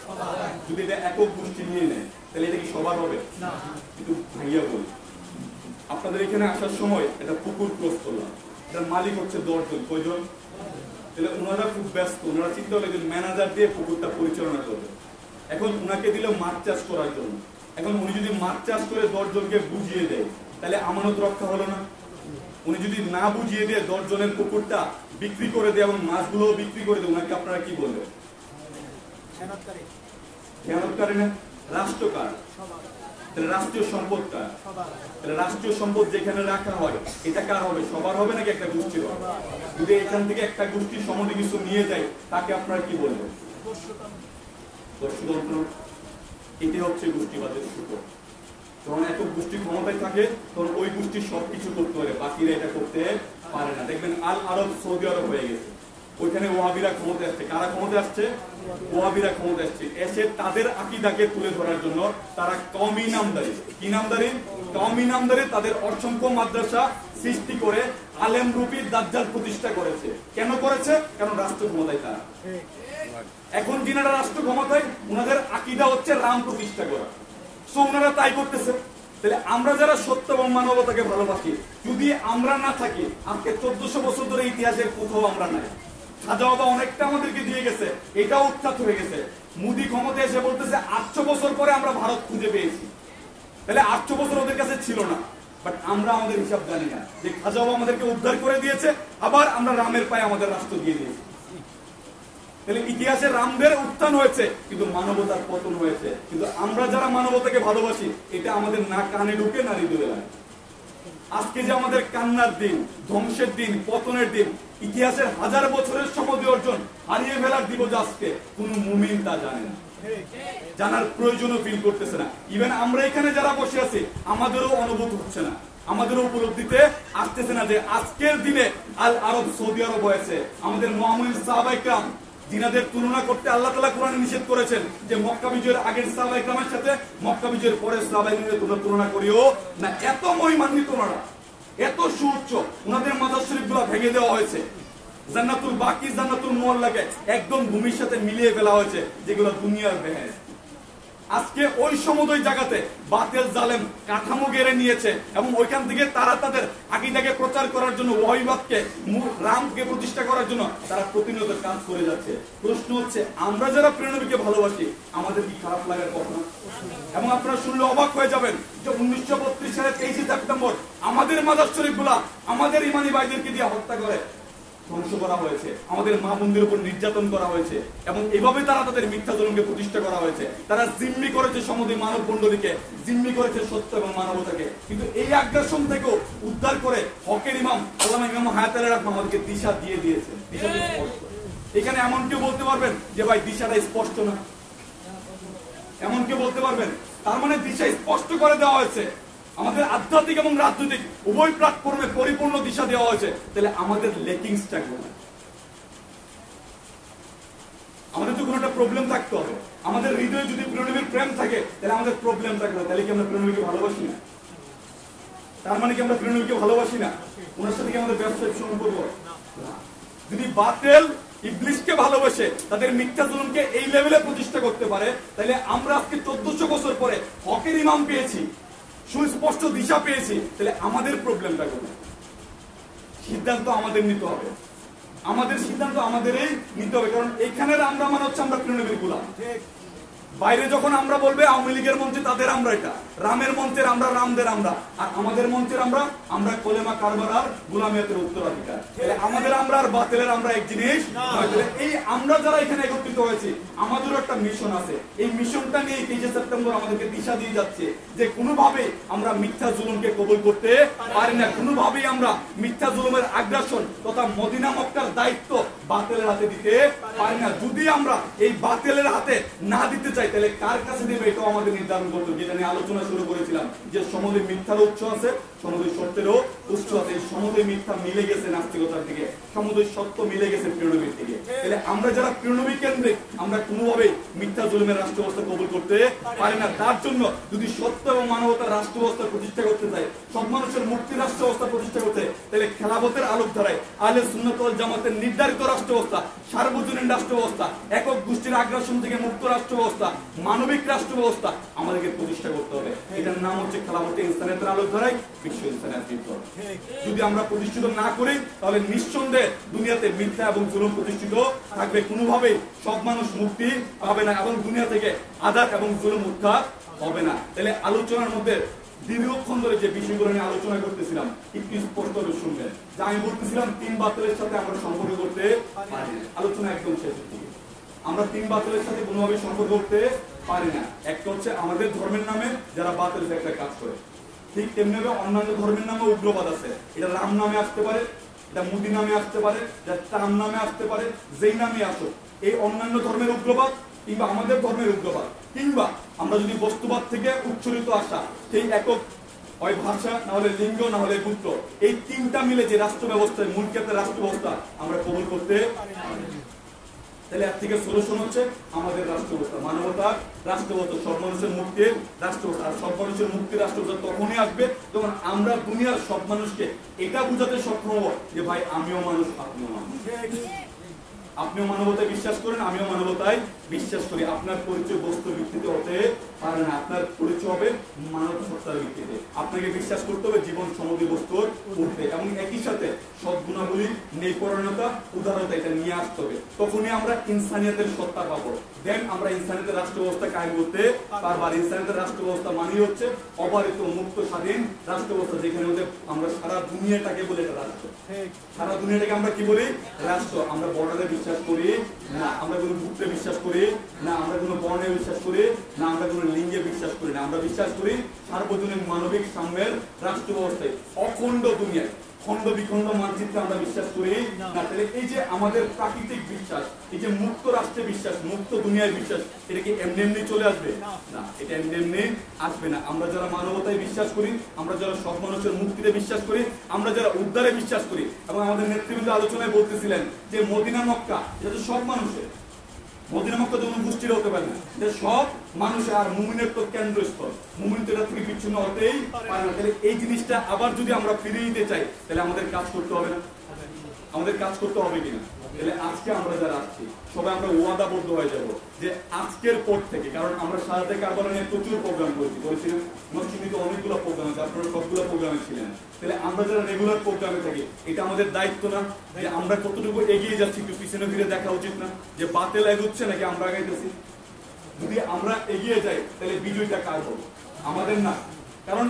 যদি এটা একক গোষ্ঠী নিয়ে নেয় তাহলে এটা কি সবার হবে? কিন্তু ভাইয়া বলি, আপনাদের এখানে আসার সময় এটা পুকুর ক্রস করলাম, এটার মালিক হচ্ছে 10 জন। কয়জন? তাহলে ওনারা খুব ব্যস্ত, ওনারা চিন্তা করলে ম্যানেজার দিয়ে পুকুরটা পরিচালনা করবে। এখন ওনাকে দিল মাছ চাষ করার জন্য। এখন উনি যদি মাছ চাষ করে 10 জনকে বুঝিয়ে দেয় তাহলে আমানত রক্ষা হলো না। উনি যদি না বুঝিয়ে দিয়ে 10 জনের পুকুরটা বিক্রি করে দেয় এবং মাছগুলো বিক্রি করে দেয়, ওনাকে আপনারা কি বলবেন? খেয়ানতকারী না? রাষ্ট্র কার? তাহলে রাষ্ট্রীয় সম্পদ কার? তাহলে রাষ্ট্রীয় সম্পদ যেখানে রাখা হয় এটা কার হবে? সবার হবে নাকি একটা গোষ্ঠীর হবে? যদি এখান থেকে একটা গোষ্ঠীর সম্বন্ধে কিছু নিয়ে যায় তাকে আপনারা কি বলবেন? দর্শতন্ত্র। এটি হচ্ছে গোষ্ঠীবাদের সূত্র। যখন একক গোষ্ঠী ক্ষমতায় থাকে তখন ওই গোষ্ঠী সবকিছু করতে পারে, বাকিরা এটা করতে পারে না। দেখবেন আল আরব সৌদি আরব হয়ে গেছে, ওইখানে ওয়াহাবিরা ক্ষমতা আসছে। কারা ক্ষমতা আসছে? ওয়াহাবিরা ক্ষমতা আসছে। এসে তাদের আকীদাকে তুলে ধরার জন্য তারা কওমি নামদারি, কি নামদারি? কওমি নামদারি তাদের অসংখ্য মাদ্রাসা সৃষ্টি করে আলেম রূপী দাজ্জাল প্রতিষ্ঠা করেছে। কেন করেছে? কারণ রাষ্ট্র ক্ষমতায় তারা। এখন যিনারা রাষ্ট্র ক্ষমতায়, ওনাদের আকীদা হচ্ছে রাম প্রতিষ্ঠা করা, সো ওনারা তাই করতেছে। তাহলে আমরা যারা সত্য এবং মানবতাকে ভালোবাসি, যদি আমরা না থাকি, আজকে 1400 বছর ধরে ইতিহাসের কোথাও আমরা নাই। খাজা বাবা অনেকটা আমাদেরকে দিয়ে গেছে, এটাও উৎখাত হয়ে গেছে। মোদী ক্ষমতায় এসে বলতেছে 800 বছর পরে আমরা ভারত খুঁজে পেয়েছি। তাহলে 800 বছর ওদের কাছে ছিল না, বাট আমরা আমাদের হিসাব জানি না যে খাজা বাবা আমাদেরকে উদ্ধার করে দিয়েছে, আবার আমরা রামের পায়ে আমাদের রাষ্ট্র দিয়ে দিয়েছি। তাহলে ইতিহাসে রামদের উত্থান হয়েছে কিন্তু মানবতার পতন হয়েছে। কিন্তু আমরা যারা মানবতাকে ভালোবাসি এটা আমাদের না কানে ঢুকে না হৃদয়ে লাগে। আজকে যে আমাদের কান্নার দিন, ধ্বংসের দিন, পতনের দিন, ইতিহাসের 1000 বছরের সমাধি অর্জন হারিয়ে ফেলার দিবস আজকে, কোন মুমিন তা জানে না, জানার প্রয়োজনও ফিল করতেছে না। ইভেন আমরা এখানে যারা বসে আছি আমাদেরও অনুভূত হচ্ছে না, আমাদেরও উপলব্ধিতে আসতেছে না যে আজকের দিনে আল আরব সৌদি আরব হয়েছে। আমাদের মুআমিন সাহাবায়ে কেরাম যিনাদের তুলনা করতে আল্লাহ তাআলা কোরআনে নিষেধ করেছেন যে মক্কা বিজয়ের আগের সাহাবায়ে কেরামের সাথে মক্কা বিজয়ের পরের সাহাবায়ে কেরামের তুলনা করিও না। এত মহিমান্বিত ওনারা, এত সুউচ্চ, ওনাদের মাজার শরীফগুলো ভেঙে দেওয়া হয়েছে, জান্নাতুল বাকি, জান্নাতুল মুআল্লাকে একদম ভূমির সাথে মিলিয়ে ফেলা হয়েছে, যেগুলো দুনিয়ার বেহেশত। আজকে ওই সমুদয় জায়গাতে বাতিল জালেম কাঠামো গেড়ে নিয়েছে এবং ওইখান থেকে তারা তাদের আকীদাকে প্রচার করার জন্য, ওয়াহিবাদকে, রামকে প্রতিষ্ঠা করার জন্য তারা প্রতিনিয়ত কাজ করে যাচ্ছে। প্রশ্ন হচ্ছে আমরা যারা প্রিয়নবীকে ভালোবাসি আমাদের কি খারাপ লাগার কথা? এবং আপনারা শুনলে অবাক হয়ে যাবেন যে 1932 সালের 23 সেপ্টেম্বর আমাদের মাজার শরীফগুলা আমাদের ইমানি ভাইদেরকে দিয়ে হত্যা করে। ধ্বংস করা হয়েছে, আমাদের মা বোনদের উপর নির্যাতন করা হয়েছে, এবং এভাবে তারা তাদের মিথ্যা জুলুমকে প্রতিষ্ঠা করা হয়েছে। তারা জিম্মি করেছে সমুদ্রী মানব মণ্ডলীকে, জিম্মি করেছে সত্য এবং মানবতাকে। কিন্তু এই আগ্রাসন থেকেও উদ্ধার করে হকের ইমাম আল্লামা ইমাম হায়াত আলী রাহমাতুল্লাহ আমাদেরকে দিশা দিয়ে দিয়েছে। দিশা স্পষ্ট। এখানে এমন কেউ বলতে পারবেন যে ভাই দিশাটা স্পষ্ট না? এমন কেউ বলতে পারবেন? তার মানে দিশা স্পষ্ট করে দেওয়া হয়েছে, আমাদের আধ্যাত্মিক এবং রাজনৈতিক উভয় প্ল্যাটফর্মে পরিপূর্ণ দিশা দেওয়া হয়েছে। তাহলে আমাদের লেকিংসটা কোথায়? আমাদের তো কোনো একটা প্রবলেম থাকতে হবে। আমাদের হৃদয়ে যদি প্রিয়নবীর প্রেম থাকে তাহলে আমাদের প্রবলেম থাকবে না। তাহলে কি আমরা প্রিয়নবীকে ভালোবাসি না? তার মানে কি আমরা প্রিয়নবীকে ভালোবাসি না? ওনার সাথে কি আমাদের ব্যবসায়িক সম্পর্ক? যদি বাতিল ইবলিসকে ভালোবাসে তাদের মিথ্যা জুলুমকে এই লেভেলে প্রতিষ্ঠা করতে পারে, তাহলে আমরা আজকে 1400 বছর পরে হকের ইমাম পেয়েছি, সুস্পষ্ট দিশা পেয়েছি। তাহলে আমাদের প্রবলেমটা কোথায়? সিদ্ধান্ত আমাদের নিতে হবে, আমাদের সিদ্ধান্ত আমাদেরই নিতে হবে। কারণ এখানের আমরা মানে হচ্ছে আমরা প্রিয়নবীর গোলাম। বাইরে যখন আমরা বলবে আওয়ামী লীগের মঞ্চে তাদের আমরা এটা, রামের মঞ্চের আমরা রামদের আমরা, আর আমাদের মঞ্চের আমরা কলেমা কারবালার গোলামিয়াতের উত্তরাধিকার। তাহলে আমাদের আমরা আর বাতিলের আমরা এক জিনিস। এই আমরা যারা এখানে একত্রিত হয়েছি আমাদেরও একটা মিশন আছে। এই মিশনটা নিয়ে 23 সেপ্টেম্বর আমাদেরকে দিশা দিয়ে যাচ্ছে যে কোনোভাবে আমরা মিথ্যা জুলুমকে কবুল করতে পারি না, কোনোভাবেই আমরা মিথ্যা জুলুমের আগ্রাসন তথা মদিনা মক্কার দায়িত্ব বাতিলের হাতে দিতে পারি না। যদি আমরা এই বাতিলের হাতে না দিতে চাই তাহলে কার কাছে দেবে এটাও আমাদের নির্ধারণ করতে হবে। যেটা নিয়ে আলোচনা শুরু করেছিলাম যে সমুদ্রে মিথ্যার উৎস আছে, সমুদ্রে সত্যেরও উৎস আছে। সমুদ্রে মিথ্যা মিলে গেছে নাস্তিকতার দিকে, সমুদ্রের সত্য মিলে গেছে প্রিয়নবীর দিকে। তাহলে আমরা যারা প্রিয়নবী কেন্দ্রিক আমরা কোনোভাবে মিথ্যা জুলুমের রাষ্ট্র ব্যবস্থা কবুল করতে পারি না। তার জন্য যদি সত্য এবং মানবতার রাষ্ট্র ব্যবস্থা প্রতিষ্ঠা করতে চাই, সব মানুষের মুক্তির রাষ্ট্র ব্যবস্থা প্রতিষ্ঠা করতে, তাহলে খেলাফতের আলোক ধারায় আহলে সুন্নাত ওয়াল জামাতের নির্ধারিত রাষ্ট্র ব্যবস্থা, সার্বজনীন রাষ্ট্র ব্যবস্থা, একক গোষ্ঠীর আগ্রাসন থেকে মুক্ত রাষ্ট্র ব্যবস্থা, মানবিক রাষ্ট্র ব্যবস্থা আমাদেরকে প্রতিষ্ঠা করতে হবে। এটার নাম হচ্ছে খেলাফতে ইনসানিয়তের আলোক ধারায় বিশ্ব ইনসানিয়ত বিপ্লব। যদি আমরা প্রতিষ্ঠিত না করি তাহলে নিঃসন্দেহে দুনিয়াতে মিথ্যা এবং জুলুম প্রতিষ্ঠিত থাকবে, কোনোভাবেই সব মানুষ মুক্তি পাবে না এবং দুনিয়া থেকে আযাব এবং জুলুম উদ্ধার হবে না। তাহলে আলোচনার মধ্যে দীর্ঘক্ষণ ধরে যে বিষয়গুলো নিয়ে আলোচনা করতেছিলাম একটু স্পষ্ট করে শুনবেন। যে আমি বলতেছিলাম 3 বাতিলের সাথে আমরা সম্পর্ক করতে পারি না। আলোচনা একদম শেষের দিকে। আমরা 3 বাতিলের সাথে কোনোভাবে সম্পর্ক করতে পারি না। একটা হচ্ছে আমাদের ধর্মের নামে যারা বাতিল একটা কাজ করে, ঠিক তেমনি অন্যান্য ধর্মের নামে উগ্রবাদ আছে। এটা রাম নামে আসতে পারে, এটা মোদি নামে আসতে পারে, এটা ট্রাম্প নামে আসতে পারে, যেই নামে আসুক। এই অন্যান্য ধর্মের উগ্রবাদ কিংবা আমাদের ধর্মের উগ্রবাদ, কিংবা আমরা যদি বস্তুবাদ থেকে উচ্চারিত আসা সেই একক হয় ভাষা, না হলে লিঙ্গ, না হলে পুত্র, এই 3টা মিলে যে রাষ্ট্র ব্যবস্থায় মুলকিয়াতের রাষ্ট্র ব্যবস্থা আমরা কবুল করতে পারি। তাহলে এর থেকে সলিউশন হচ্ছে আমাদের রাষ্ট্র ব্যবস্থা, মানবতার রাষ্ট্র ব্যবস্থা, সব মানুষের মুক্তির রাষ্ট্র ব্যবস্থা। আর সব মানুষের মুক্তির রাষ্ট্র ব্যবস্থা তখনই আসবে যখন আমরা দুনিয়ার সব মানুষকে এটা বুঝাতে সক্ষম হব যে ভাই আমিও মানুষ, আপনিও মানুষ। আপনিও মানবতায় বিশ্বাস করেন, আমিও মানবতায় বিশ্বাস করি। আপনার পরিচয় বস্তুর ভিত্তিতে হতে পারে না, আপনার পরিচয় হবে মানব সত্তার ভিত্তিতে। আপনাকে বিশ্বাস করতে হবে জীবন সমুদ্রী বস্তুর ঊর্ধ্বে, এবং একই সাথে সদ্গুণাবলী, নির্পরণতা, উদারতা এটা নিয়ে আসতে হবে। তখনই আমরা ইনসানিয়তের সত্তা পাবো। দেন আমরা ইনসানিয়তের রাষ্ট্র ব্যবস্থা কায়েম করতে পারবো। আর ইনসানিয়তের রাষ্ট্র ব্যবস্থা মানে হচ্ছে অবারিত, মুক্ত, স্বাধীন রাষ্ট্র ব্যবস্থা, যেখানে আমরা সারা দুনিয়াটাকে বলে এটা রাষ্ট্র। সারা দুনিয়াটাকে আমরা কি বলি? রাষ্ট্র। আমরা বর্ডারে বিশ্বাস করি না, আমরা কোনো ভূতে বিশ্বাস করি না, আমরা কোনো বর্ণে বিশ্বাস করি না, আমরা কোনো লিঙ্গে বিশ্বাস করি না। আমরা বিশ্বাস করি সার্বজনীন মানবিক সাম্যের রাষ্ট্র ব্যবস্থায়, অখণ্ড দুনিয়ায়, খণ্ড বিখণ্ড মানচিত্রে আমরা বিশ্বাস করি না। তাহলে এই যে আমাদের প্রাকৃতিক বিশ্বাস, এই যে মুক্ত রাষ্ট্রে বিশ্বাস, মুক্ত দুনিয়ায় বিশ্বাস, এটা কি এমনি এমনি চলে আসবে? না, এটা এমনি এমনি আসবে না। আমরা যারা মানবতায় বিশ্বাস করি, আমরা যারা সব মানুষের মুক্তিতে বিশ্বাস করি, আমরা যারা উদ্ধারে বিশ্বাস করি, এবং আমাদের নেতৃবৃন্দ আলোচনায় বলতেছিলেন যে মদিনা মক্কা এটা তো সব মানুষের, মদিনা মক্কা তো কোনো গোষ্ঠীর হতে পারে না, এটা সব মানুষের। আর মুমিনের তো কেন্দ্রস্থল, মুমিন তো এটা থেকে বিচ্ছিন্ন হতেই পারে না। তাহলে এই জিনিসটা আবার যদি আমরা ফিরিয়ে দিতে চাই তাহলে আমাদের কাজ করতে হবে না? আমাদের কাজ করতে হবে কিনা? তাহলে আজকে আমরা যারা আসছি সবাই আমরা ওয়াদাবদ্ধ হয়ে যাব যে আজকের পর থেকে, কারণ আমরা সারাতে কারবালা নিয়ে প্রচুর প্রোগ্রাম করেছিলাম, মসজিদে অনেকগুলো প্রোগ্রাম আছে, আপনারা সবগুলো প্রোগ্রামে ছিলেন। তাহলে আমরা যারা রেগুলার প্রোগ্রামে থাকি, এটা আমাদের দায়িত্ব না যে আমরা কতটুকু এগিয়ে যাচ্ছি একটু পিছনে ফিরে দেখা উচিত না? যে বাতিল এগোচ্ছে নাকি আমরা আগাইতেছি? যদি আমরা এগিয়ে যাই তাহলে বিজয়টা কার হবে? আমাদের না। কারণ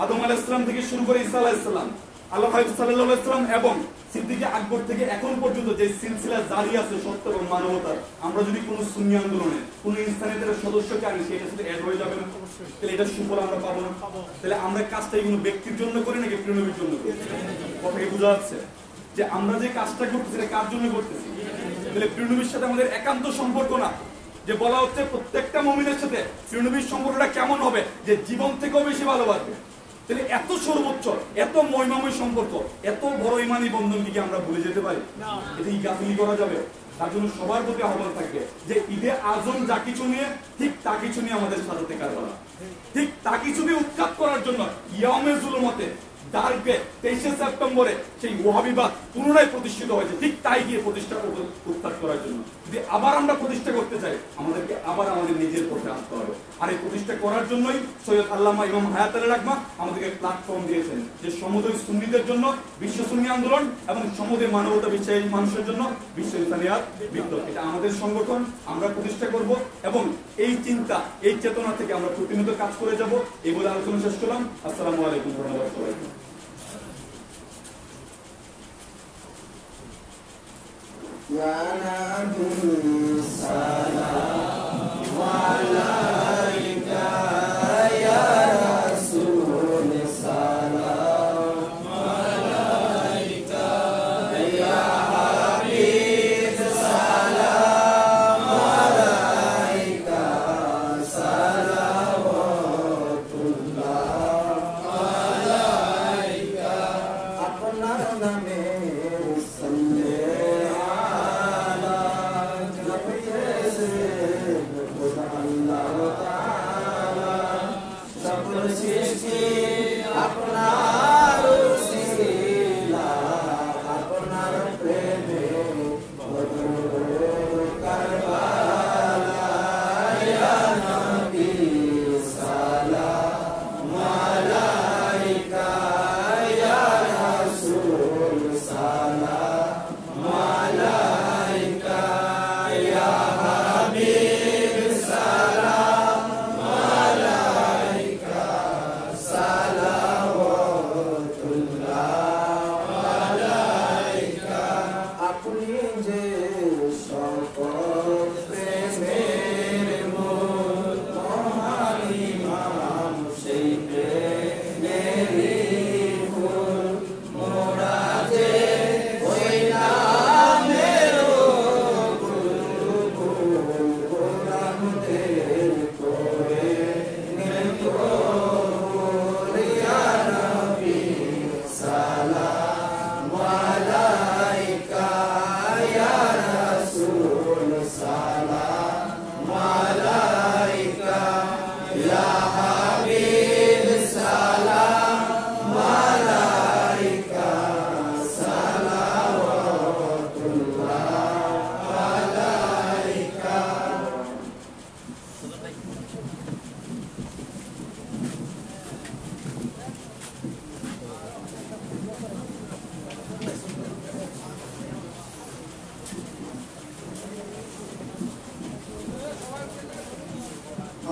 আদম আলাইহিস সালাম থেকে শুরু করে ঈসা আলাইহিস সালাম, আল্লাহ সাল্লাল্লাহু আলাইহি ওয়াসাল্লাম এবং সিদ্দিকে আকবর থেকে এখন পর্যন্ত যে সিলসিলা জারি আছে সত্য এবং মানবতার, আমরা যদি কোনো সুন্নি আন্দোলনে কোনো ইনসানিয়তের সদস্যকে আনি সেটা সাথে অ্যাড হয়ে যাবে না, তাহলে এটা সুফল আমরা পাবো না। তাহলে আমরা কাজটা কোনো ব্যক্তির জন্য করি নাকি প্রিয়নবীর জন্য করি? কথাকে বোঝা যাচ্ছে যে আমরা যে কাজটা করতেছি এটা কার জন্য করতেছি? তাহলে প্রিয়নবীর সাথে আমাদের একান্ত সম্পর্ক না, যে বলা হচ্ছে প্রত্যেকটা মুমিনের সাথে প্রিয়নবীর সম্পর্কটা কেমন হবে, যে জীবন থেকেও বেশি ভালোবাসবে। তাহলে এত সর্বোচ্চ, এত মহিমাময় সম্পর্ক, এত বড় ইমানি বন্ধনকে কি আমরা ভুলে যেতে পারি? এটা কি গাফিলি করা যাবে? তার জন্য সবার প্রতি আহ্বান থাকবে যে ঈদে আজম যা কিছু নিয়ে, ঠিক তা কিছু নিয়ে আমাদের সাজাতে কারবালা, ঠিক তা কিছু নিয়ে উৎখাত করার জন্য ইয়ামে জুলুমতে ডার্কে 23 সেপ্টেম্বরে সেই ওয়াহাবিবাদ পুনরায় প্রতিষ্ঠিত হয়েছে, ঠিক তাই গিয়ে প্রতিষ্ঠা উৎখাত করার জন্য। যদি আবার আমরা প্রতিষ্ঠা করতে চাই, আমাদেরকে আবার আমাদের নিজের পথে আসতে হবে। আর এই প্রতিষ্ঠা করার জন্যই সৈয়দ আল্লামা ইমাম হায়াত আলী রাহমা আমাদেরকে প্ল্যাটফর্ম দিয়েছেন, যে সমুদয় সুন্নিদের জন্য বিশ্ব সুন্নি আন্দোলন এবং সমুদয় মানবতা বিশ্বাসী মানুষের জন্য বিশ্ব ইনসানিয়াত বিপ্লব। এটা আমাদের সংগঠন, আমরা প্রতিষ্ঠা করব এবং এই চিন্তা, এই চেতনা থেকে আমরা প্রতিনিয়ত কাজ করে যাব। এই বলে আলোচনা শেষ করলাম। আসসালামু আলাইকুম ওয়া রাহমাতুল্লাহি। Ya Nabi salam alaika ya Rasul salam alaika ya Habib salam alaika salawatullah alaika apna name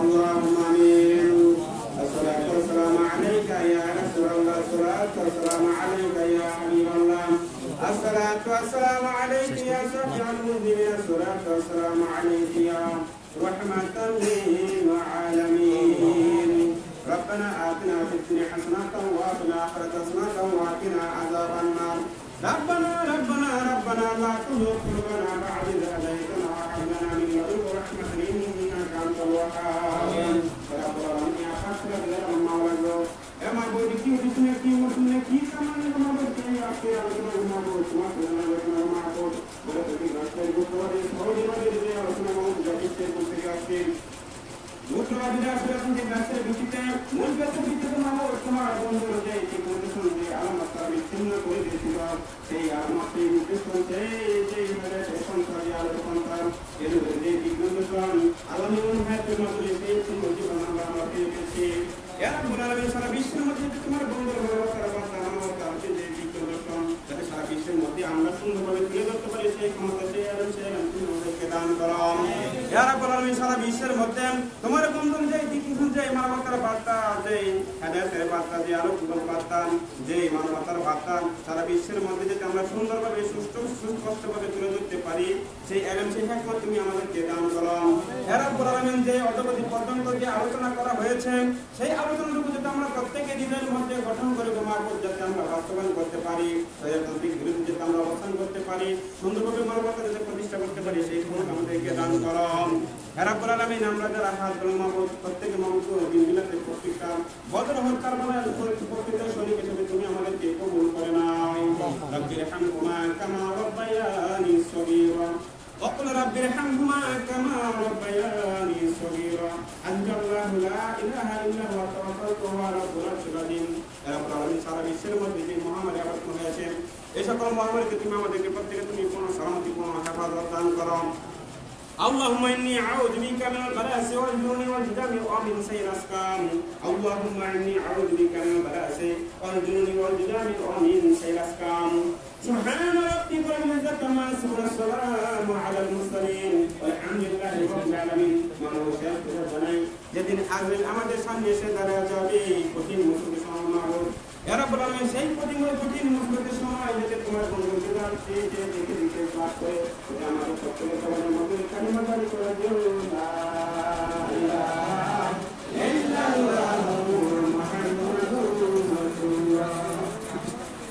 اللهم امين. الصلاة والسلام عليك يا رسول الله، الصلاة والسلام عليك يا حبيب الله، الصلاة والسلام عليك يا شفيع المذنبين، الصلاة والسلام عليك يا رحمة للعالمين. ربنا آتنا في الدنيا حسنة وفي الآخرة حسنة وقنا عذاب النار. ربنا ربنا ربنا لا تزغ قلوبنا بعد إذ هديتنا وهب لنا من لدنك رحمة إنك أنت الوهاب. يا رب العالمين يا خير المولى يا معبود كي وجسمك كي وسمك كي كما نعبد كي أخير على المعبود وما كنا معبود ولا تدين أشهد بقول قول ولد يا رسول الله جابت كل شيء Mutlaka bir arkadaşın dersleri bitirdi. Mutlaka bir takım ama ortama olduğunu da işte konuşun diye alamaklar bitimle koyuyorlar. Şey alamaklar bitimle şey böyle telefon sarıyor telefonlar. Elinde bir konuşan alanın her türlü şey için motive bana şey. Ya bunlar bir sana bir şey motive তোমার বন্ধুর ভালো করার জানানো কাছে যে কি konuşan যাতে সারা বিশ্বের মধ্যে আমরা সুন্দরভাবে তুলে ধরতে পারি সেই ক্ষমতা সেই আর সেই আমাদেরকে দান করো। ইয়া রাব্বুল আলামিন সারা বিশ্বের মধ্যে তোমার বন্ধন যে দিক যে মানবতার বার্তা যে যেই হেদায়েতের বার্তা দিয়ে আলোকগুলোর বার্তা যে মানবতার বার্তা সারা বিশ্বের মধ্যে যাতে আমরা সুন্দরভাবে সুস্পষ্টভাবে তুলে ধরতে পারি সেই এলেম সেই হিকমত তুমি আমাদেরকে দান করো। হে রব্বুল আলামিন, যে অদ্যাবধি পর্যন্ত যে আলোচনা করা হয়েছে সেই আলোচনাটুকু যাতে আমরা প্রত্যেকে দিনের মধ্যে গঠন করে মারফত যাতে আমরা বাস্তবায়ন করতে পারি, শরীয়তান্ত্রিক বিরুদ্ধে যাতে আমরা অবস্থান করতে পারি, সুন্দরভাবে মানবতা যাতে প্রতিষ্ঠা করতে পারি সেই ক্ষমতা আমাদেরকে দান করো। হে রব্বুল আলামিন, আমরা যারা হাত ধরে মাহবুব প্রত্যেকে মাহবুব দিন বিলাতে প্রত্যেকটা বদর হত্যার বেলায় প্রত্যেকটা শরীর হিসেবে তুমি আমাদেরকে কবুল করে নাও। রব্বির হামহুমা কামা রাব্বায়ানি সগীরা وقل رب ارحمهما كما ربياني صغيرا أنت الله لا إله إلا هو توكلت على رب العرش العظيم। সারা বিশ্বের মধ্যে যে মহামারী আবদ্ধ হয়েছে এই সকল মহামারীতে তুমি আমাদেরকে প্রত্যেকে তুমি কোনো সালামতি কোনো হেফাজত দান করো। اللهم إني أعوذ بك من البلاس والجنون والجذام ومن سيء الأسقام. اللهم إني أعوذ بك من البلاس والجنون والجذام ومن سيء الأسقام. سبحان ربك رب العزة عما يصفون والسلام على المرسلين والحمد لله رب العالمين. মানুষের জানাই যেদিন আজরাইল আমাদের সামনে এসে দাঁড়িয়ে যাবে কঠিন মুসিবতের সময় ইয়া রাব্বুল আলামিন, সেই কঠিন মুসিবতের সময় যাতে তোমার বন্ধুদের দেখে পাস করে আমাদের প্রত্যেকের সবার মধ্যে কালিমা জারি করে দিও।